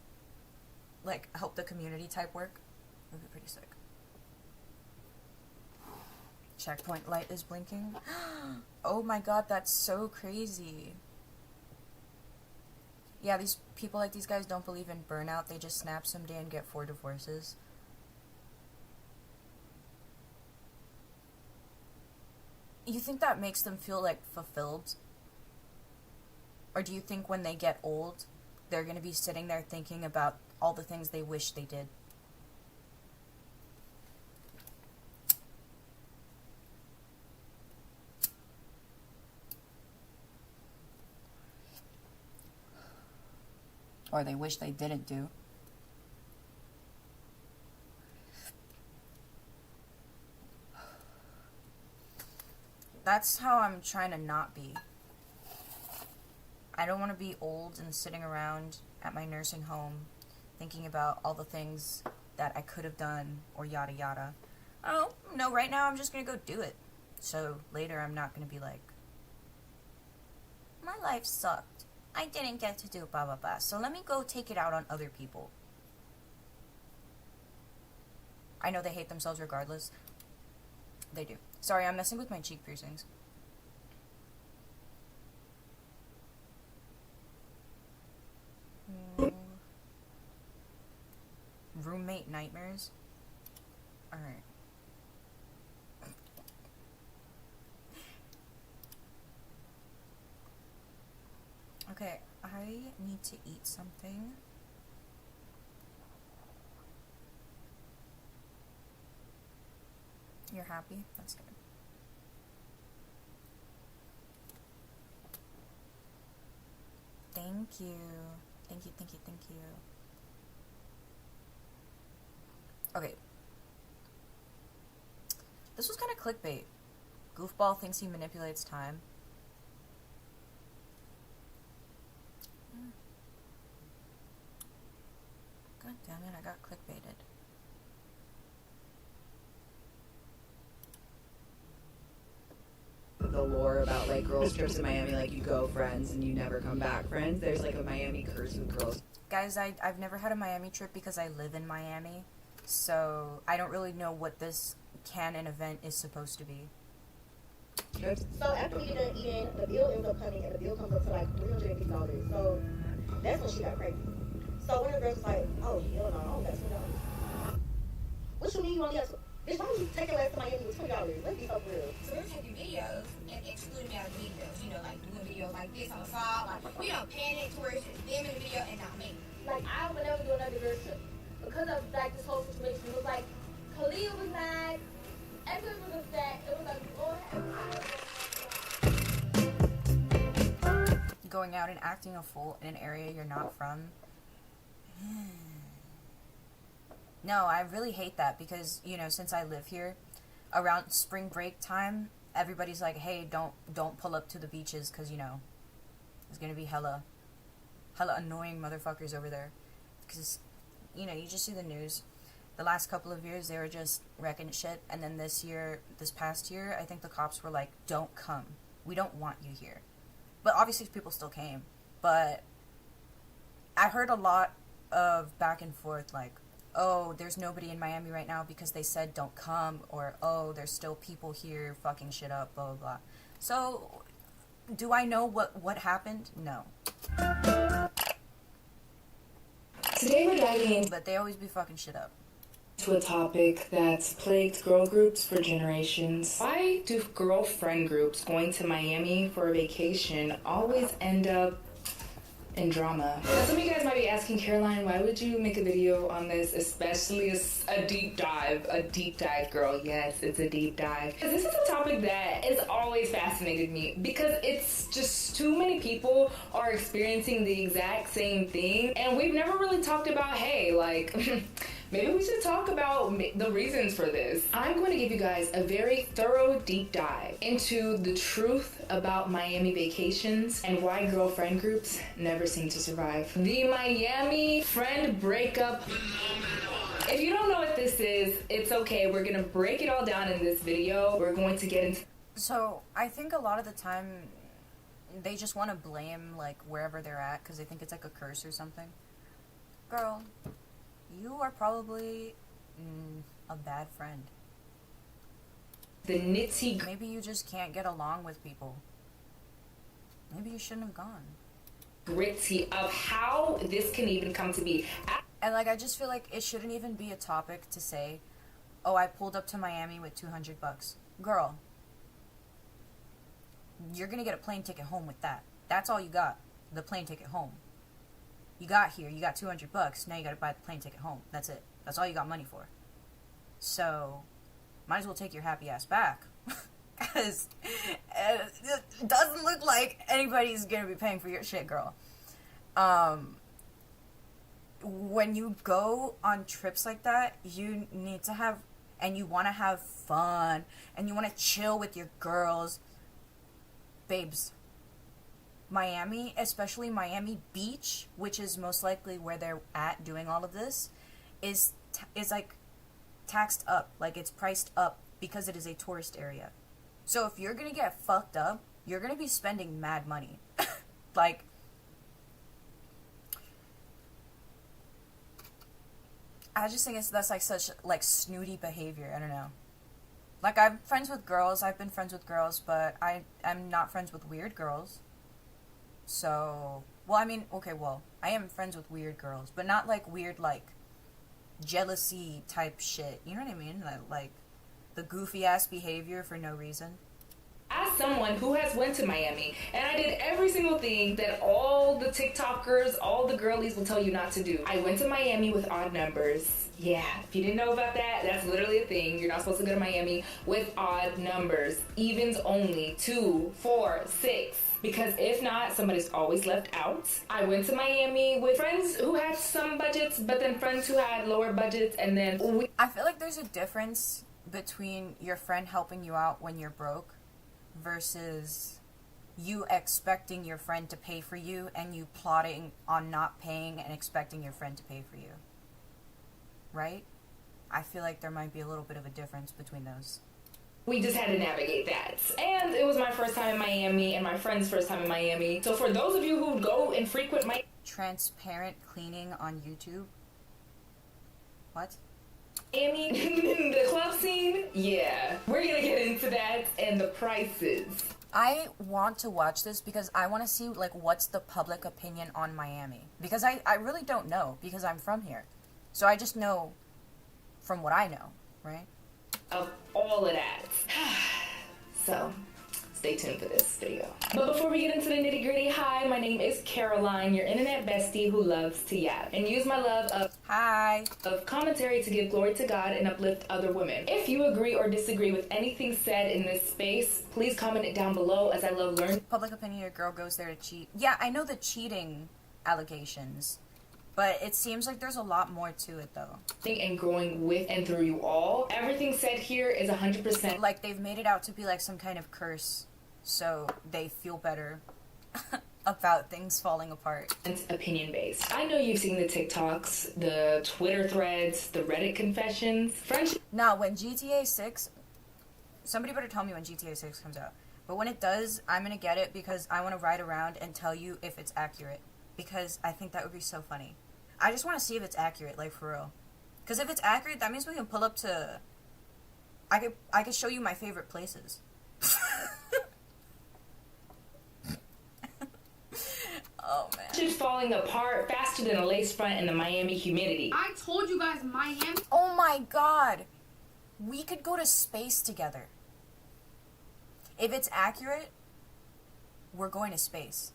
Like, help the community type work. That would be pretty sick. Checkpoint light is blinking. Oh my god, that's so crazy. Yeah, these people like these guys don't believe in burnout. They just snap someday and get 4 divorces. You think that makes them feel, like, fulfilled? Or do you think when they get old, they're gonna be sitting there thinking about all the things they wish they did? Or they wish they didn't do. That's how I'm trying to not be. I don't want to be old and sitting around at my nursing home thinking about all the things that I could have done or yada yada. Oh, no, right now I'm just going to go do it. So later I'm not going to be like, my life sucked. I didn't get to do blah blah blah. So let me go take it out on other people. I know they hate themselves regardless. They do. Sorry, I'm messing with my cheek piercings. Roommate nightmares? Alright. Okay, I need to eat something. You're happy? That's good. Thank you. Thank you, thank you, thank you. Okay. This was kind of clickbait. Goofball thinks he manipulates time. God Damn it, I got clickbaited. The lore about like girls trips in Miami, like you go friends and you never come back friends. There's like a Miami curse with girls. Guys, I've never had a Miami trip because I live in Miami, so I don't really know what this canon event is supposed to be. So after we get done eating, the bill ends up coming, and the bill comes up to like $350. So that's when she got pregnant. So one of the girls was like, "Oh hell no, I don't got $20." What you mean you only got? Bitch, why would you take your ass to Miami with $20? Let's be so real. So we were taking videos and excluding me out of the videos, you know, like doing videos like this on the side, like we don't panic to where it's just them in the video and not me. Like I would never do another girl trip because of like this whole situation. It was like Khalil was mad, everyone was upset. It was like, Lord have mercy. Going out and acting a fool in an area you're not from. No, I really hate that because, you know, since I live here, around spring break time, everybody's like, hey, don't pull up to the beaches because, you know, there's going to be hella annoying motherfuckers over there. Because, you know, you just see the news. The last couple of years, they were just wrecking shit. And then this past year, I think the cops were like, don't come. We don't want you here. But obviously people still came. But I heard a lot of back and forth like, oh, there's nobody in Miami right now because they said don't come, or oh, there's still people here fucking shit up, blah, blah, blah. So, do I know what happened? No. Today we're diving But they always be fucking shit up. into a topic that's plagued girl groups for generations. Why do girlfriend groups going to Miami for a vacation always end up in drama? Now, some of you guys might be asking, Caroline, why would you make a video on this, especially a deep dive, girl? Yes, it's a deep dive. Because this is a topic that has always fascinated me because it's just too many people are experiencing the exact same thing, and we've never really talked about, hey, like, maybe we should talk about the reasons for this. I'm going to give you guys a very thorough deep dive into the truth about Miami vacations and why girlfriend groups never seem to survive. The Miami friend breakup. If you don't know what this is, it's okay. We're going to break it all down in this video. We're going to get into... So, I think a lot of the time, they just want to blame, like, wherever they're at, because they think it's like a curse or something. Girl, you are probably a bad friend. the nitty Maybe you just can't get along with people. Maybe you shouldn't have gone. gritty of how this can even come to be. And, like, I just feel like it shouldn't even be a topic to say, oh, I pulled up to Miami with $200. Girl, you're gonna get a plane ticket home with that. That's all you got, the plane ticket home. You got here, you got $200, now you gotta buy the plane ticket home. That's it. That's all you got money for. So, might as well take your happy ass back. Because it doesn't look like anybody's gonna be paying for your shit, girl. When you go on trips like that, you need to have, and you want to have fun, and you want to chill with your girls. Babes, Miami, especially Miami Beach, which is most likely where they're at doing all of this, is like taxed up, like it's priced up because it is a tourist area. So if you're gonna get fucked up, you're gonna be spending mad money. Like, I just think that's like such like snooty behavior. I don't know. Like, I'm friends with girls. I've been friends with girls, but I'm not friends with weird girls. So, well, I mean, okay, well, I am friends with weird girls, but not like weird, like jealousy type shit. You know what I mean? Like the goofy ass behavior for no reason. As someone who has went to Miami, and I did every single thing that all the TikTokers, all the girlies will tell you not to do. I went to Miami with odd numbers. Yeah, if you didn't know about that, that's literally a thing. You're not supposed to go to Miami with odd numbers. Evens only, 2, 4, 6. Because if not, somebody's always left out. I went to Miami with friends who had some budgets, but then friends who had lower budgets, and then I feel like there's a difference between your friend helping you out when you're broke versus you expecting your friend to pay for you and you plotting on not paying and expecting your friend to pay for you. right? I feel like there might be a little bit of a difference between those. We just had to navigate that. And it was my first time in Miami and my friend's first time in Miami. So for those of you who go and frequent my Transparent cleaning on YouTube? What? Miami, the club scene, yeah. We're gonna get into that and the prices. I want to watch this because I want to see, like, what's the public opinion on Miami. Because I really don't know, because I'm from here. So I just know from what I know, right? Of all of that. So, stay tuned for this video. But before we get into the nitty gritty, hi, my name is Caroline, your internet bestie who loves to yap and use my love of commentary to give glory to God and uplift other women. If you agree or disagree with anything said in this space, please comment it down below, as I love learning. Public opinion, a girl goes there to cheat. Yeah, I know the cheating allegations, but it seems like there's a lot more to it, though. And growing with and through you all. Everything said here is 100%. Like, they've made it out to be like some kind of curse, so they feel better about things falling apart. It's opinion based. I know you've seen the TikToks, the Twitter threads, the Reddit confessions. Friendship. Now, when GTA 6, somebody better tell me when GTA 6 comes out. But when it does, I'm gonna get it because I want to ride around and tell you if it's accurate. Because I think that would be so funny. I just want to see if it's accurate, like, for real. Because if it's accurate, that means we can pull up to... I could show you my favorite places. Oh, man. She's falling apart faster than a lace front in the Miami humidity. I told you guys, Miami... Oh, my God. We could go to space together. If it's accurate, we're going to space.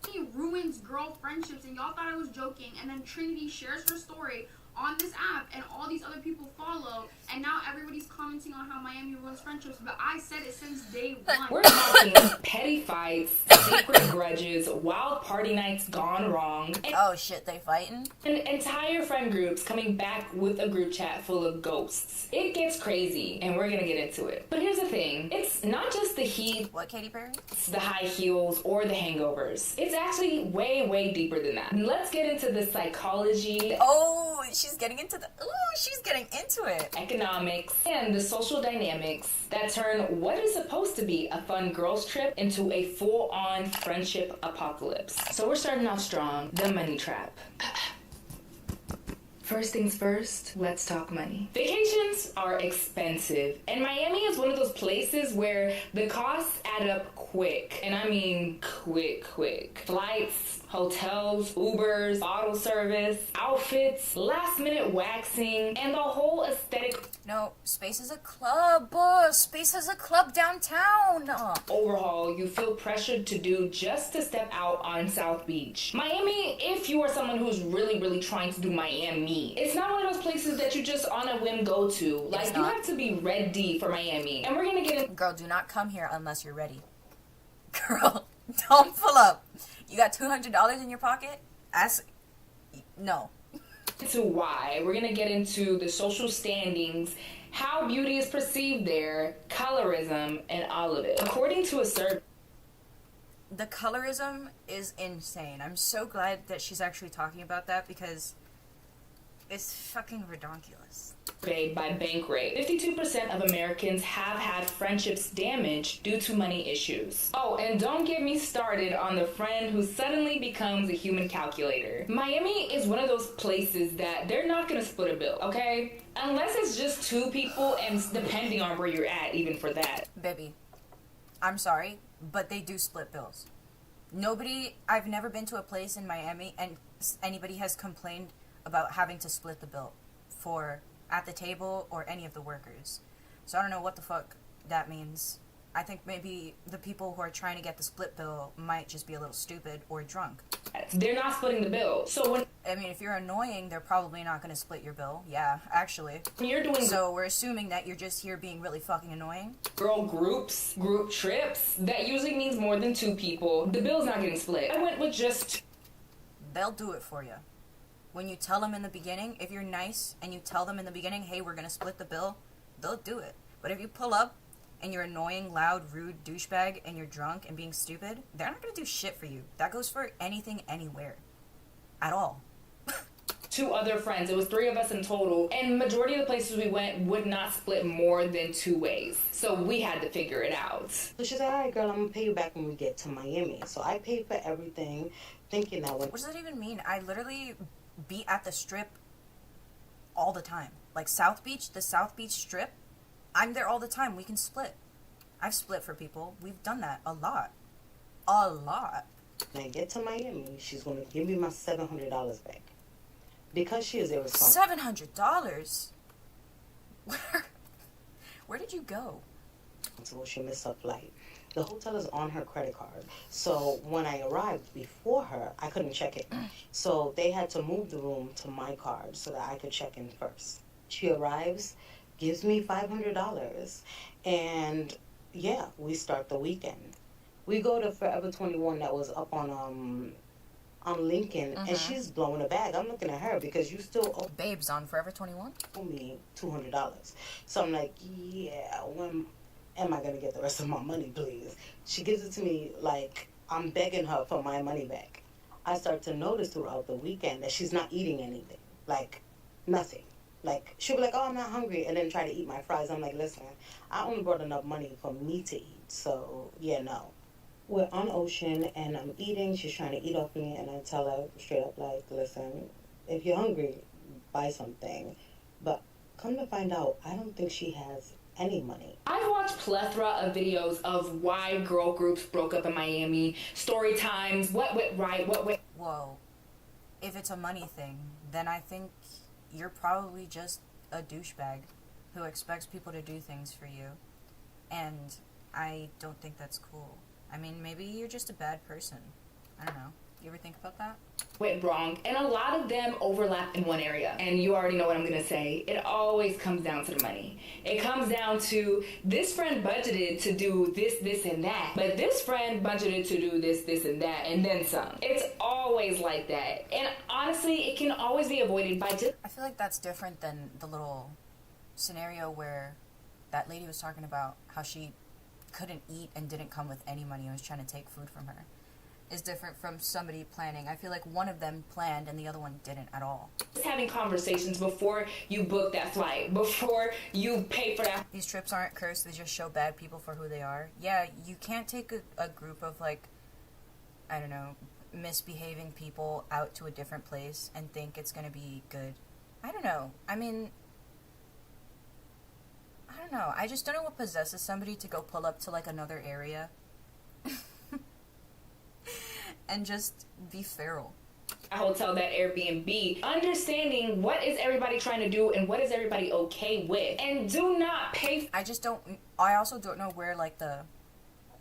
He ruins girl friendships, and y'all thought I was joking, and then Trinity shares her story on this app, and all these other people follow, and now everybody's commenting on how Miami ruins friendships, but I said it since day one. We're talking petty fights, secret grudges, wild party nights gone wrong. Oh shit, they fighting? And entire friend groups coming back with a group chat full of ghosts. It gets crazy, and we're gonna get into it. But here's the thing, it's not just the heat, what, Katy Perry? the high heels, or the hangovers. It's actually way, way deeper than that. Let's get into the psychology. Oh, she's getting into it. Economics, and the social dynamics that turn what is supposed to be a fun girls trip into a full-on friendship apocalypse. So we're starting off strong, the money trap. First things first, let's talk money. Vacations are expensive, and Miami is one of those places where the costs add up quick, and I mean quick. Flights, hotels, Ubers, bottle service, outfits, last minute waxing, and the whole aesthetic. No, Space is a club. Space is a club downtown. Overhaul you feel pressured to do just to step out on South Beach. Miami, if you are someone who's really trying to do Miami, it's not one of those places that you just on a whim go to. Like, you have to be ready for Miami. And we're gonna get in. Girl, do not come here unless you're ready. Girl, don't pull up. You got $200 in your pocket? No. To why. We're gonna get into the social standings, how beauty is perceived there, colorism, and all of it. According to a survey, the colorism is insane. I'm so glad that she's actually talking about that because it's fucking redonkulous. By Bankrate, 52% of Americans have had friendships damaged due to money issues. Oh, and don't get me started on the friend who suddenly becomes a human calculator. Miami is one of those places that they're not gonna split a bill, okay? Unless it's just two people, and depending on where you're at, even for that. Baby, I'm sorry, but they do split bills. I've never been to a place in Miami and anybody has complained about having to split the bill for at the table or any of the workers. So I don't know what the fuck that means. I think maybe the people who are trying to get the split bill might just be a little stupid or drunk. They're not splitting the bill. So if you're annoying, they're probably not going to split your bill. Yeah, actually. You're doing so we're assuming that you're just here being really fucking annoying. Girl groups, group trips, that usually means more than two people. The bill's not getting split. I went with just... They'll do it for you. When you tell them in the beginning, if you're nice and you tell them in the beginning, hey, we're going to split the bill, they'll do it. But if you pull up and you're annoying, loud, rude douchebag and you're drunk and being stupid, they're not going to do shit for you. That goes for anything, anywhere. At all. 2 other friends. It was 3 of us in total. And majority of the places we went would not split more than 2 ways. So we had to figure it out. So she said, all right, girl, I'm going to pay you back when we get to Miami. So I paid for everything, thinking that when... What does that even mean? I literally be at the Strip all the time. Like South Beach, the South Beach Strip, I'm there all the time. We can split. I've split for people. We've done that a lot. A lot. When I get to Miami, she's going to give me my $700 back. Because she is irresponsible. $700? Where did you go? So she missed her flight. The hotel is on her credit card. So when I arrived before her, I couldn't check in. So they had to move the room to my card so that I could check in first. She arrives, gives me $500, and yeah, we start the weekend. We go to Forever 21 that was up on Lincoln, and she's blowing a bag. I'm looking at her because you still owe Babes on Forever 21? me $200. So I'm like, yeah, when am I going to get the rest of my money, please? She gives it to me like I'm begging her for my money back. I start to notice throughout the weekend that she's not eating anything, like nothing. Like, she'll be like, oh, I'm not hungry, and then try to eat my fries. I'm like, listen, I only brought enough money for me to eat, so yeah, no. We're on Ocean, and I'm eating. She's trying to eat off me, and I tell her straight up, like, listen, if you're hungry, buy something. But come to find out, I don't think she has any money. I've watched plethora of videos of why girl groups broke up in Miami, story times, what went right, what went... Whoa. If it's a money thing, then I think you're probably just a douchebag who expects people to do things for you. And I don't think that's cool. I mean, maybe you're just a bad person. I don't know. You ever think about that? Went wrong, and a lot of them overlap in one area. And you already know what I'm gonna say. It always comes down to the money. It comes down to this friend budgeted to do this, and that, but this friend budgeted to do this, and that, and then some. It's always like that. And honestly, it can always be avoided by just... I feel like that's different than the little scenario where that lady was talking about how she couldn't eat and didn't come with any money and was trying to take food from her. Is different from somebody planning. I feel like one of them planned and the other one didn't at all. Just having conversations before you book that flight, before you pay for that. These trips aren't cursed, they just show bad people for who they are. Yeah, you can't take a group of, like, I don't know, misbehaving people out to a different place and think it's gonna be good. I don't know. I mean, I don't know. I just don't know what possesses somebody to go pull up to, like, another area and just be feral. A hotel, that Airbnb, understanding what is everybody trying to do and what is everybody okay with, and do not pay. I also don't know where, like, the,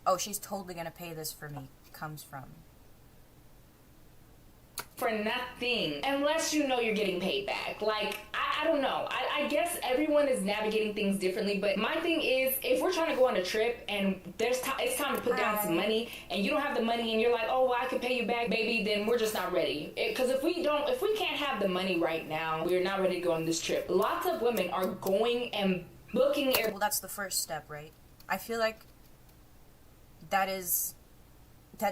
oh, she's totally gonna pay this for me comes from. For nothing, unless you know you're getting paid back. Like, I don't know. I guess everyone is navigating things differently, but my thing is, if we're trying to go on a trip and it's time to put down some money, and you don't have the money and you're like, oh, well, I can pay you back, baby, then we're just not ready. Because if we can't have the money right now, we're not ready to go on this trip. Lots of women are going and booking Well, that's the first step, right? I feel like that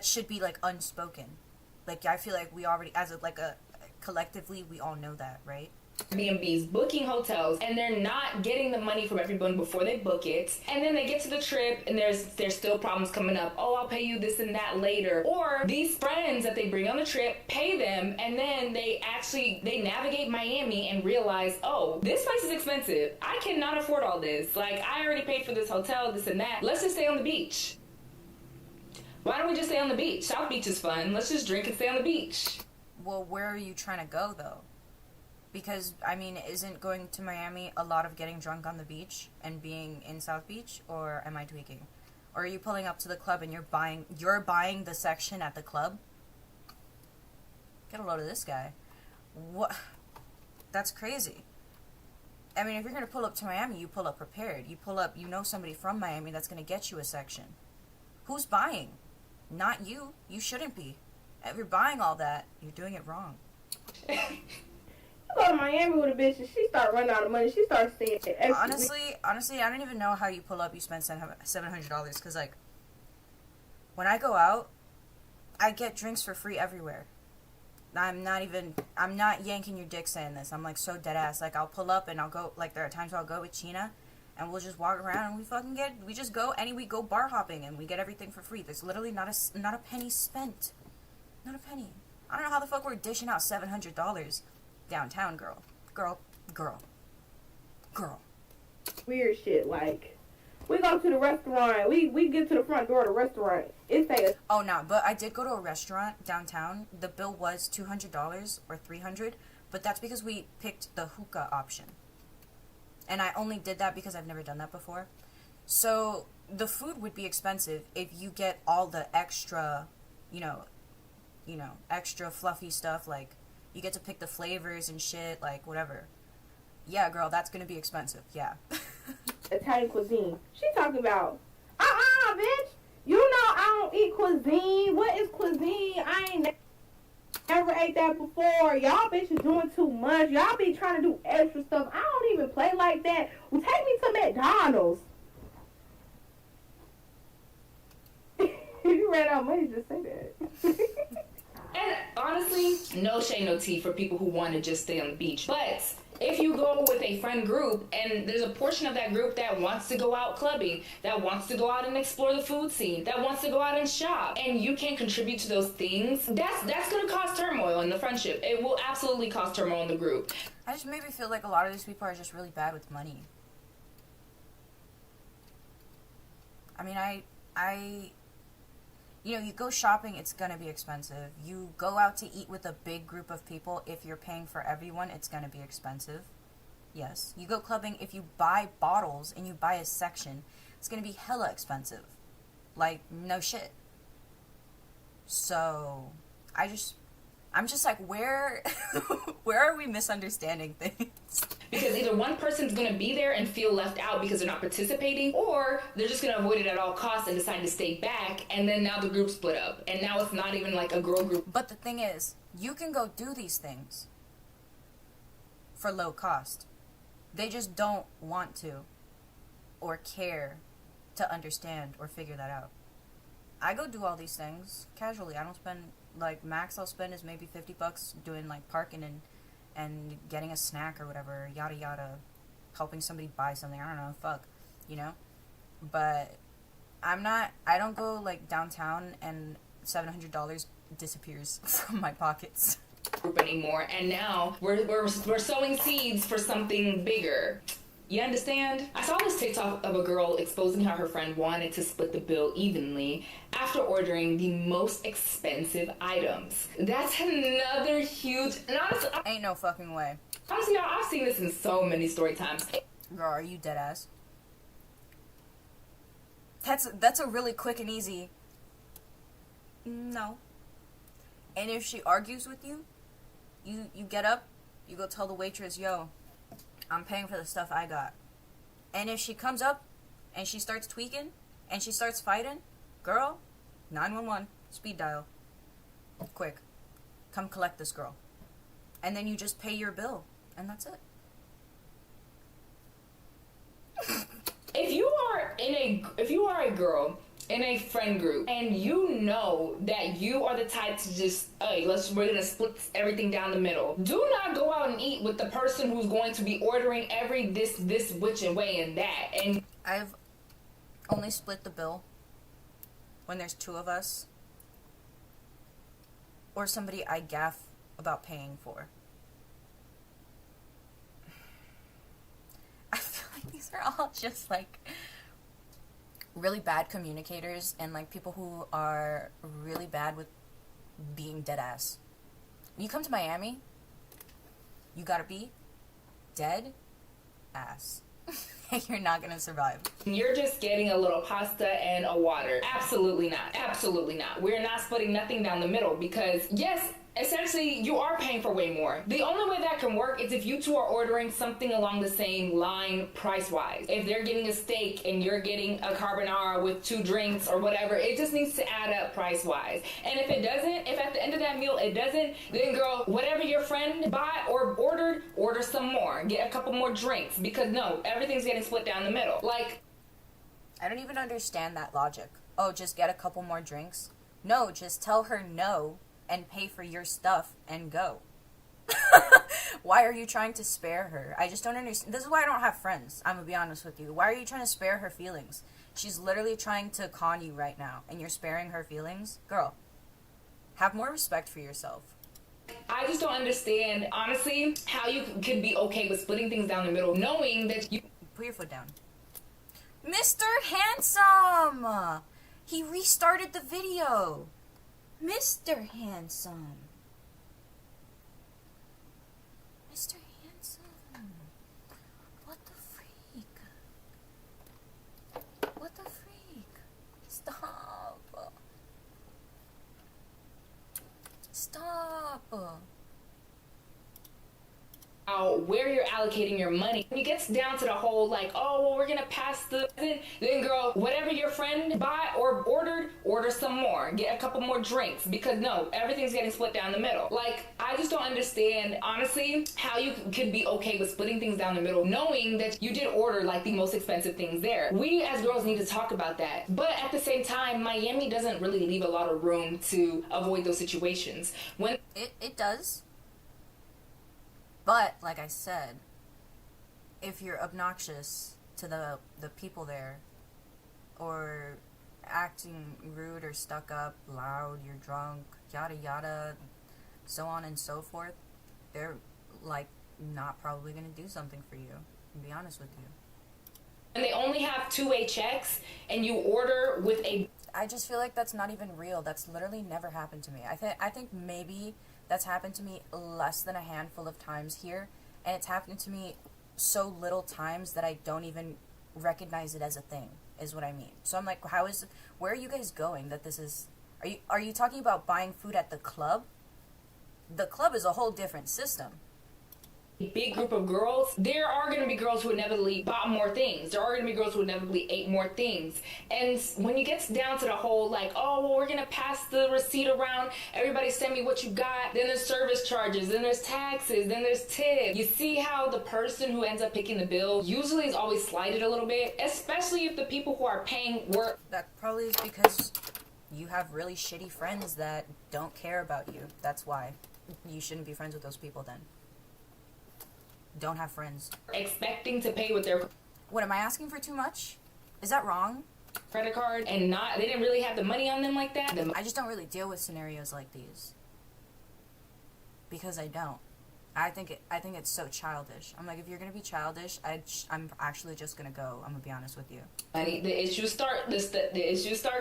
should be, like, unspoken. Like, I feel like we already, collectively, we all know that, right? Airbnbs, booking hotels, and they're not getting the money from everyone before they book it, and then they get to the trip and there's still problems coming up. Oh, I'll pay you this and that later. Or these friends that they bring on the trip, pay them, and then they navigate Miami and realize, oh, this place is expensive. I cannot afford all this. Like, I already paid for this hotel, this and that. Let's just stay on the beach. Why don't we just stay on the beach? South Beach is fun. Let's just drink and stay on the beach. Well, where are you trying to go, though? Because, I mean, isn't going to Miami a lot of getting drunk on the beach and being in South Beach? Or am I tweaking? Or are you pulling up to the club and you're buying the section at the club? Get a load of this guy. What? That's crazy. I mean, if you're going to pull up to Miami, you pull up prepared. You pull up, you know somebody from Miami that's going to get you a section. Who's buying? Not you. You shouldn't be. If you're buying all that, you're doing it wrong. I go to Miami with a bitch and she start running out of money. She starts saying it. Honestly, I don't even know how you pull up, you spend $700. Because, like, when I go out, I get drinks for free everywhere. I'm not yanking your dick saying this. I'm like so dead ass. Like I'll pull up and I'll go, like there are times where I'll go with Chena and we'll just walk around and we just go we go bar hopping and we get everything for free. There's literally not a penny spent. Not a penny. I don't know how the fuck we're dishing out $700 downtown, girl. Weird shit, like, we go to the restaurant, we get to the front door of the restaurant, it's like Oh, no, but I did go to a restaurant downtown. The bill was $200 or $300, but that's because we picked the hookah option. And I only did that because I've never done that before. So, the food would be expensive if you get all the extra, extra fluffy stuff, like, you get to pick the flavors and shit, like, whatever. Yeah, girl, that's gonna be expensive, yeah. Italian cuisine. She talking about, bitch, you know I don't eat cuisine. What is cuisine? I ain't never ate that before. Y'all bitches doing too much. Y'all be trying to do extra stuff. I don't even play like that. Well, take me to McDonald's. You ran out of money to say that. And honestly, no shade, no tea for people who want to just stay on the beach. But if you go with a friend group and there's a portion of that group that wants to go out clubbing, that wants to go out and explore the food scene, that wants to go out and shop, and you can't contribute to those things, that's going to cause turmoil in the friendship. It will absolutely cause turmoil in the group. I just maybe feel like a lot of these people are just really bad with money. I mean, you go shopping, it's gonna be expensive. You go out to eat with a big group of people, if you're paying for everyone, it's gonna be expensive. Yes. You go clubbing, if you buy bottles and you buy a section, it's gonna be hella expensive. Like, no shit. So, I'm just like, where are we misunderstanding things? Because either one person's going to be there and feel left out because they're not participating, or they're just going to avoid it at all costs and decide to stay back, and then now the group split up. And now it's not even like a girl group. But the thing is, you can go do these things for low cost. They just don't want to or care to understand or figure that out. I go do all these things casually. I don't spend, like, max I'll spend is maybe $50 doing, like, parking and getting a snack or whatever, yada yada, helping somebody buy something, I don't know, fuck, but I don't go, like, downtown and $700 disappears from my pockets. Group anymore, and now we're sowing seeds for something bigger. You understand? I saw this TikTok of a girl exposing how her friend wanted to split the bill evenly after ordering the most expensive items. That's another huge... And honestly, ain't no fucking way. Honestly, y'all, I've seen this in so many story times. Girl, are you dead ass? That's a really quick and easy... No. And if she argues with you, you get up, you go tell the waitress, yo, I'm paying for the stuff I got. And if she comes up and she starts tweaking and she starts fighting, girl, 911, speed dial. Quick. Come collect this girl. And then you just pay your bill. And that's it. If you are a girl in a friend group and you know that you are the type to just, hey, we're gonna split everything down the middle, do not go out and eat with the person who's going to be ordering this which and way and that. And I've only split the bill when there's two of us or somebody I gaff about paying for. I feel like these are all just like really bad communicators and like people who are really bad with being dead ass. When you come to Miami, you gotta be dead ass. You're not gonna survive. You're just getting a little pasta and a water. Absolutely not. Absolutely not. We're not splitting nothing down the middle because, yes, essentially, you are paying for way more. The only way that can work is if you two are ordering something along the same line price-wise. If they're getting a steak and you're getting a carbonara with 2 drinks or whatever, it just needs to add up price-wise. And if it doesn't, if at the end of that meal it doesn't, then girl, whatever your friend bought or ordered, order some more. Get a couple more drinks because no, everything's getting split down the middle. Like, I don't even understand that logic. Oh, just get a couple more drinks? No, just tell her no. and pay for your stuff and go. Why are you trying to spare her? I just don't understand. This is why I don't have friends. I'm gonna be honest with you. Why are you trying to spare her feelings? She's literally trying to con you right now, and you're sparing her feelings? Girl, have more respect for yourself. I just don't understand, honestly, how you could be okay with splitting things down the middle, knowing that you... Put your foot down. Mr. Handsome! He restarted the video. Mr. Handsome. Mr. Handsome. What the freak? What the freak? Stop. Stop. Where you're allocating your money. When it gets down to the whole like, oh, well, we're gonna pass the then girl, whatever your friend bought or ordered, order some more, get a couple more drinks, because no, everything's getting split down the middle. Like, I just don't understand, honestly, how you could be okay with splitting things down the middle, knowing that you did order like the most expensive things there. We as girls need to talk about that, but at the same time, Miami doesn't really leave a lot of room to avoid those situations. When it does. But, like I said, if you're obnoxious to the people there, or acting rude or stuck up, loud, you're drunk, yada yada, so on and so forth, they're, like, not probably going to do something for you, to be honest with you. And they only have two-way checks, and you order with a... I just feel like that's not even real. That's literally never happened to me. I think maybe... that's happened to me less than a handful of times here, and it's happened to me so little times that I don't even recognize it as a thing, is what I mean. So I'm like, where are you guys going that this is, are you talking about buying food at the club? The club is a whole different system. Big group of girls, there are going to be girls who inevitably bought more things. There are going to be girls who inevitably ate more things. And when you get down to the whole like, oh, well, we're going to pass the receipt around, everybody send me what you got, then there's service charges, then there's taxes, then there's tips. You see how the person who ends up picking the bill usually is always slighted a little bit, especially if the people who are paying were... That probably is because you have really shitty friends that don't care about you. That's why. You shouldn't be friends with those people then. Don't have friends. Expecting to pay with their... What, am I asking for too much? Is that wrong? Credit card, and they didn't really have the money on them like that. I just don't really deal with scenarios like these. Because I don't. I think it's so childish. I'm like, if you're gonna be childish, I'm actually just gonna go. I'm gonna be honest with you. The issues start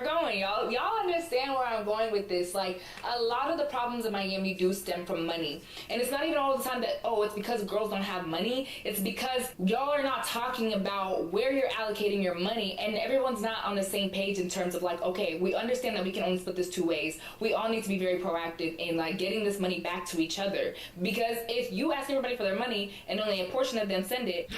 going. Y'all understand where I'm going with this. Like, a lot of the problems in Miami do stem from money, and it's not even all the time that it's because girls don't have money. It's because y'all are not talking about where you're allocating your money, and everyone's not on the same page in terms of like, okay, we understand that we can only split this two ways. We all need to be very proactive in like getting this money back to each other, because if you ask everybody for their money and only a portion of them send it,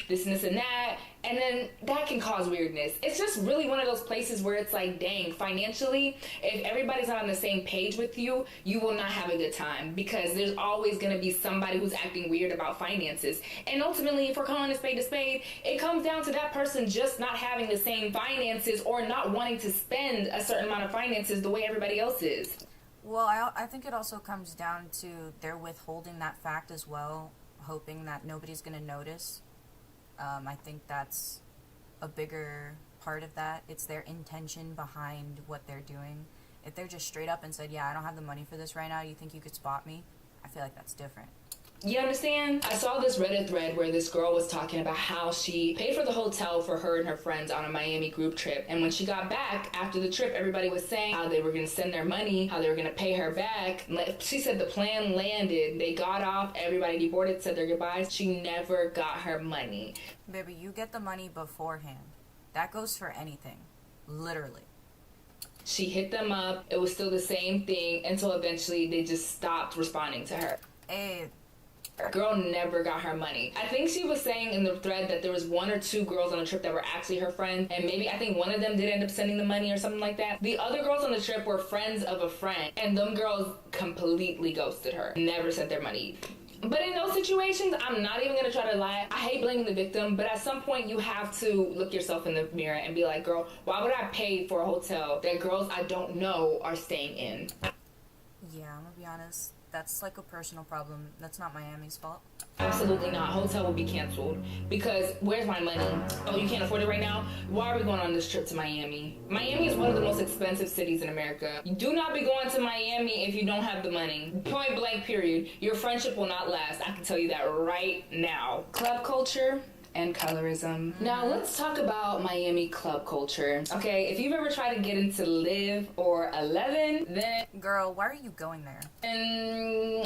this and that, and then that can cause weirdness. It's just really one of those places where it's like, dang, financially, if everybody's not on the same page with you, you will not have a good time, because there's always going to be somebody who's acting weird about finances. And ultimately, if we're calling a spade, it comes down to that person just not having the same finances or not wanting to spend a certain amount of finances the way everybody else is. Well, I think it also comes down to they're withholding that fact as well, hoping that nobody's going to notice. I think that's a bigger part of that. It's their intention behind what they're doing. If they're just straight up and said, yeah, I don't have the money for this right now, you think you could spot me? I feel like that's different. You understand? I saw this Reddit thread where this girl was talking about how she paid for the hotel for her and her friends on a Miami group trip. And when she got back after the trip, everybody was saying how they were going to send their money, how they were going to pay her back. She said the plan landed. They got off. Everybody deported, said their goodbyes. She never got her money. Baby, you get the money beforehand. That goes for anything. Literally. She hit them up. It was still the same thing until eventually they just stopped responding to her. Hey. Girl never got her money. I think she was saying in the thread that there was one or two girls on the trip that were actually her friends, and maybe I think one of them did end up sending the money or something like that. The other girls on the trip were friends of a friend, and them girls completely ghosted her. Never sent their money. But in those situations, I'm not even going to try to lie. I hate blaming the victim, but at some point you have to look yourself in the mirror and be like, girl, why would I pay for a hotel that girls I don't know are staying in? Yeah, I'm gonna be honest. That's like a personal problem. That's not Miami's fault. Absolutely not. Hotel will be canceled because where's my money? Oh, you can't afford it right now? Why are we going on this trip to Miami? Miami is one of the most expensive cities in America. You do not be going to Miami if you don't have the money. Point blank, period. Your friendship will not last. I can tell you that right now. Club culture and colorism. Now let's talk about Miami club culture. Okay, if you've ever tried to get into Live or 11, then Girl, why are you going there?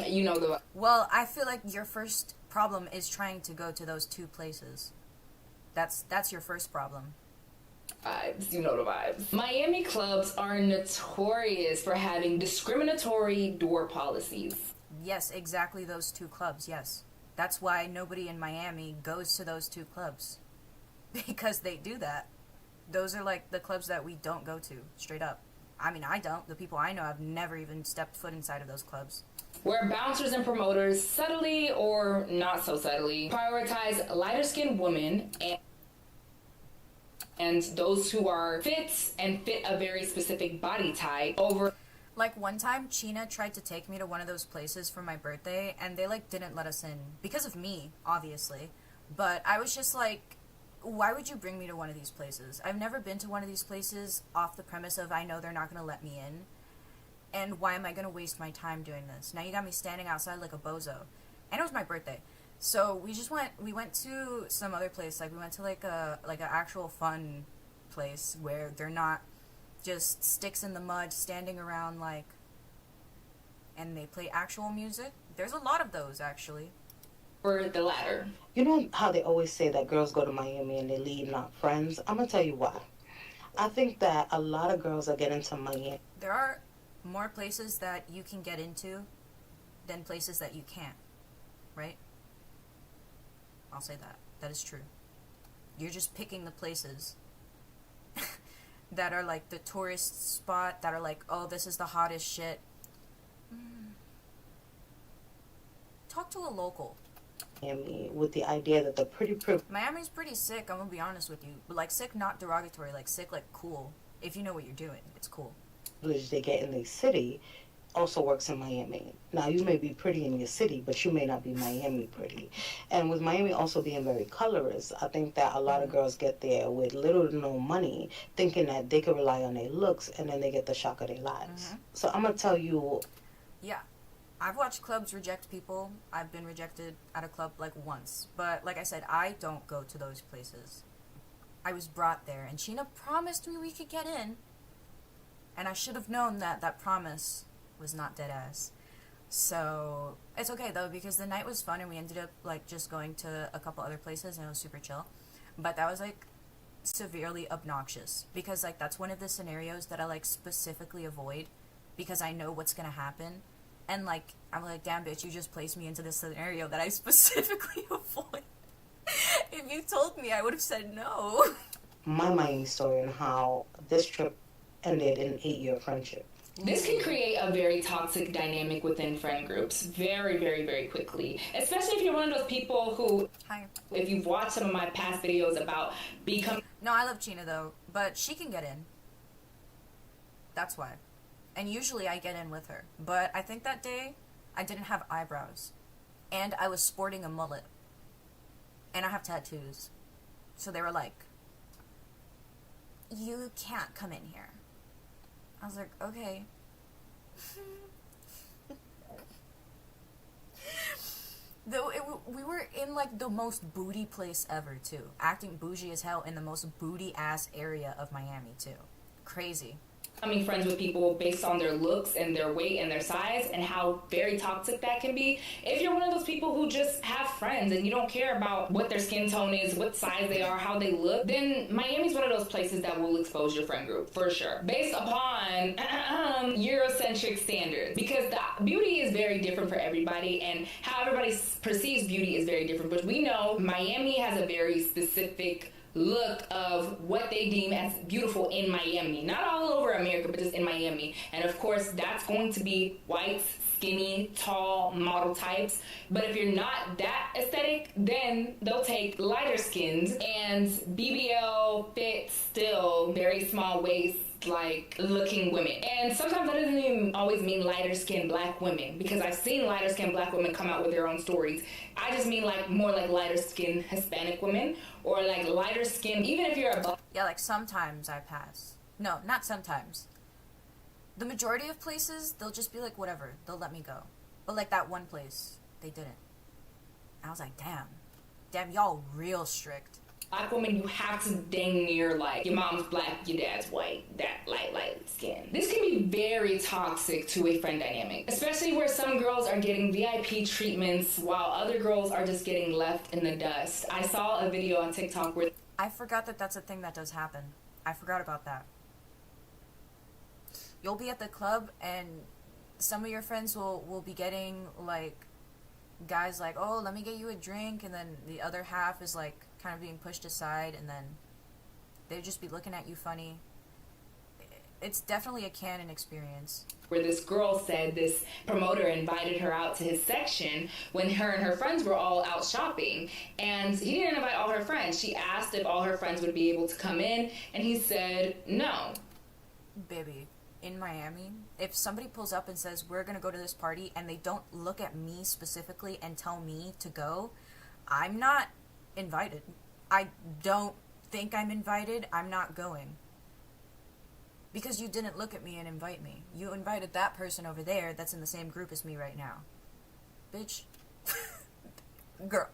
you know the. Well, I feel like your first problem is trying to go to those two places. That's your first problem. Vibes, you know the vibes. Miami clubs are notorious for having discriminatory door policies. Yes, exactly those two clubs, yes. That's why nobody in Miami goes to those two clubs. Because they do that. Those are like the clubs that we don't go to, straight up. I mean, I don't. The people I know have never even stepped foot inside of those clubs. Where bouncers and promoters subtly or not so subtly prioritize lighter-skinned women and those who are fit and fit a very specific body type over. Like one time, Chyna tried to take me to one of those places for my birthday, and they like didn't let us in. Because of me, obviously. But I was just like, why would you bring me to one of these places? I've never been to one of these places off the premise of I know they're not going to let me in. And why am I going to waste my time doing this? Now you got me standing outside like a bozo. And it was my birthday. So we went to some other place. Like we went to like an actual fun place where they're not just sticks in the mud standing around like, and they play actual music. There's a lot of those actually. Or the latter. You know how they always say that girls go to Miami and they leave not friends? I'm gonna tell you why. I think that a lot of girls are getting to Miami. There are more places that you can get into than places that you can't, right? I'll say that. That is true. You're just picking the places that are like the tourist spot, that are like, oh, this is the hottest shit. Talk to a local. Miami with the idea that the pretty Miami's pretty sick, I'm gonna be honest with you. But like sick, not derogatory, like sick, like cool. If you know what you're doing, it's cool. privilege they get in the city also works in Miami. Now, you may be pretty in your city, but you may not be Miami pretty. And with Miami also being very colorist, I think that a lot of girls get there with little to no money, thinking that they could rely on their looks, and then they get the shock of their lives. So I'm going to tell you... Yeah. I've watched clubs reject people. I've been rejected at a club, like, once. But, like I said, I don't go to those places. I was brought there, and Sheena promised me we could get in. And I should have known that that promise was not dead ass. So, it's okay, though, because the night was fun, and we ended up, like, just going to a couple other places, and it was super chill. But that was, like, severely obnoxious. Because, like, that's one of the scenarios that I, like, specifically avoid. Because I know what's gonna happen. And, like, I'm like, damn, bitch, you just placed me into this scenario that I specifically avoid. If you told me, I would have said no. My Miami story and how this trip ended in an 8-year friendship. This can create a very toxic dynamic within friend groups very, very, very quickly. Especially if you're one of those people who, if you've watched some of my past videos about becoming... No, I love Chyna, though, but she can get in. That's why. And usually I get in with her. But I think that day, I didn't have eyebrows. And I was sporting a mullet. And I have tattoos. So they were like, you can't come in here. I was like, okay. Though we were in, like, the most booty place ever, too. Acting bougie as hell in the most booty-ass area of Miami, too. Crazy. Becoming friends with people based on their looks and their weight and their size and how very toxic that can be. If you're one of those people who just have friends and you don't care about what their skin tone is, what size they are, how they look, then Miami's one of those places that will expose your friend group, for sure. Based upon Eurocentric standards. Because the beauty is very different for everybody and how everybody perceives beauty is very different. But we know Miami has a very specific look of what they deem as beautiful in Miami. Not all over America, but just in Miami. And of course, that's going to be whites, skinny, tall model types. But if you're not that aesthetic, then they'll take lighter skins and BBL fit still, very small waist, like looking women. And sometimes that doesn't even always mean lighter skinned black women, because I've seen lighter skinned black women come out with their own stories. I just mean like more like lighter skinned Hispanic women, or like lighter skinned, even if you're a Yeah, like sometimes I pass. No, not sometimes. The majority of places, they'll just be like, whatever, they'll let me go. But like that one place, they didn't. I was like, damn, y'all real strict. black woman, you have to dang near like your mom's black, your dad's white, that light skin. This can be very toxic to a friend dynamic, especially where some girls are getting VIP treatments while other girls are just getting left in the dust. I saw a video on TikTok where I forgot that that's a thing that does happen. I forgot about that. You'll be at the club and some of your friends will be getting like guys like, oh, let me get you a drink, and then the other half is like kind of being pushed aside, and then they'd just be looking at you funny. It's definitely a canon experience. Where this girl said this promoter invited her out to his section when her and her friends were all out shopping, and he didn't invite all her friends. She asked if all her friends would be able to come in, and he said no. Baby, in Miami, if somebody pulls up and says, we're gonna go to this party, and they don't look at me specifically and tell me to go, I'm not invited. I don't think I'm invited. I'm not going. Because you didn't look at me and invite me. You invited that person over there that's in the same group as me right now. Bitch. Girl.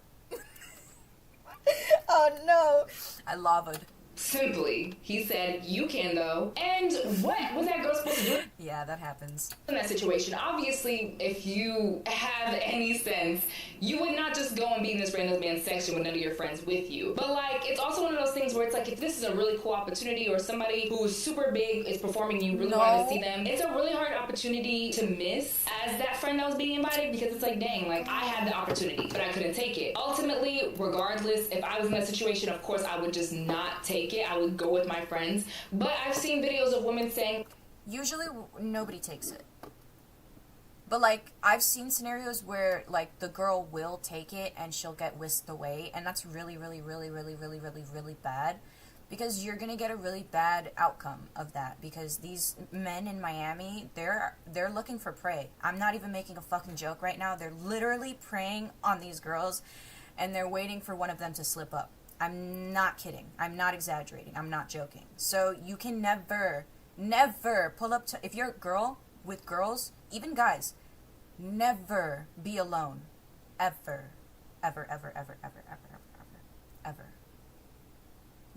Oh no. I lavaed. Simply, he said, you can though. And what was that girl supposed to do? Yeah, that happens. In that situation, obviously, if you have any sense, you would not just go and be in this random man's section with none of your friends with you. But like, it's also one of those things where it's like, if this is a really cool opportunity, or somebody who is super big is performing, you really want to see them, it's a really hard opportunity to miss as that friend that was being invited, because it's like, dang, like I had the opportunity, but I couldn't take it. Ultimately, regardless, if I was in that situation, of course, I would just not take it. I would go with my friends. But I've seen videos of women saying, usually nobody takes it. But like, I've seen scenarios where like the girl will take it and she'll get whisked away, and that's really, really, really, really, really, really, really bad, because you're gonna get a really bad outcome of that, because these men in Miami, they're looking for prey. I'm not even making a fucking joke right now. They're literally preying on these girls, and they're waiting for one of them to slip up. I'm not kidding. I'm not exaggerating. I'm not joking. So you can never pull up to, if you're a girl with girls, even guys, never be alone. Ever. Ever, ever, ever, ever, ever, ever, ever, ever.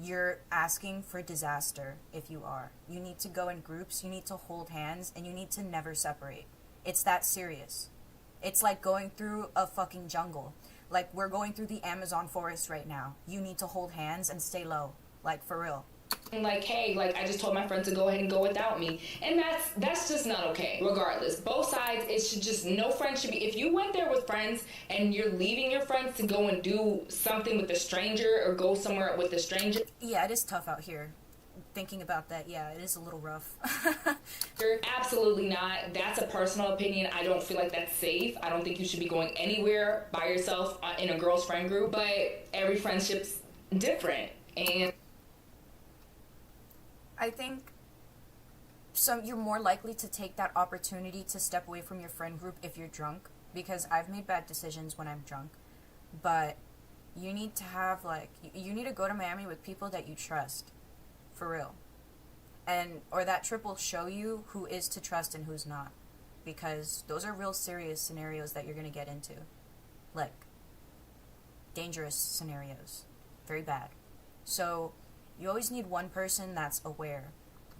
You're asking for disaster if you are. You need to go in groups, you need to hold hands, and you need to never separate. It's that serious. It's like going through a fucking jungle. Like, we're going through the Amazon forest right now. You need to hold hands and stay low. Like, for real. like, hey, like I just told my friend to go ahead and go without me. And that's just not okay. Regardless, both sides, it should just, no friend should be, if you went there with friends and you're leaving your friends to go and do something with a stranger or go somewhere with a stranger. Yeah, it is tough out here. Thinking about that, yeah, it is a little rough. Absolutely not. That's a personal opinion. I don't feel like that's safe. I don't think you should be going anywhere by yourself in a girl's friend group, but every friendship's different. And I think you're more likely to take that opportunity to step away from your friend group if you're drunk, because I've made bad decisions when I'm drunk. But you need to have, like, you need to go to Miami with people that you trust. For real. Or that trip will show you who is to trust and who's not. Because those are real serious scenarios that you're going to get into. Like, dangerous scenarios. Very bad. So, you always need one person that's aware.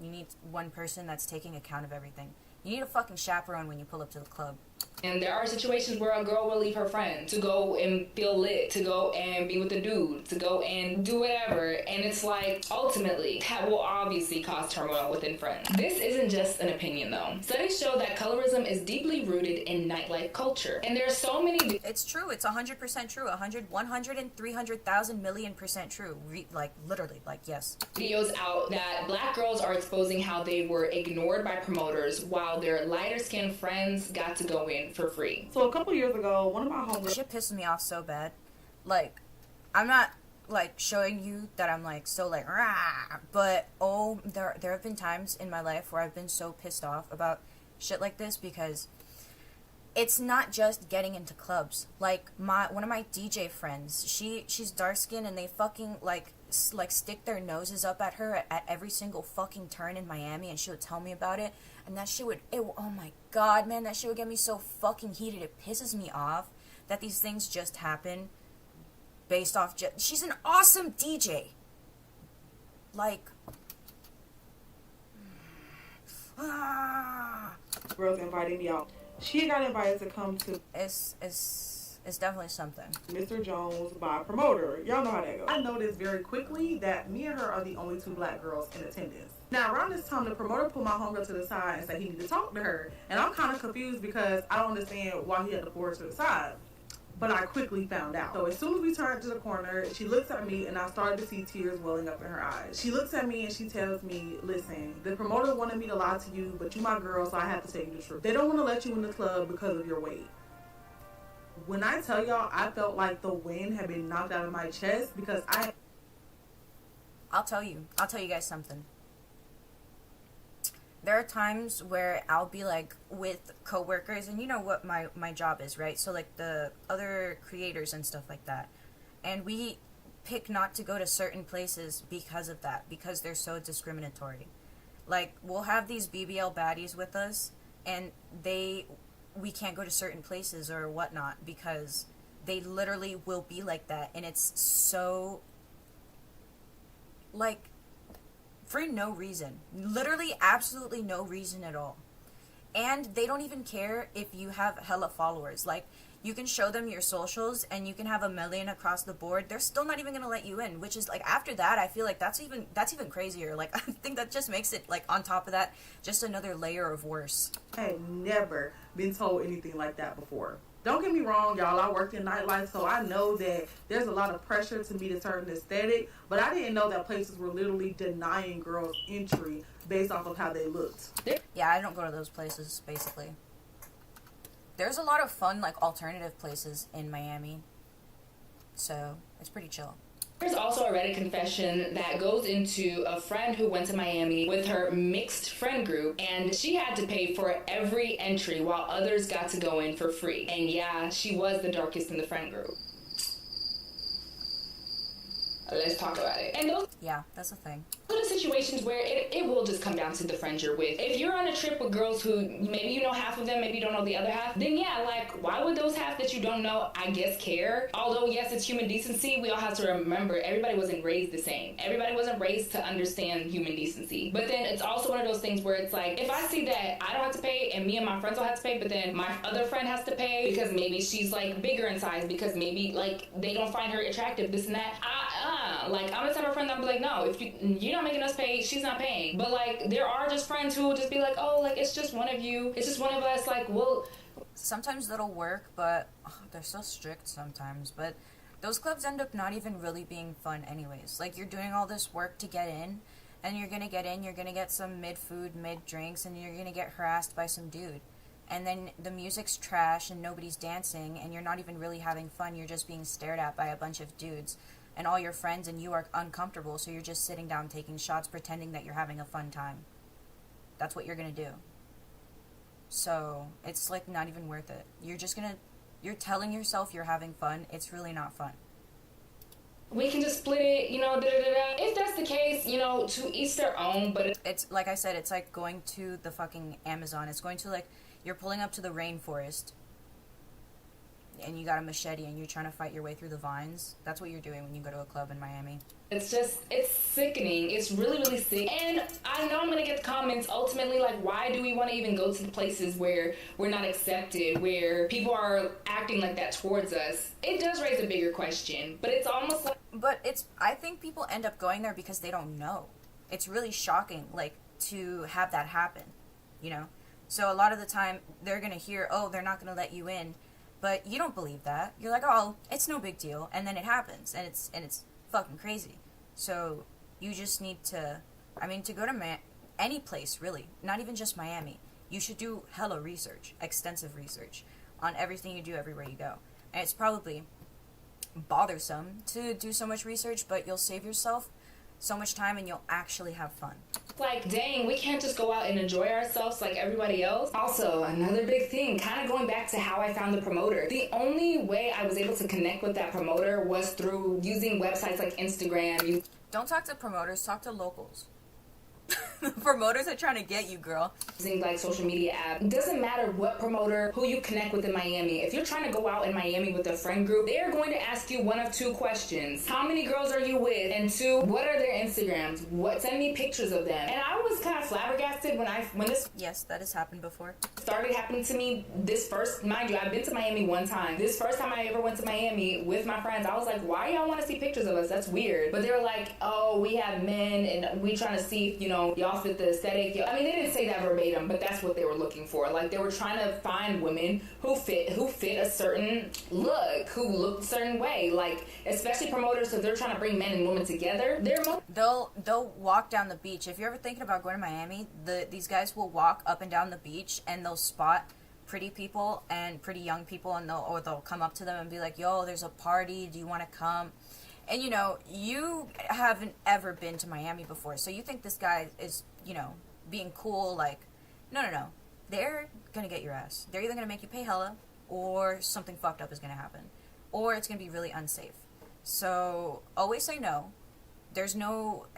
You need one person that's taking account of everything. You need a fucking chaperone when you pull up to the club. And there are situations where a girl will leave her friend to go and feel lit, to go and be with a dude, to go and do whatever. And it's like, ultimately, that will obviously cause turmoil within friends. This isn't just an opinion, though. Studies show that colorism is deeply rooted in nightlife culture. And there are so many... It's true. It's 100% true. 100 and 300,000 million% true. Like, literally. Like, yes. Videos out that black girls are exposing how they were ignored by promoters while their lighter-skinned friends got to go in for free. So a couple years ago, one of my homegirls... Shit pisses me off so bad. Like, I'm not, like, showing you that I'm, like, so, like, rah, but, oh, there have been times in my life where I've been so pissed off about shit like this because it's not just getting into clubs. Like, one of my DJ friends, she's dark-skinned and they fucking, like stick their noses up at her at every single fucking turn in Miami, and she would tell me about it, and that shit would, oh my god, man, that shit would get me so fucking heated. It pisses me off that these things just happen based off she's an awesome DJ. Like, girls inviting me out. She got invited to come to... It's definitely something. Mr. Jones by a promoter. Y'all know how that goes. I noticed very quickly that me and her are the only two black girls in attendance. Now, around this time, the promoter pulled my homegirl to the side and said he needed to talk to her. And I'm kind of confused because I don't understand why he had to pull her to the side. But I quickly found out. So as soon as we turned to the corner, she looks at me and I started to see tears welling up in her eyes. She looks at me and she tells me, listen, the promoter wanted me to lie to you, but you my girl, so I have to tell you the truth. They don't want to let you in the club because of your weight. When I tell y'all, I felt like the wind had been knocked out of my chest because I'll tell you guys something. There are times where I'll be like with coworkers, and you know what my job is, right? So like the other creators and stuff like that. And we pick not to go to certain places because of that, because they're so discriminatory. Like, we'll have these BBL baddies with us, and we can't go to certain places or whatnot because they literally will be like that, and it's so, like, for no reason. Literally absolutely no reason at all. And they don't even care if you have hella followers. Like, you can show them your socials and you can have 1 million across the board. They're still not even gonna let you in, which is like, after that, I feel like that's even crazier. Like, I think that just makes it, like, on top of that, just another layer of worse. I had never been told anything like that before. Don't get me wrong, y'all, I worked in nightlife, so I know that there's a lot of pressure to meet a certain aesthetic, but I didn't know that places were literally denying girls entry based off of how they looked. Yeah, I don't go to those places, basically. There's a lot of fun, like, alternative places in Miami, so it's pretty chill. There's also a Reddit confession that goes into a friend who went to Miami with her mixed friend group, and she had to pay for every entry while others got to go in for free. And yeah, she was the darkest in the friend group. Let's talk about it. And yeah, that's a thing. Those are the situations where it will just come down to the friends you're with. If you're on a trip with girls who maybe you know half of them, maybe you don't know the other half, then yeah, like, why would those half that you don't know, I guess, care? Although, yes, it's human decency, we all have to remember everybody wasn't raised the same. Everybody wasn't raised to understand human decency. But then it's also one of those things where it's like, if I see that I don't have to pay and me and my friends don't have to pay, but then my other friend has to pay because maybe she's, like, bigger in size, because maybe, like, they don't find her attractive, this and that, like, I'm the type of friend that'll be like, no, if you're not making us pay, she's not paying. But, like, there are just friends who will just be like, oh, like, it's just one of you, it's just one of us, like, well... Sometimes that'll work, but they're so strict sometimes. But those clubs end up not even really being fun anyways. Like, you're doing all this work to get in, and you're gonna get in, you're gonna get some mid-food, mid-drinks, and you're gonna get harassed by some dude. And then the music's trash, and nobody's dancing, and you're not even really having fun, you're just being stared at by a bunch of dudes. And all your friends and you are uncomfortable, so you're just sitting down taking shots, pretending that you're having a fun time. That's what you're gonna do. So, it's, like, not even worth it. You're telling yourself you're having fun, it's really not fun. We can just split it, you know, da-da-da-da. If that's the case, you know, to each their own, but... It's, like I said, it's like going to the fucking Amazon. It's going to, like, you're pulling up to the rainforest. and you got a machete and you're trying to fight your way through the vines. That's what you're doing when you go to a club in Miami. It's sickening. It's really, really sick. And I know I'm going to get comments ultimately like, why do we want to even go to the places where we're not accepted, where people are acting like that towards us? It does raise a bigger question, but it's almost like... But I think people end up going there because they don't know. It's really shocking, like, to have that happen, you know? So a lot of the time, they're going to hear, oh, they're not going to let you in, but you don't believe that. You're like, oh, it's no big deal, and then it happens, and it's fucking crazy. So you just need to, to go to any place, really, not even just Miami. You should do hella research, extensive research, on everything you do everywhere you go. And it's probably bothersome to do so much research, but you'll save yourself so much time and you'll actually have fun. Like, dang, we can't just go out and enjoy ourselves like everybody else. Also, another big thing, kind of going back to how I found the promoter. The only way I was able to connect with that promoter was through using websites like Instagram. Don't talk to promoters, talk to locals. Promoters are trying to get you, girl. Using like social media app. It doesn't matter what promoter, who you connect with in Miami. If you're trying to go out in Miami with a friend group, they are going to ask you one of two questions. How many girls are you with? And two, what are their Instagrams? Send me pictures of them. And I was kind of flabbergasted when this... Yes, that has happened before. Started happening to me mind you, I've been to Miami one time. This first time I ever went to Miami with my friends, I was like, why y'all want to see pictures of us? That's weird. But they were like, oh, we have men and we trying to see if, y'all fit the aesthetic. They didn't say that verbatim, but that's what they were looking for. Like, they were trying to find women who fit a certain look, who looked a certain way. Like, especially promoters, if they're trying to bring men and women together, they'll walk down the beach. If you're ever thinking about going to Miami, these guys will walk up and down the beach and they'll spot pretty people and pretty young people, and they'll come up to them and be like, yo, there's a party, do you want to come? And you haven't ever been to Miami before, so you think this guy is being cool. Like, no, they're gonna get your ass. They're either gonna make you pay hella, or something fucked up is gonna happen, or it's gonna be really unsafe. So always say no. There's no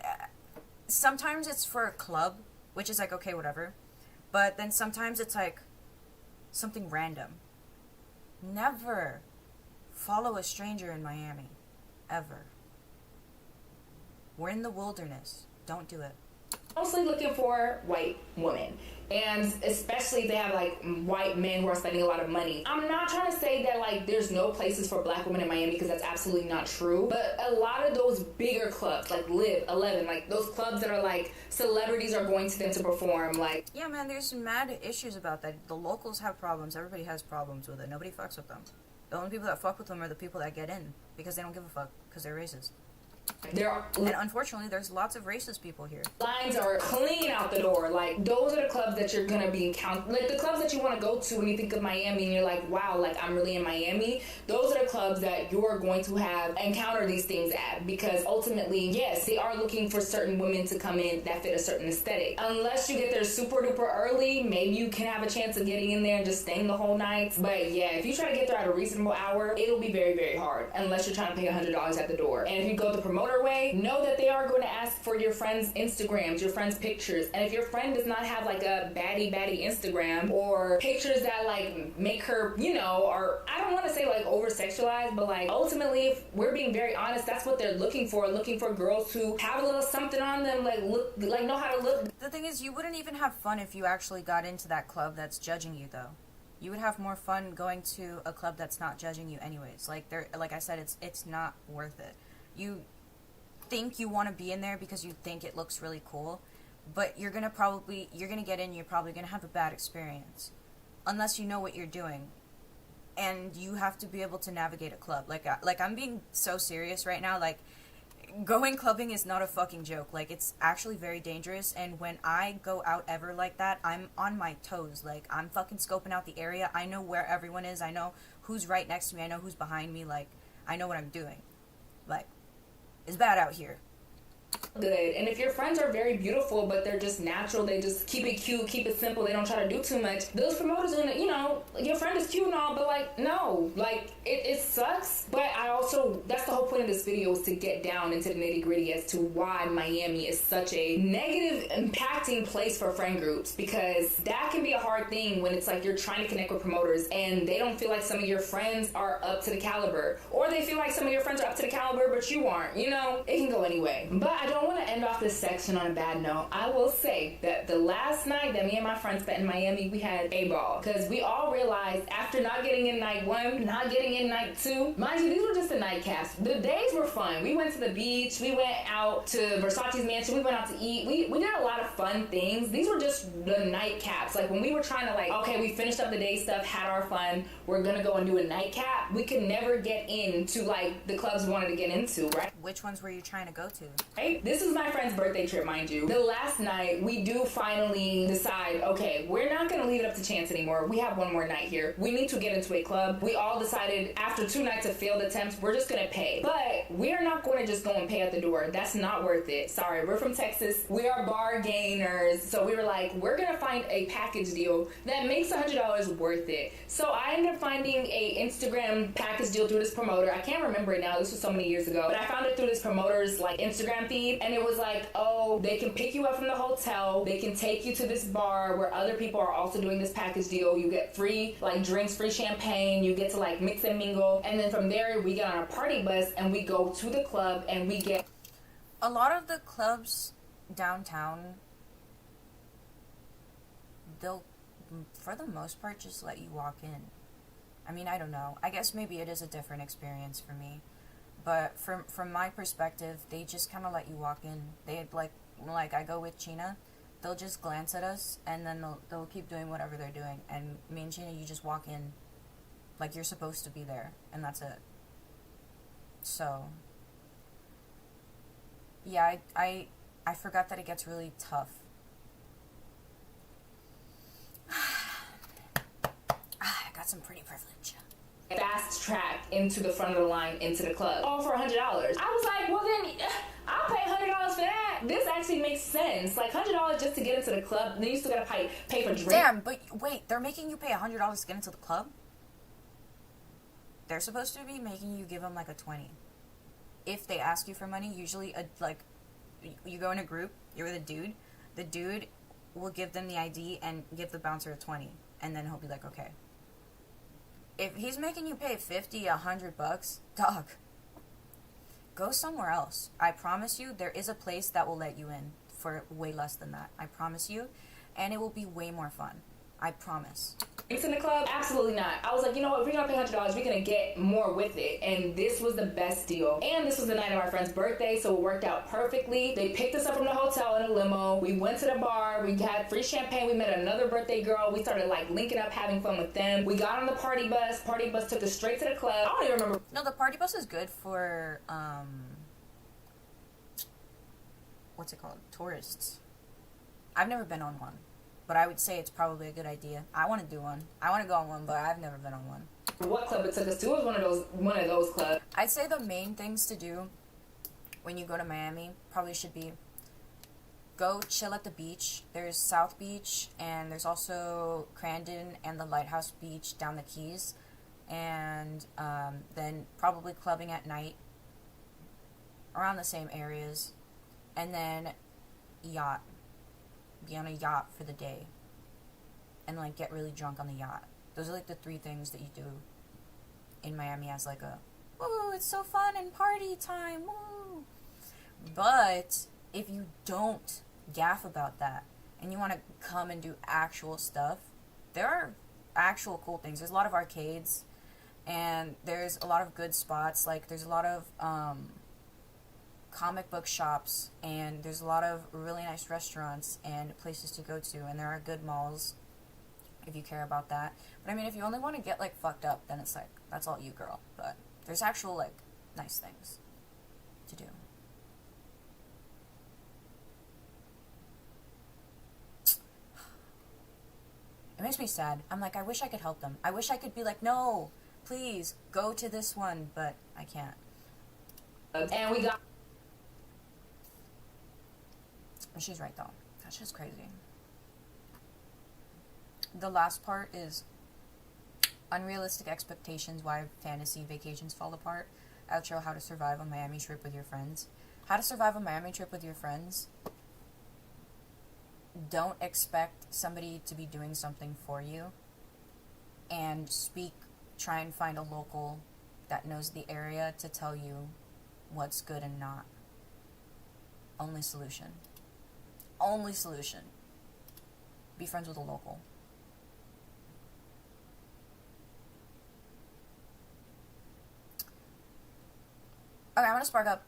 sometimes it's for a club, which is like, okay, whatever, but then sometimes it's like something random. Never follow a stranger in Miami, ever. We're in the wilderness. Don't do it. Mostly looking for white women, and especially if they have like white men who are spending a lot of money. I'm not trying to say that like there's no places for black women in Miami, because that's absolutely not true, but a lot of those bigger clubs like Live 11, like those clubs that are like celebrities are going to them to perform, like, yeah, man, there's some mad issues about that. The locals have problems. Everybody has problems with it. Nobody fucks with them. The only people that fuck with them are the people that get in, because they don't give a fuck, because they're racist. And unfortunately, there's lots of racist people here. Lines are clean out the door. Like, those are the clubs that you're gonna be like the clubs that you want to go to when you think of Miami and you're like, wow, like I'm really in Miami. Those are the clubs that you're going to have encounter these things at, because ultimately, yes, they are looking for certain women to come in that fit a certain aesthetic. Unless you get there super duper early, maybe you can have a chance of getting in there and just staying the whole night. But yeah, if you try to get there at a reasonable hour, it'll be very, very hard, unless you're trying to pay $100 at the door. And if you go the promoter way, know that they are going to ask for your friends' Instagrams, your friends' pictures. And if your friend does not have like a baddie Instagram, or pictures that like make her, or I don't want to say like over sexualized, but like ultimately, if we're being very honest, that's what they're looking for girls who have a little something on them, like look, like know how to look. The thing is, you wouldn't even have fun if you actually got into that club that's judging you, though. You would have more fun going to a club that's not judging you anyways. Like I said, it's not worth it. You think you want to be in there because you think it looks really cool, but you're gonna get in, you're probably gonna have a bad experience unless you know what you're doing. And you have to be able to navigate a club. Like I'm being so serious right now. Like, going clubbing is not a fucking joke. Like, it's actually very dangerous, and when I go out ever like that, I'm on my toes. Like, I'm fucking scoping out the area. I know where everyone is. I know who's right next to me. I know who's behind me. Like, I know what I'm doing. Like, it's bad out here. good. And if your friends are very beautiful but they're just natural, they just keep it cute, keep it simple, they don't try to do too much, those promoters are gonna, you know, your friend is cute and all, but like, no, like, it sucks. But I also, that's the whole point of this video, is to get down into the nitty gritty as to why Miami is such a negative impacting place for friend groups, because that can be a hard thing when it's like you're trying to connect with promoters and they don't feel like some of your friends are up to the caliber, or they feel like some of your friends are up to the caliber but you aren't. You know, it can go anyway. But I don't want to end off this section on a bad note. I will say that the last night that me and my friends spent in Miami, we had a ball, because we all realized after not getting in night 1, not getting in night 2, mind you, these were just the nightcaps. The days were fun. We went to the beach, we went out to Versace's mansion, we went out to eat, we did a lot of fun things. These were just the nightcaps. Like when we were trying to like, okay, we finished up the day stuff, had our fun, we're gonna go and do a nightcap, we could never get into like the clubs we wanted to get into, right? Which ones were you trying to go to? Right? This is my friend's birthday trip, mind you. The last night, we do finally decide, okay, we're not gonna leave it up to chance anymore. We have one more night here. We need to get into a club. We all decided after 2 nights of failed attempts, we're just gonna pay. But we're not gonna just go and pay at the door. That's not worth it. Sorry, we're from Texas. We are bargainers. So we were like, we're gonna find a package deal that makes $100 worth it. So I ended up finding a Instagram package deal through this promoter. I can't remember it now. This was so many years ago. But I found it through this promoter's like Instagram feed, and it was like, oh, they can pick you up from the hotel, they can take you to this bar where other people are also doing this package deal. You get free like drinks, free champagne, you get to like mix and mingle, and then from there we get on a party bus and we go to the club and we get... A lot of the clubs downtown, they'll, for the most part, just let you walk in. I mean, I don't know. I guess maybe it is a different experience for me. But from my perspective, they just kind of let you walk in. They like I go with China, they'll just glance at us and then they'll keep doing whatever they're doing. And me and China, you just walk in like you're supposed to be there, and that's it. So yeah, I forgot that it gets really tough. I got some pretty privilege. Fast track into the front of the line into the club, all for $100. I was like, well then, I'll pay $100 for that. This actually makes sense. Like $100 just to get into the club, then you still gotta pay for drinks. Damn, but wait, they're making you pay $100 to get into the club? They're supposed to be making you give them like a 20. If they ask you for money, usually you go in a group, you're with a dude, the dude will give them the ID and give the bouncer a 20, and then he'll be like, okay. If he's making you pay $50, $100, dog, go somewhere else. I promise you, there is a place that will let you in for way less than that. I promise you, and it will be way more fun. I promise. It's in the club? Absolutely not. I was like, you know what, if we're gonna pay $100, we're gonna get more with it. And this was the best deal. And this was the night of our friend's birthday, so it worked out perfectly. They picked us up from the hotel in a limo. We went to the bar. We had free champagne. We met another birthday girl. We started like linking up, having fun with them. We got on the party bus. Party bus took us straight to the club. I don't even remember. No, the party bus is good for, what's it called? Tourists. I've never been on one. But I would say it's probably a good idea. I want to do one. I want to go on one, but I've never been on one. What club it took us to was one of those clubs. I'd say the main things to do when you go to Miami probably should be go chill at the beach. There's South Beach, and there's also Crandon and the Lighthouse Beach down the Keys. And then probably clubbing at night around the same areas. And then yacht. Be on a yacht for the day and like get really drunk on the yacht. Those are like the 3 things that you do in Miami as like a, woo, it's so fun and party time, woo. But if you don't gaff about that and you want to come and do actual stuff, there are actual cool things. There's a lot of arcades and there's a lot of good spots. Like there's a lot of comic book shops, and there's a lot of really nice restaurants and places to go to, and there are good malls if you care about that. But I mean, if you only want to get like fucked up, then it's like, that's all you, girl. But there's actual like nice things to do. It makes me sad. I'm like, I wish I could help them. I wish I could be like, no, please go to this one, but I can't. And we got But she's right though. That's just crazy. The last part is unrealistic expectations, why fantasy vacations fall apart. Outro, how to survive a Miami trip with your friends. How to survive a Miami trip with your friends. Don't expect somebody to be doing something for you. And try and find a local that knows the area to tell you what's good and not. Only solution. Only solution. Be friends with a local. Okay, I'm gonna spark up.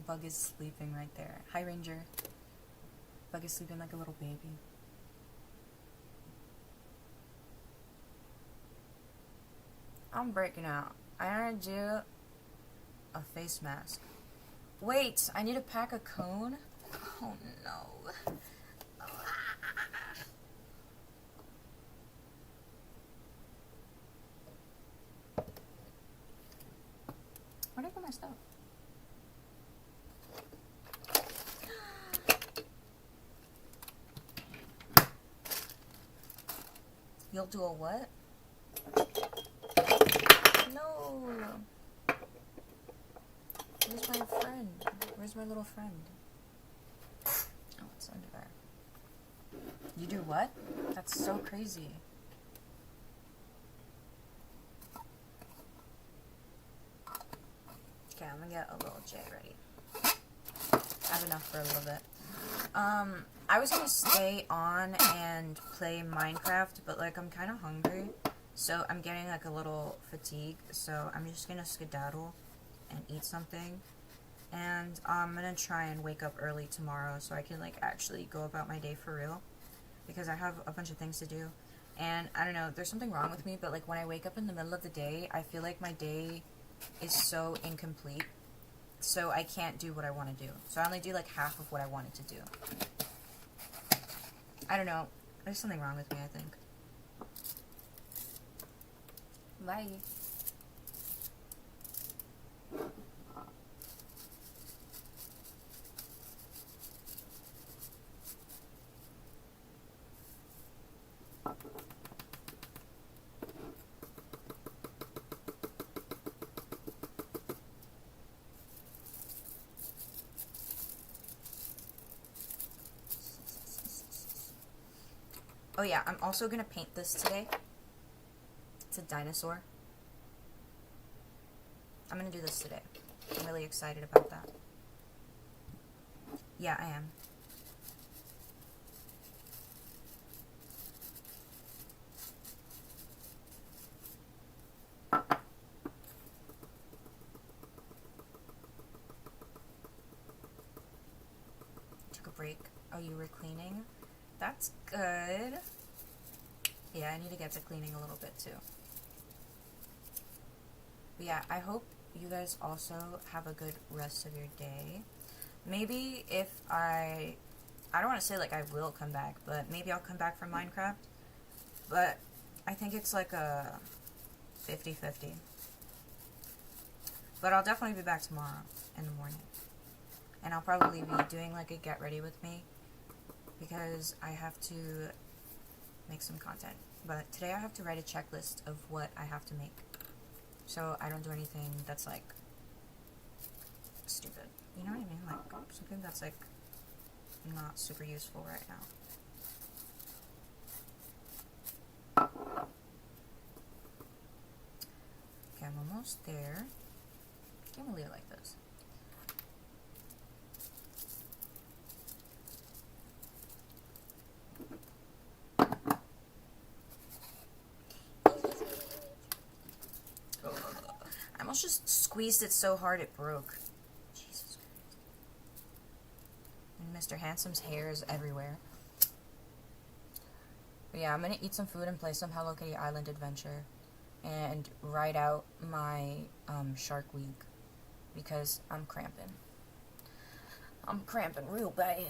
Bug is sleeping right there. Hi, Ranger. Bug is sleeping like a little baby. I'm breaking out. I gotta do a face mask. Wait, I need to pack a cone? Oh no. Where'd I put my stuff? You'll do a what? No. Where's my friend? Where's my little friend? Oh, it's under there. You do what? That's so crazy. Okay, I'm gonna get a little J ready. I have enough for a little bit. I was gonna stay on and play Minecraft, but like I'm kind of hungry, so I'm getting like a little fatigue. So I'm just gonna skedaddle and eat something, and I'm gonna try and wake up early tomorrow so I can like actually go about my day for real, because I have a bunch of things to do. And I don't know, there's something wrong with me, but like when I wake up in the middle of the day, I feel like my day is so incomplete. So I can't do what I want to do. So I only do like half of what I wanted to do. I don't know. There's something wrong with me, I think. Bye. Oh yeah, I'm also gonna paint this today. It's a dinosaur. I'm gonna do this today. I'm really excited about that. Yeah, I am. Took a break. Oh, you were cleaning? That's good. Yeah, I need to get to cleaning a little bit too. But yeah, I hope you guys also have a good rest of your day. Maybe if I don't want to say like I will come back, but maybe I'll come back from Minecraft. But I think it's like a 50-50. But I'll definitely be back tomorrow in the morning. And I'll probably be doing like a get ready with me, because I have to make some content. But today I have to write a checklist of what I have to make, so I don't do anything that's like stupid. You know what I mean? Like something that's like not super useful right now. Okay, I'm almost there. I'm gonna leave it like this. I almost just squeezed it so hard it broke. Jesus Christ. And Mr. Handsome's hair is everywhere. But yeah, I'm gonna eat some food and play some Hello Kitty Island Adventure. And write out my Shark Week. Because I'm cramping. I'm cramping real bad.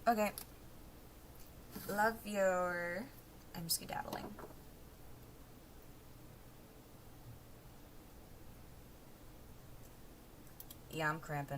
Okay. Love your... I'm skedaddling. Yeah, I'm cramping.